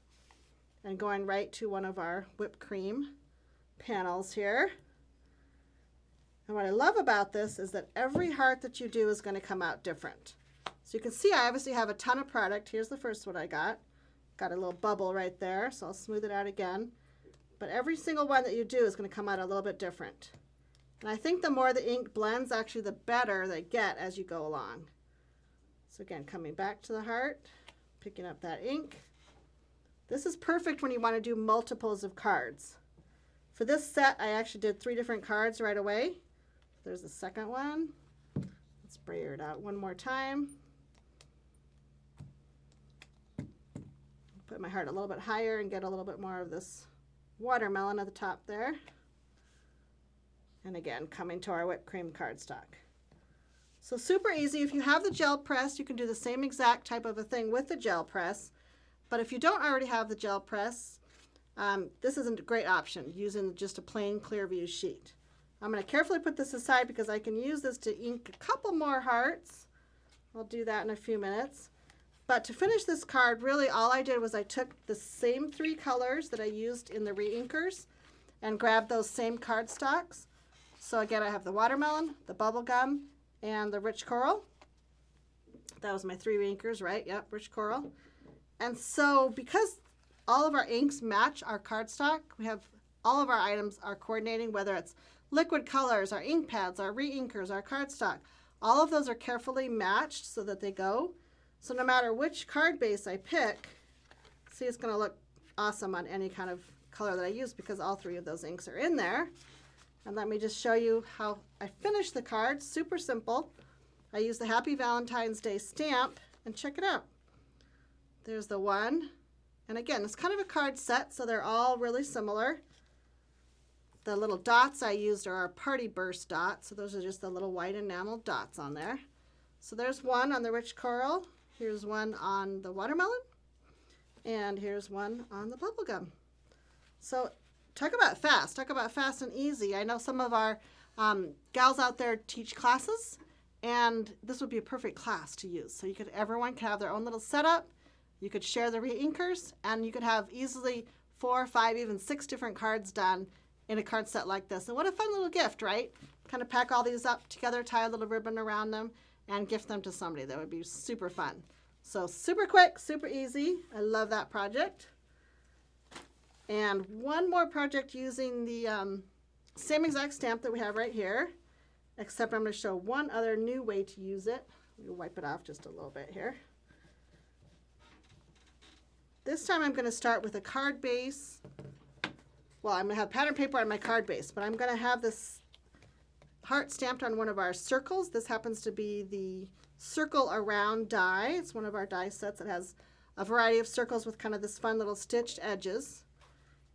and going right to one of our whipped cream panels here. And what I love about this is that every heart that you do is going to come out different. So you can see I obviously have a ton of product. Here's the first one I got. Got a little bubble right there, so I'll smooth it out again. But every single one that you do is going to come out a little bit different. And I think the more the ink blends, actually the better they get as you go along. So again, coming back to the heart, picking up that ink. This is perfect when you want to do multiples of cards. For this set, I actually did 3 different cards right away. There's the second one. Let's brayer it out one more time. Put my heart a little bit higher and get a little bit more of this watermelon at the top there. And again, coming to our whipped cream cardstock. So super easy. If you have the gel press, you can do the same exact type of a thing with the gel press. But if you don't already have the gel press, this is a great option using just a plain Clearview sheet. I'm going to carefully put this aside because I can use this to ink a couple more hearts. I'll do that in a few minutes. But to finish this card, really all I did was I took the same 3 colors that I used in the re-inkers and grabbed those same cardstocks. So again, I have the watermelon, the bubble gum, and the rich coral. That was my 3 re-inkers, right? Yep, rich coral. And so because all of our inks match our cardstock, we have all of our items are coordinating, whether it's liquid colors, our ink pads, our re-inkers, our cardstock. All of those are carefully matched so that they go. So no matter which card base I pick, see, it's going to look awesome on any kind of color that I use because all 3 of those inks are in there. And let me just show you how I finish the card. Super simple. I use the Happy Valentine's Day stamp, and check it out. There's the one. And again, it's kind of a card set, so they're all really similar. The little dots I used are our Party Burst dots. So those are just the little white enamel dots on there. So there's one on the rich coral. Here's one on the watermelon. And here's one on the bubblegum. So talk about fast and easy. I know some of our gals out there teach classes, and this would be a perfect class to use. So everyone could have their own little setup. You could share the re-inkers, and you could have easily 4, 5, even 6 different cards done in a card set like this. And what a fun little gift, right? Kind of pack all these up together, tie a little ribbon around them, and gift them to somebody. That would be super fun. So super quick, super easy. I love that project. And one more project using the same exact stamp that we have right here, except I'm going to show one other new way to use it. Let me wipe it off just a little bit here. This time I'm going to start with a card base. Well, I'm going to have pattern paper on my card base, but I'm going to have this heart stamped on one of our circles. This happens to be the Circle Around die. It's one of our die sets that has a variety of circles with kind of this fun little stitched edges.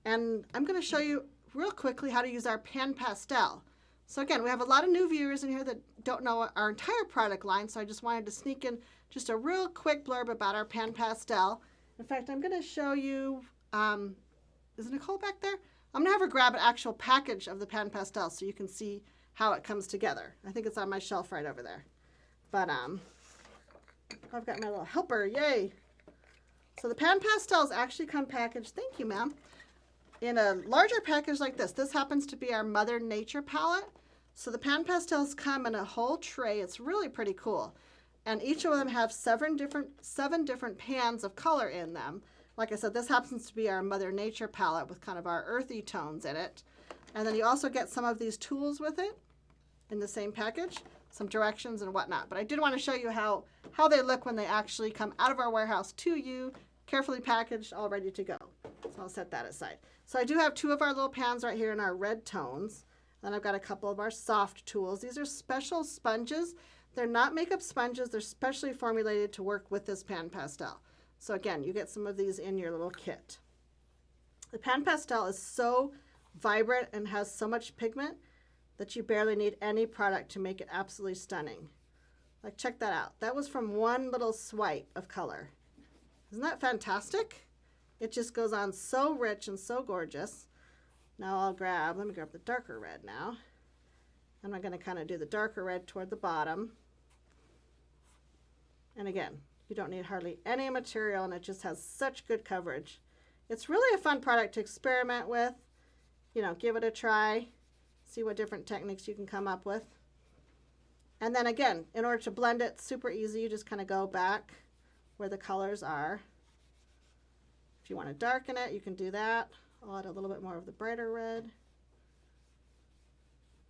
And I'm going to show you real quickly how to use our pan pastel. So again, we have a lot of new viewers in here that don't know our entire product line, so I just wanted to sneak in just a real quick blurb about our pan pastel. In fact, I'm going to show you, is Nicole back there? I'm going to have her grab an actual package of the pan pastel so you can see how it comes together. I think it's on my shelf right over there. But I've got my little helper, yay. So the pan pastels actually come packaged, thank you ma'am, in a larger package like this. This happens to be our Mother Nature palette. So the pan pastels come in a whole tray. It's really pretty cool. And each of them have seven different pans of color in them. Like I said, this happens to be our Mother Nature palette with kind of our earthy tones in it. And then you also get some of these tools with it in the same package, some directions and whatnot. But I did want to show you how they look when they actually come out of our warehouse to you, carefully packaged, all ready to go. So I'll set that aside. So I do have 2 of our little pans right here in our red tones. Then I've got a couple of our soft tools. These are special sponges. They're not makeup sponges. They're specially formulated to work with this pan pastel. So again, you get some of these in your little kit. The pan pastel is so vibrant and has so much pigment that you barely need any product to make it absolutely stunning. Like, check that out. That was from one little swipe of color. Isn't that fantastic? It just goes on so rich and so gorgeous. Now let me grab the darker red now. And I'm going to kind of do the darker red toward the bottom. And again, you don't need hardly any material, and it just has such good coverage. It's really a fun product to experiment with. You know, give it a try. See what different techniques you can come up with. And then again, in order to blend it, super easy. You just kind of go back where the colors are. If you want to darken it, you can do that. I'll add a little bit more of the brighter red.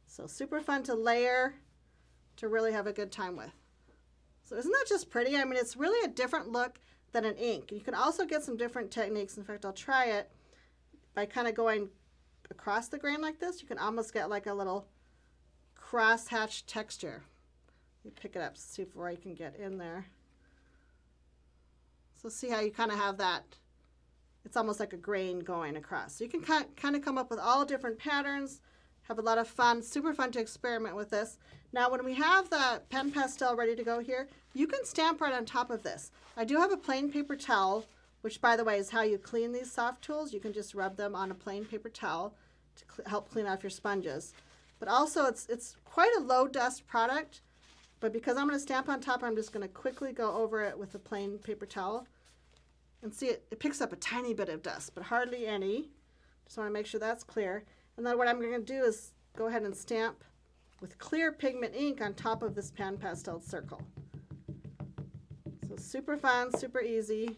So super fun to layer, to really have a good time with. So isn't that just pretty? I mean, it's really a different look than an ink. You can also get some different techniques. In fact, I'll try it by kind of going across the grain like this. You can almost get like a little cross-hatched texture. You pick it up, see if I can get in there. So see how you kind of have that, it's almost like a grain going across. So you can kind of come up with all different patterns, have a lot of fun, super fun to experiment with this. Now when we have the pen pastel ready to go here, you can stamp right on top of this. I do have a plain paper towel, which by the way is how you clean these soft tools. You can just rub them on a plain paper towel to help clean off your sponges. But also it's quite a low dust product, but because I'm going to stamp on top, I'm just going to quickly go over it with a plain paper towel. And see, it picks up a tiny bit of dust, but hardly any. Just want to make sure that's clear. And then what I'm going to do is go ahead and stamp with clear pigment ink on top of this pan pastel circle. So super fun, super easy.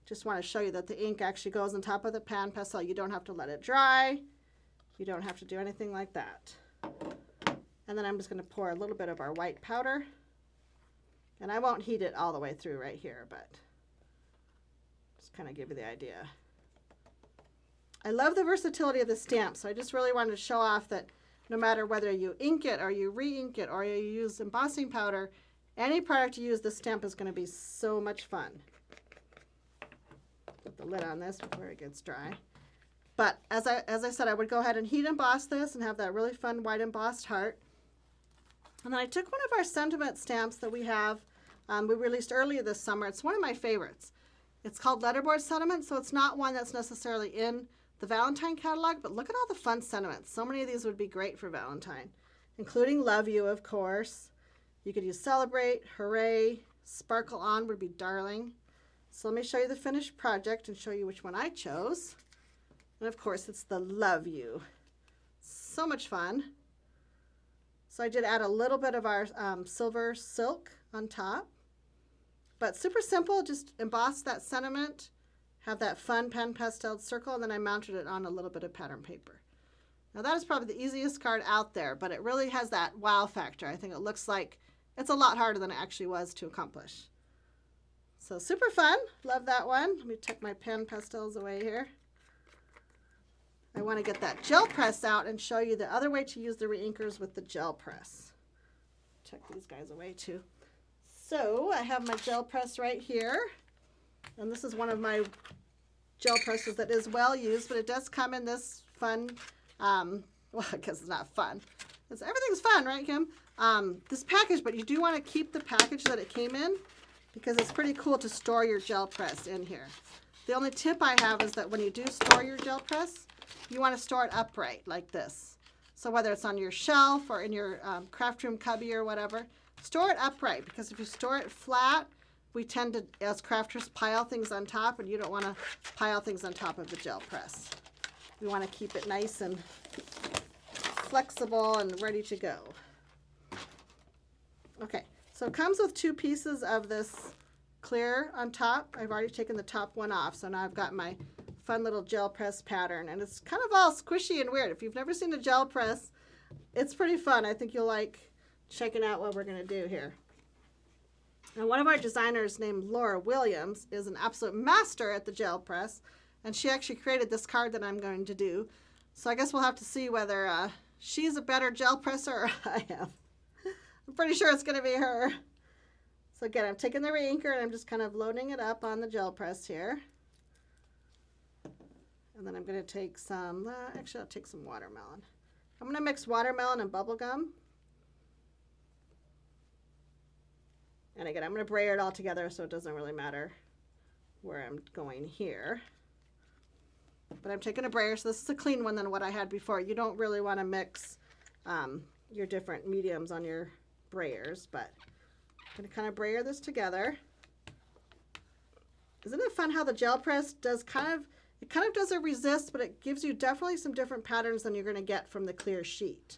Just want to show you that the ink actually goes on top of the pan pastel. You don't have to let it dry. You don't have to do anything like that. And then I'm just going to pour a little bit of our white powder. And I won't heat it all the way through right here, but just kind of give you the idea. I love the versatility of the stamp, so I just really wanted to show off that no matter whether you ink it or you re-ink it or you use embossing powder, any product you use, this stamp is going to be so much fun. Put the lid on this before it gets dry. But as I said, I would go ahead and heat emboss this and have that really fun white embossed heart. And then I took one of our sentiment stamps that we have, we released earlier this summer. It's one of my favorites. It's called Letterboard Sentiment, so it's not one that's necessarily in the Valentine catalog, but look at all the fun sentiments. So many of these would be great for Valentine, including Love You, of course. You could use Celebrate, Hooray, Sparkle On would be darling. So let me show you the finished project and show you which one I chose. And of course, it's the Love You. So much fun. So I did add a little bit of our silver silk on top, but super simple. Just emboss that sentiment, have that fun pen pastel circle, and then I mounted it on a little bit of pattern paper. Now that is probably the easiest card out there, but it really has that wow factor. I think it looks like it's a lot harder than it actually was to accomplish. So super fun. Love that one. Let me tuck my pen pastels away here. I want to get that gel press out and show you the other way to use the reinkers with the gel press. Check these guys away too. So I have my gel press right here. And this is one of my gel presses that is well used, but it does come in this fun, well, I guess it's not fun. Everything's fun, right, Kim? This package, but you do want to keep the package that it came in because it's pretty cool to store your gel press in here. The only tip I have is that when you do store your gel press, you want to store it upright like this. So whether it's on your shelf or in your craft room cubby or whatever, store it upright, because if you store it flat, we tend to, as crafters, pile things on top, and you don't want to pile things on top of the gel press. We want to keep it nice and flexible and ready to go. Okay, so it comes with 2 pieces of this clear on top. I've already taken the top one off, so now I've got my fun little gel press pattern, and it's kind of all squishy and weird. If you've never seen a gel press, it's pretty fun. I think you'll like checking out what we're going to do here. And one of our designers named Laura Williams is an absolute master at the gel press, and she actually created this card that I'm going to do. So I guess we'll have to see whether she's a better gel presser or I am. I'm pretty sure it's going to be her. So again, I'm taking the reinker and I'm just kind of loading it up on the gel press here. And then I'm going to take some, actually I'll take some watermelon. I'm going to mix watermelon and bubble gum. And again, I'm going to brayer it all together so it doesn't really matter where I'm going here. But I'm taking a brayer, so this is a clean one than what I had before. You don't really want to mix your different mediums on your brayers, but I'm going to kind of brayer this together. Isn't it fun how the gel press does it kind of does a resist, but it gives you definitely some different patterns than you're going to get from the clear sheet.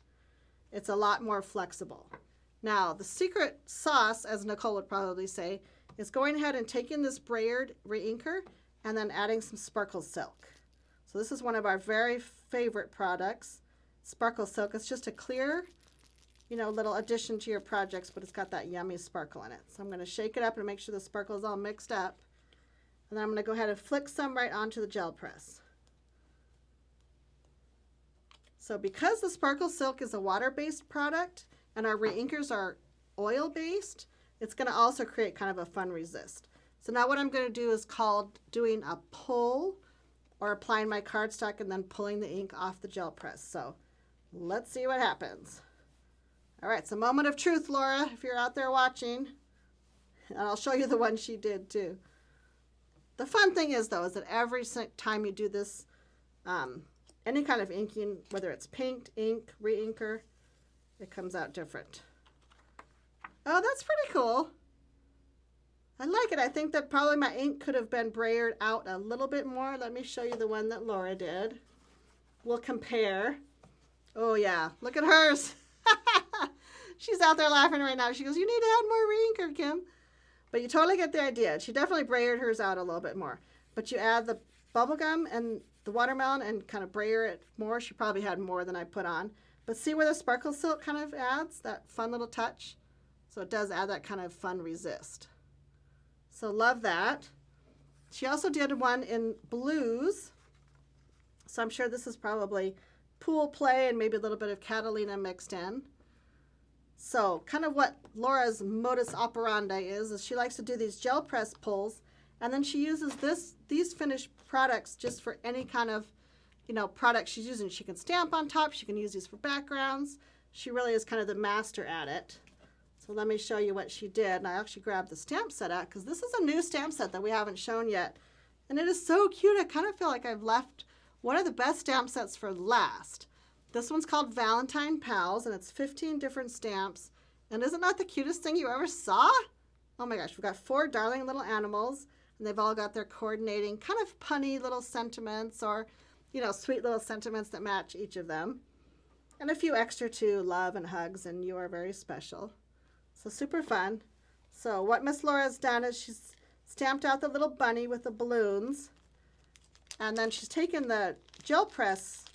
It's a lot more flexible. Now, the secret sauce, as Nicole would probably say, is going ahead and taking this brayered reinker and then adding some sparkle silk. So this is one of our very favorite products, sparkle silk. It's just a clear you know, little addition to your projects, but it's got that yummy sparkle in it. So I'm going to shake it up and make sure the sparkle is all mixed up. And then I'm going to go ahead and flick some right onto the gel press. So because the Sparkle Silk is a water-based product and our reinkers are oil-based, it's going to also create kind of a fun resist. So now what I'm going to do is called doing a pull, or applying my cardstock and then pulling the ink off the gel press. So let's see what happens. All right, it's a moment of truth, Laura, if you're out there watching. And I'll show you the one she did too. The fun thing is, though, is that every time you do this, any kind of inking, whether it's paint, ink, reinker, it comes out different. Oh, that's pretty cool. I like it. I think that probably my ink could have been brayered out a little bit more. Let me show you the one that Laura did. We'll compare. Oh, yeah. Look at hers. She's out there laughing right now. She goes, you need to add more reinker, Kim. But you totally get the idea. She definitely brayered hers out a little bit more. But you add the bubble gum and the watermelon and kind of brayer it more. She probably had more than I put on. But see where the Sparkle Silk kind of adds that fun little touch? So it does add that kind of fun resist. So love that. She also did one in blues. So I'm sure this is probably pool play and maybe a little bit of Catalina mixed in. So kind of what Laura's modus operandi is she likes to do these gel press pulls, and then she uses these finished products just for any kind of, you know, product she's using. She can stamp on top. She can use these for backgrounds. She really is kind of the master at it. So let me show you what she did. And I actually grabbed the stamp set out because this is a new stamp set that we haven't shown yet. And it is so cute. I kind of feel like I've left one of the best stamp sets for last. This one's called Valentine Pals, and it's 15 different stamps. And isn't that the cutest thing you ever saw? Oh my gosh, we've got 4 darling little animals, and they've all got their coordinating kind of punny little sentiments, or, you know, sweet little sentiments that match each of them. And a few extra too, love and hugs, and you are very special. So super fun. So what Miss Laura's done is she's stamped out the little bunny with the balloons, and then she's taken the gel press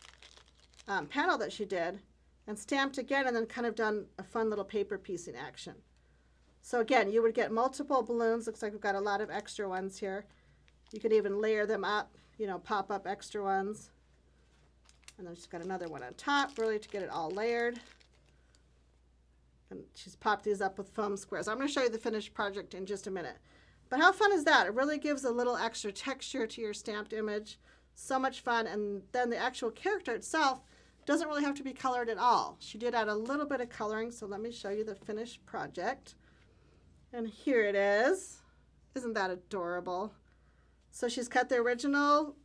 panel that she did and stamped again, and then kind of done a fun little paper piecing action. So again, you would get multiple balloons. Looks like we've got a lot of extra ones here. You could even layer them up, you know, pop up extra ones. And then she's got another one on top, really to get it all layered. And she's popped these up with foam squares. I'm going to show you the finished project in just a minute. But how fun is that? It really gives a little extra texture to your stamped image. So much fun. And then the actual character itself doesn't really have to be colored at all. She did add a little bit of coloring, so let me show you the finished project. And here it is. Isn't that adorable? So she's cut the original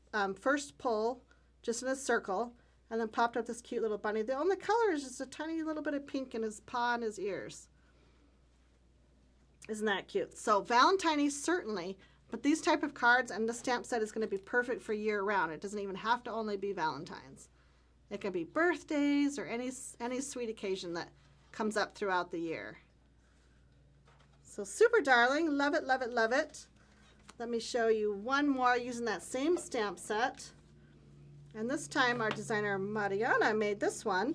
first pull just in a circle, and then popped up this cute little bunny. The only color is just a tiny little bit of pink in his paw and his ears. Isn't that cute? So Valentine certainly, but these type of cards and the stamp set is going to be perfect for year round. It doesn't even have to only be Valentine's. It can be birthdays or any sweet occasion that comes up throughout the year. So super darling. Love it, love it, love it. Let me show you one more using that same stamp set. And this time our designer Mariana made this one.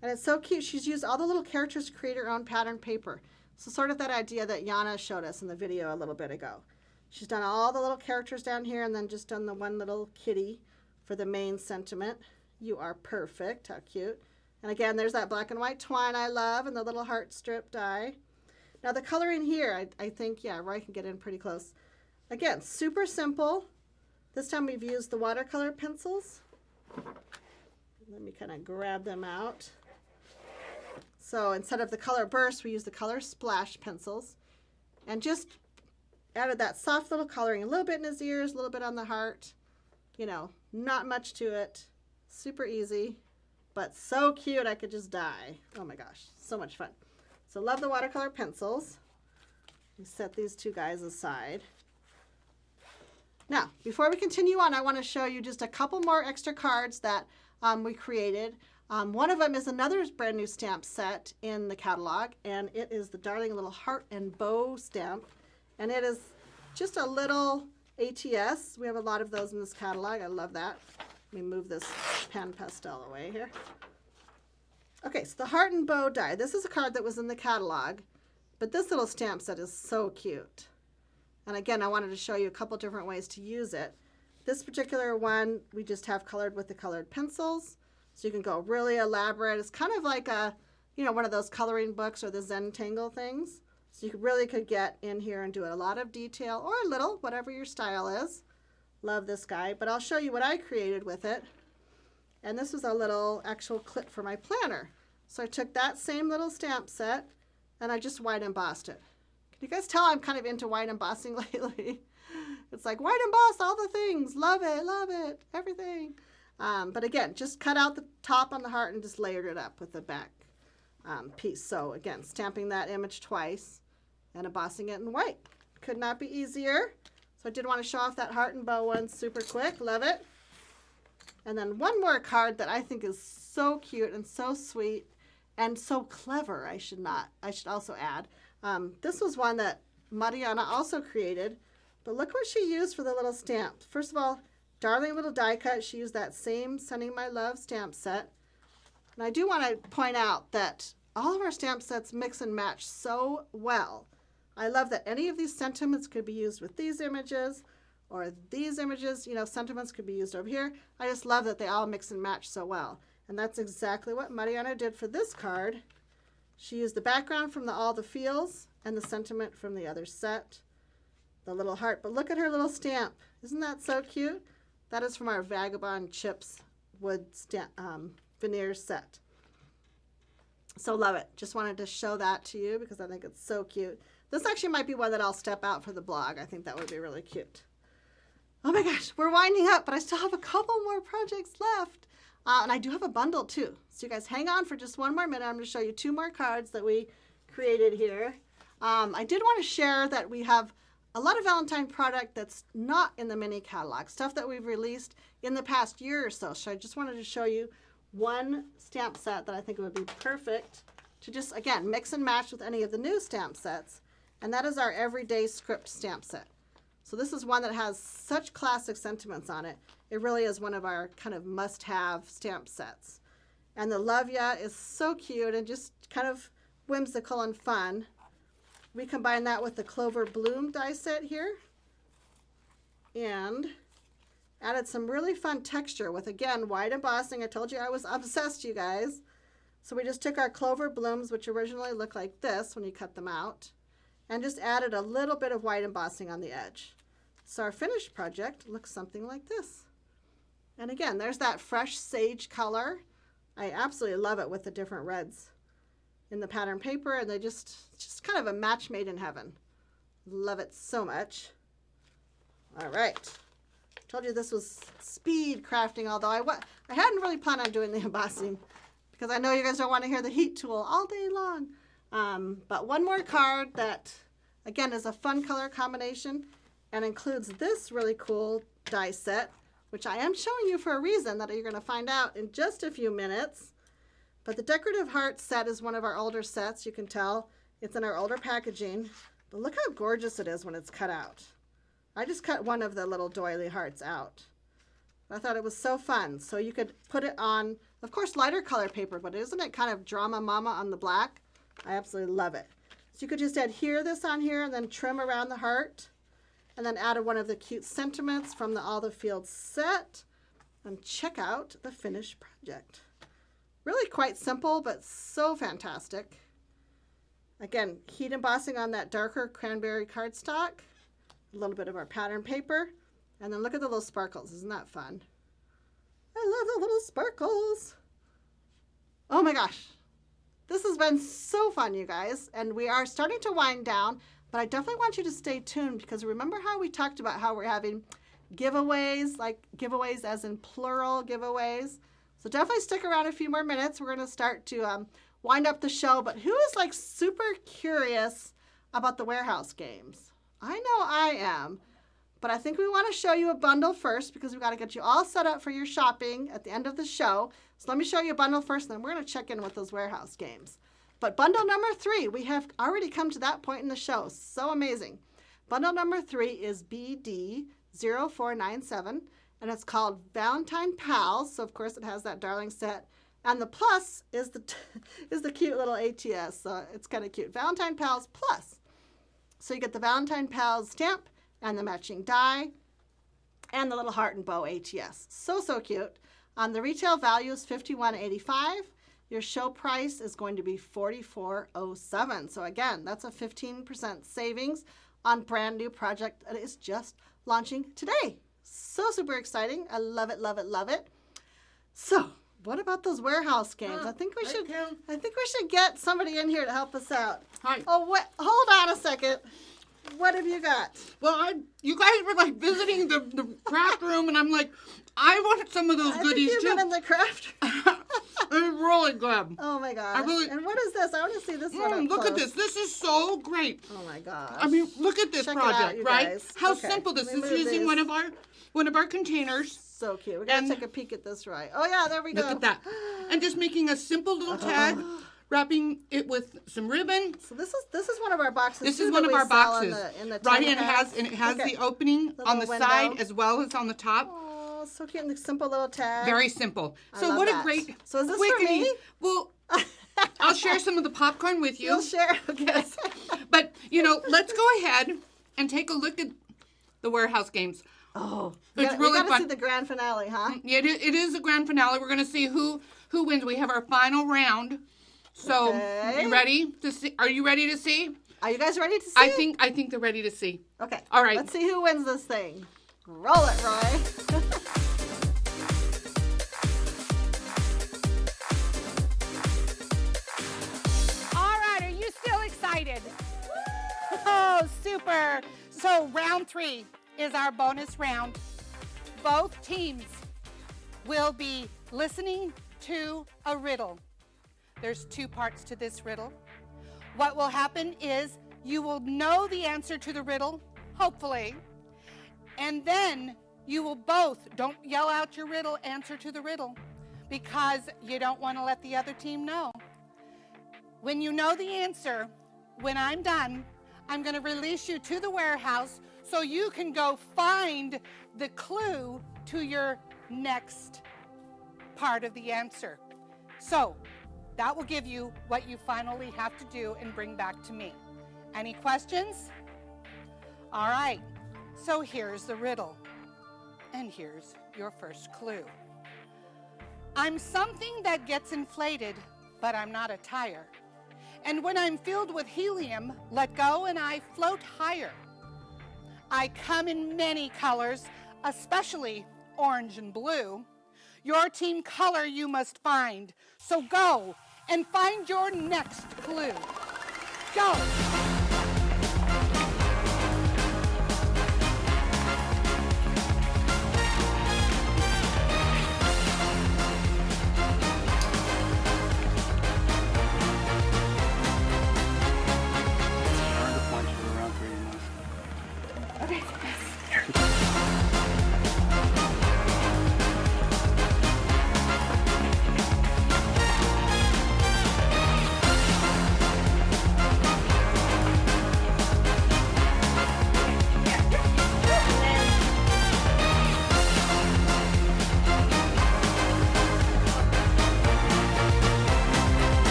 And it's so cute. She's used all the little characters to create her own pattern paper. So sort of that idea that Yana showed us in the video a little bit ago. She's done all the little characters down here and then just done the one little kitty for the main sentiment. You are perfect. How cute. And again, there's that black and white twine I love and the little heart strip die. Now the coloring here, I think, yeah, Roy can get in pretty close. Again, super simple. This time we've used the watercolor pencils. Let me kind of grab them out. So instead of the color burst, we use the color splash pencils and just added that soft little coloring, a little bit in his ears, a little bit on the heart. You know, not much to it. Super easy, but so cute I could just die. Oh my gosh, so much fun. So love the watercolor pencils. We set these two guys aside. Now, before we continue on, I want to show you just a couple more extra cards that we created. One of them is another brand new stamp set in the catalog, and it is the darling little heart and bow stamp. And it is just a little ATS. We have a lot of those in this catalog. I love that. Let me move this pan pastel away here. Okay, so the heart and bow die. This is a card that was in the catalog, but this little stamp set is so cute. And again, I wanted to show you a couple different ways to use it. This particular one, we just have colored with the colored pencils. So you can go really elaborate. It's kind of like a, you know, one of those coloring books or the Zentangle things. So you really could get in here and do a lot of detail or a little, whatever your style is. Love this guy, but I'll show you what I created with it. And this was a little actual clip for my planner. So I took that same little stamp set and I just white embossed it. Can you guys tell I'm kind of into white embossing lately? It's like white emboss all the things. Love it, everything. But again, just cut out the top on the heart and just layered it up with the back piece. So again, stamping that image twice and embossing it in white. Could not be easier. So I did want to show off that heart and bow one super quick. Love it. And then one more card that I think is so cute and so sweet and so clever, I should also add. This was one that Mariana also created, but look what she used for the little stamp. First of all, darling little die cut. She used that same Sending My Love stamp set. And I do want to point out that all of our stamp sets mix and match so well. I love that any of these sentiments could be used with these images, or these images, you know, sentiments could be used over here. I just love that they all mix and match so well. And that's exactly what Mariana did for this card. She used the background from All the Feels and the sentiment from the other set, the little heart. But look at her little stamp. Isn't that so cute? That is from our Vagabond Chips wood veneer set. So love it. Just wanted to show that to you because I think it's so cute. This actually might be one that I'll step out for the blog. I think that would be really cute. Oh my gosh, we're winding up, but I still have a couple more projects left. And I do have a bundle too. So you guys hang on for just one more minute. I'm going to show you 2 more cards that we created here. I did want to share that we have a lot of Valentine product that's not in the mini catalog, stuff that we've released in the past year or so. So I just wanted to show you one stamp set that I think would be perfect to just, again, mix and match with any of the new stamp sets. And that is our Everyday Script stamp set. So this is one that has such classic sentiments on it. It really is one of our kind of must-have stamp sets. And the Love Ya is so cute and just kind of whimsical and fun. We combine that with the Clover Bloom die set here and added some really fun texture with, again, white embossing. I told you I was obsessed, you guys. So we just took our Clover Blooms, which originally looked like this when you cut them out, and just added a little bit of white embossing on the edge. So our finished project looks something like this. And again, there's that fresh sage color. I absolutely love it with the different reds in the pattern paper, and it's just kind of a match made in heaven. Love it so much. All right. Told you this was speed crafting, although I hadn't really planned on doing the embossing because I know you guys don't want to hear the heat tool all day long. But one more card that, again, is a fun color combination and includes this really cool die set, which I am showing you for a reason that you're going to find out in just a few minutes. But the Decorative Heart set is one of our older sets. You can tell it's in our older packaging. But look how gorgeous it is when it's cut out. I just cut one of the little doily hearts out. I thought it was so fun. So you could put it on, of course, lighter color paper, but isn't it kind of drama mama on the black? I absolutely love it. So you could just adhere this on here and then trim around the heart. And then add one of the cute sentiments from the All the Fields set. And check out the finished project. Really quite simple, but so fantastic. Again, heat embossing on that darker cranberry cardstock. A little bit of our pattern paper. And then look at the little sparkles. Isn't that fun? I love the little sparkles. Oh my gosh. This has been so fun, you guys. And we are starting to wind down. But I definitely want you to stay tuned because remember how we talked about how we're having giveaways, like giveaways as in plural giveaways. So definitely stick around a few more minutes. We're going to start to wind up the show. But who is like super curious about the warehouse games? I know I am. But I think we want to show you a bundle first because we've got to get you all set up for your shopping at the end of the show. So let me show you a bundle first, and then we're going to check in with those warehouse games. But bundle number 3, we have already come to that point in the show. So amazing. Bundle number 3 is BD0497, and it's called Valentine Pals. So, of course, it has that darling set And the plus is the cute little ATS. So it's kind of cute. Valentine Pals Plus. So you get the Valentine Pals stamp and the matching die and the little heart and bow ATS. So cute. The retail value is $51.85. Your show price is going to be $44.07. So again, that's a 15% savings on brand new project that is just launching today. So super exciting. I love it, love it, love it. So what about those warehouse games? I think we should get somebody in here to help us out. Hi. Oh, hold on a second. What have you got? Well, you guys were like visiting the craft room, and I'm like, I wanted some of those goodies too. You've been in the craft room. It's really good. Oh my gosh. And what is this? I want to see this one up look close. at this. This is so great. Oh my gosh. I mean, look at this Check it project, out, right? guys. How Okay, simple this let me is move using these. one of our containers. So cute. We're going to take a peek at this right. Oh yeah, there we go. Look at that. And just making a simple little tag, wrapping it with some ribbon. So this is one of our boxes. This too, is one that of we our sell boxes. in the Right, 10 and it has Okay. the opening The on the little side window. as well as on the top. Oh, so cute. And the simple little tag. Very simple. I So love what that. a great So is this quick for and me? easy- Well, I'll share some of the popcorn with you. You'll share. Okay. But, let's go ahead and take a look at the warehouse games. Oh, it's we really gotta fun. see the grand finale, huh? Yeah, it is the grand finale. We're going to see who wins. We have our final round. So, Okay. you ready to see? Are you ready to see? Are you guys ready to see? I think they're ready to see. Okay. All right. Let's see who wins this thing. Roll it, Roy. All right, are you still excited? Oh, super. So round 3 is our bonus round. Both teams will be listening to a riddle. There's 2 parts to this riddle. What will happen is you will know the answer to the riddle, hopefully, and then you will both, don't yell out your riddle, answer to the riddle, because you don't want to let the other team know. When you know the answer, when I'm done, I'm going to release you to the warehouse so you can go find the clue to your next part of the answer. So that will give you what you finally have to do and bring back to me. Any questions? All right, so here's the riddle, and here's your first clue. I'm something that gets inflated, but I'm not a tire. And when I'm filled with helium, let go and I float higher. I come in many colors, especially orange and blue. Your team color you must find. So go and find your next clue. Go.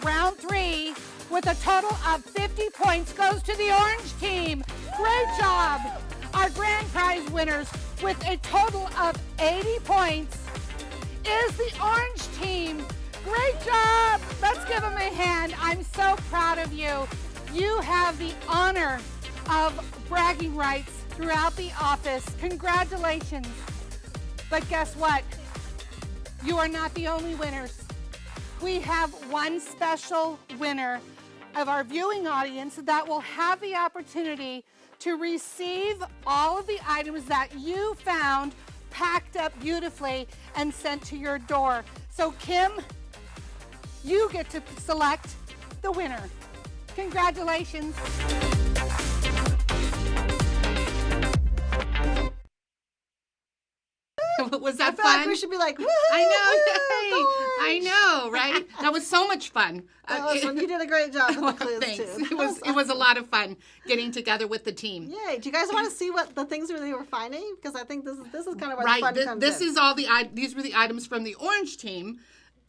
Round 3, with a total of 50 points, goes to the orange team. Great job. Our grand prize winners with a total of 80 points is the orange team. Great job. Let's give them a hand. I'm so proud of you. You have the honor of bragging rights throughout the office. Congratulations. But guess what? You are not the only winners. We have one special winner of our viewing audience that will have the opportunity to receive all of the items that you found packed up beautifully and sent to your door. So Kim, you get to select the winner. Congratulations. Was that I feel fun? like we should be like, woo! I know, right? That was so much fun. That was fun. You did a great job with the clues Thanks. too. It was a lot of fun getting together with the team. Yay! Do you guys want to see what the things they were finding? Because I think this is kind of where Right. the fun comes This in. is all these were the items from the orange team.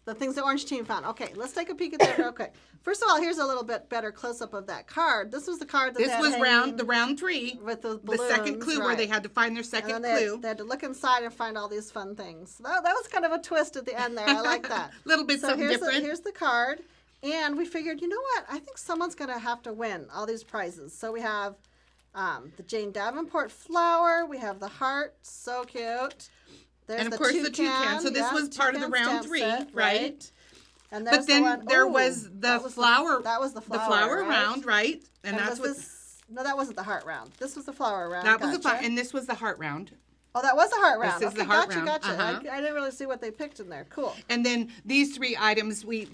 The things the orange team found. Okay, let's take a peek at that real quick. First of all, here's a little bit better close-up of that card. This was the card that This they had was hanging round 3 with the second balloons, clue where right. they had to find their second And then clue. they had to look inside and find all these fun things. That was kind of a twist at the end there. I like that. Little bit something different. Here's the card. And we figured, you know what? I think someone's going to have to win all these prizes. So we have the Jane Davenport flower. We have the heart. So cute. There's And of course the toucan. So this was part of the round 3, right? And but then there was the that was flower. That was the flower. The flower right? round, right? And that's was what. this, no, that wasn't the heart round. This was the flower round. That was the Gotcha. and this was the heart round. Oh, that was the heart round. This is okay, the heart gotcha, round. Gotcha. Uh-huh. I didn't really see what they picked in there. Cool. And then these 3 items we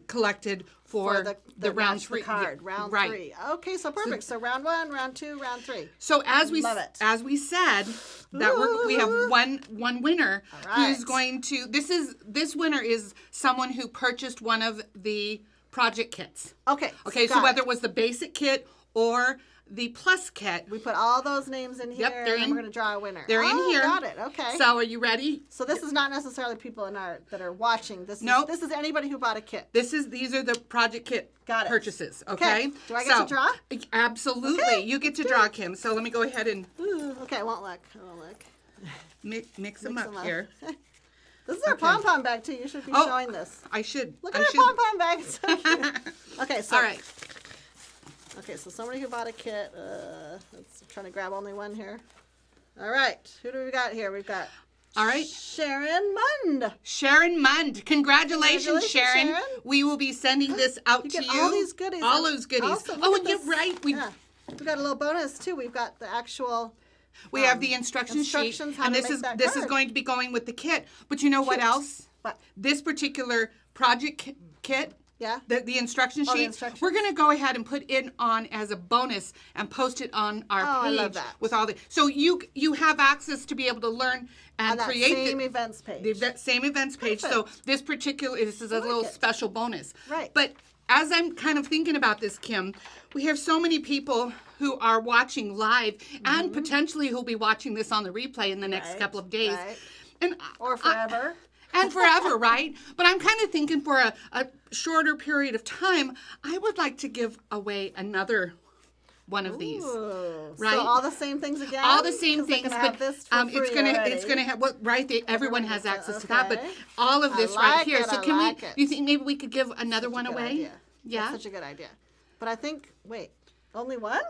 collected for the round match 3 the card. Yeah, Round right. 3. Okay, so perfect. So round 1, round 2, round 3. So as we said that we have one winner All right. who's going to this winner is someone who purchased one of the project kits. Okay. Okay, so whether it was the basic kit or the plus kit. We put all those names in here, they're and in. we're going to draw a winner. They're in here. Got it. Okay. So are you ready? So this is not necessarily people that are watching. This is anybody who bought a kit. These are the project kit purchases. Okay. Do I get to draw? Absolutely. Okay. You get to draw, Kim. So let me go ahead and okay, I won't look. mix them up here. This is our pom-pom bag, too. You should be showing this. I should. Look at our pom-pom bag. It's so cute. Okay, so. All right. Okay, so somebody who bought a kit. Let's trying to grab only one here. All right. Who do we got here? We've got all right. Sharon Mund. Sharon Mund. Congratulations, Sharon. We will be sending this out to you. All these goodies. All those goodies. Also, and you're right. We've got a little bonus, too. We've got the actual... We have the instruction sheet, and this is going to be going with the kit. But you know what else? What? This particular project kit, the instruction sheet, we're going to go ahead and put it on as a bonus and post it on our page I love that. with all the. So you have access to be able to learn and on create that same events page. The same events page. So this is a little special bonus. Right. But as I'm kind of thinking about this, Kim, we have so many people who are watching live and potentially who'll be watching this on the replay in the next couple of days. Right. Or forever. And forever, right? But I'm kind of thinking for a shorter period of time, I would like to give away another one of these. Right? So all the same things again? All the same things, but it's gonna have everyone has access to that, but all of this right here. So do you think maybe we could give another one away? Idea. Yeah. That's such a good idea. But I think only one?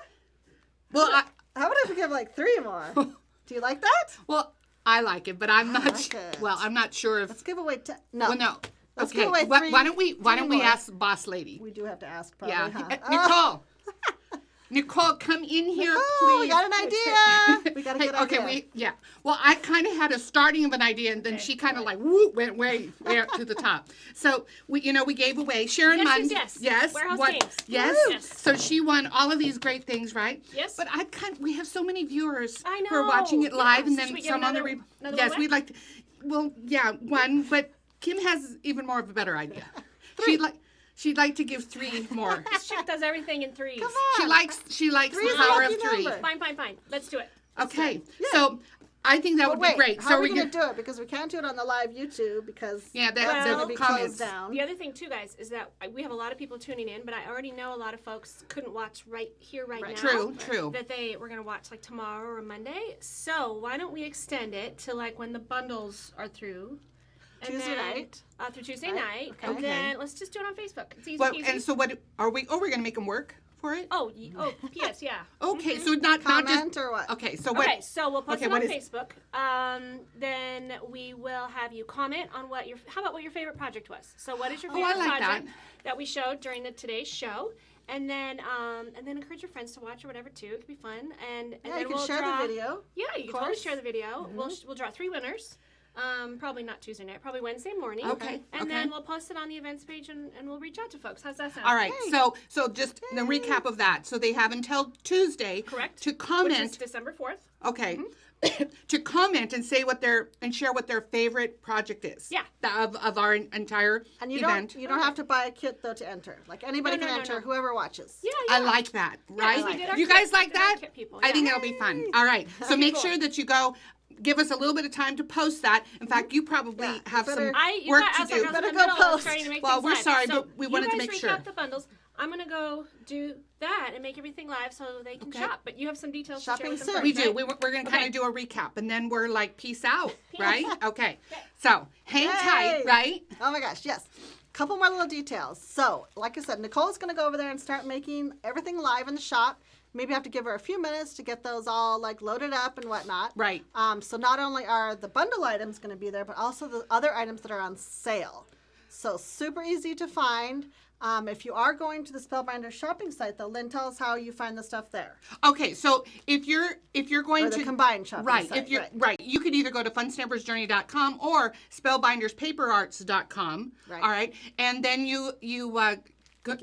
Well, how about if we give like 3 more? Do you like that? Well, I like it, but I'm not. I'm not sure if. Let's give away 10. No. Well, no. Let's okay. give away 3. Why don't we more. ask Boss Lady? We do have to ask, probably. Yeah. Huh? Nicole. Nicole, come in here, Nicole, please. we got an idea. We got a good idea. Okay, Well, I kind of had a starting of an idea, and then she kind of went way up to the top. So we gave away Sharon Mund. Yes. Warehouse Games. Yes. So she won all of these great things, right? Yes. But we have so many viewers I know. who are watching it live, and then Should we some give on the another yes, one we'd like to. Well, yeah, one, but Kim has even more of a better idea. She'd like to give 3 more. This chick does everything in 3s. Come on. She likes Three's the power a of lucky 3. number. Fine. Let's do it. Okay. So I think that would be great. How are we going to do it? Because we can't do it on the live YouTube because that's going to be closed down. The other thing, too, guys, is that we have a lot of people tuning in, but I already know a lot of folks couldn't watch right now. True. That they were going to watch tomorrow or Monday. So why don't we extend it to when the bundles are through. Tuesday night. Through Tuesday night. Okay. And then let's just do it on Facebook. It's easy peasy. And so what are we? Oh, we're going to make them work for it? Yes, yeah. Okay, so not Comment just or what? Okay, so what? Okay, so we'll post it on Facebook. Then we will have you comment on how about what your favorite project was? So what is your favorite project that we showed during today's show? And then encourage your friends to watch or whatever too. It could be fun. And then you can share the video. Yeah, you can totally share the video. We'll draw 3 winners. Probably not Tuesday night, probably Wednesday morning. Okay. And then we'll post it on the events page and we'll reach out to folks. How's that sound? All right. So just the recap of that. So they have until Tuesday. Correct. To comment. Which is December 4th. Okay. To comment and say and share what their favorite project is. Yeah. Of our entire and you event. You don't have to buy a kit though to enter. Like anybody can enter. Whoever watches. Yeah. I like that. Right? You guys like that? I think that'll be fun. All right. So make sure that you go. Give us a little bit of time to post that. In fact, you probably have some work to do. Better go post. Well, we're sorry, but we wanted to make sure. You guys recap the bundles. I'm going to go do that and make everything live so they can shop. But you have some details to share with them first, We do. right? We're going to kind of do a recap, and then we're like, peace out, right? Okay. So hang tight, right? Oh my gosh, yes. Couple more little details. So, like I said, Nicole's going to go over there and start making everything live in the shop. Maybe have to give her a few minutes to get those all like loaded up and whatnot. Right. So not only are the bundle items going to be there, but also the other items that are on sale. So super easy to find. If you are going to the Spellbinder shopping site, though, Lynn, tell us how you find the stuff there. Okay, so if you're going or the combined shopping site, you could either go to funstampersjourney.com or spellbinderspaperarts.com. Right. All right, and then you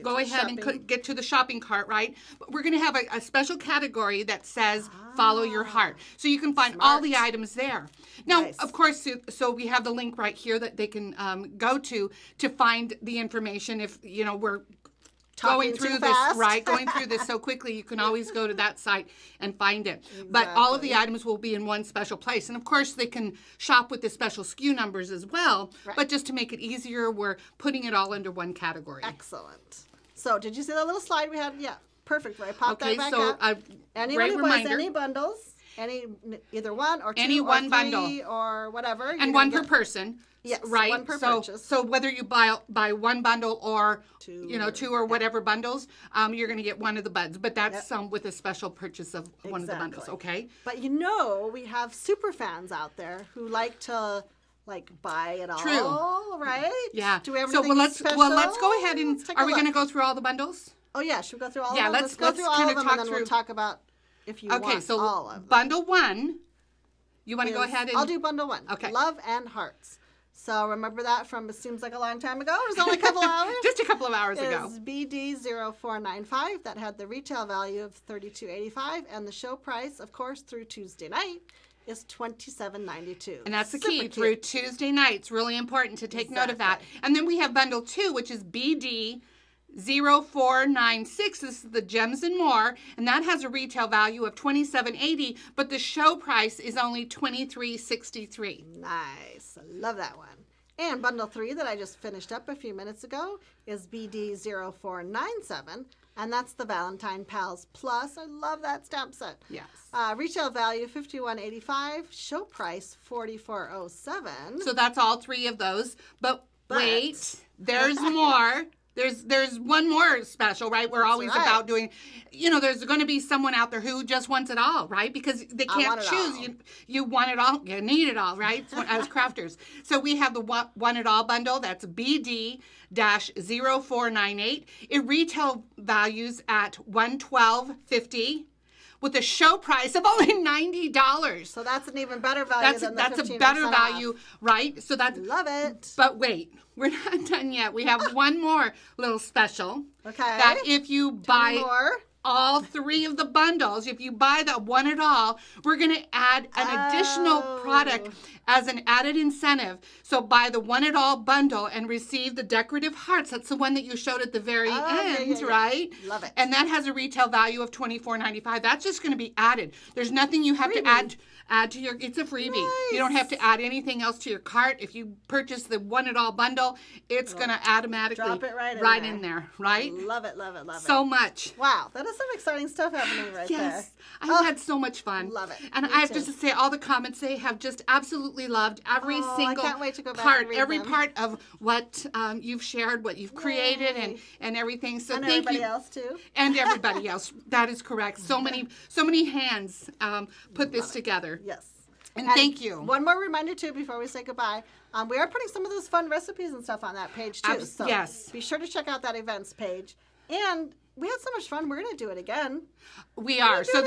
go ahead and get to the shopping cart, right? But we're going to have a special category that says Follow Your Heart. So you can find all the items there. Now, of course, so we have the link right here that they can go to find the information. If, we're going through this, right? Going through this so quickly, you can always go to that site and find it. Exactly. But all of the items will be in one special place. And of course, they can shop with the special SKU numbers as well. Right. But just to make it easier, we're putting it all under one category. Excellent. So did you see that little slide we had? Yeah, perfect. Right, pop that back up. Anyone who buys any bundles, either one or two any one or three bundle or whatever, and one per person. Yes, right. One per purchase. So whether you buy one bundle or two or whatever bundles, you're going to get one of the buds. But that's with a special purchase of one of the bundles. Okay. But we have super fans out there who like to buy it all. True. Right? Yeah. Do everything special? let's go ahead and are we going to go through all the bundles? Oh yeah, should we go through all of them? Yeah, let's go through all of them and then we'll talk about if you want all of them. Bundle 1. You want to go ahead and I'll do bundle 1. Okay. Love and Hearts. So remember that from, it seems like a long time ago. It was only a couple hours. Just a couple of hours ago. It's BD0495. That had the retail value of $32.85. And the show price, of course, through Tuesday night is $27.92. And that's the key. Through Tuesday night. It's really important to take note of that. And then we have bundle 2, which is BD 0496. This is the Gems and More, and that has a retail value of $27.80, but the show price is only $23.63. Nice. I love that one. And bundle 3 that I just finished up a few minutes ago is BD 0497, and that's the Valentine Pals Plus. I love that stamp set. Yes. Retail value $51.85, show price $44.07. So that's all 3 of those. But wait, there's more. There's one more special, right? We're always about doing, there's going to be someone out there who just wants it all, right? Because they can't choose. You want it all. You need it all, right? As crafters. So we have the Want It All bundle. That's BD-0498. It retail values at $112.50. With a show price of only $90. So that's an even better value than the 15% That's a better value, right? So that's love it. But wait, we're not done yet. We have one more little special. Okay. That if you buy all 3 of the bundles, if you buy the Want It All, we're going to add an additional product as an added incentive. So buy the Want It All bundle and receive the decorative hearts. That's the one that you showed at the very end, right? Love it. And that has a retail value of $24.95. That's just going to be added. There's nothing you have to add to your, it's a freebie. Nice. You don't have to add anything else to your cart. If you purchase the Want It All bundle, it's going to automatically drop it right in there, right? Love it, love it, love it. So much. Wow, that is some exciting stuff happening there. Yes, I've had so much fun. Love it. And I have to say, all the comments they have just absolutely loved every single I can't wait to go back part, and read every them. part of what you've shared, what you've created, and everything. So and thank everybody you. else too. And everybody else. That is correct. So many hands put this together. Yes. And thank you. One more reminder, too, before we say goodbye. We are putting some of those fun recipes and stuff on that page, too. So yes. Be sure to check out that events page. And we had so much fun. We're going to do it again. We are. So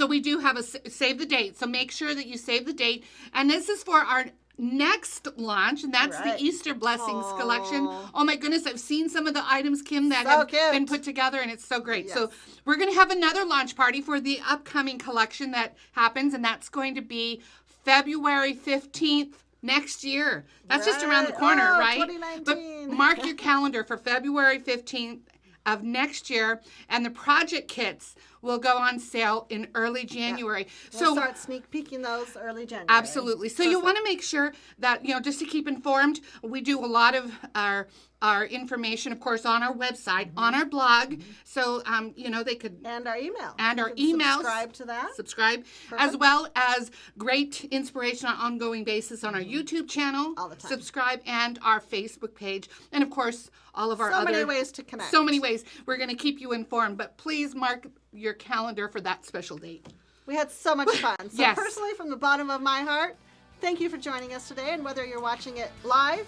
we do have a save the date. So make sure that you save the date. And this is for our next launch, and that's the Easter Blessings collection. Oh my goodness, I've seen some of the items, Kim, that have been put together, and it's so great. Yes. So we're going to have another launch party for the upcoming collection that happens, and that's going to be February 15th. Next year. That's just around the corner, right? 2019. But mark your calendar for February 15th of next year, and the project kits will go on sale in early January. We'll start sneak peeking those early January. Absolutely. So you want to make sure that, just to keep informed, we do a lot of our information, of course, on our website, on our blog. So, they could... And our email. And our emails. Subscribe to that. Subscribe. As well as great inspiration on an ongoing basis on our YouTube channel. All the time. Subscribe, and our Facebook page. And, of course, all of our So many ways to connect. So many ways. We're going to keep you informed. But please mark your calendar for that special date. We had so much fun. So Yes. personally, from the bottom of my heart, thank you for joining us today. And whether you're watching it live,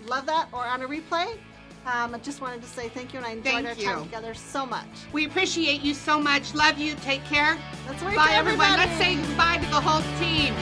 love that, or on a replay, I just wanted to say thank you, and I enjoyed our time together so much. We appreciate you so much. Love you. Take care. Let's wave Bye, to everyone. everybody. Let's say goodbye to the whole team.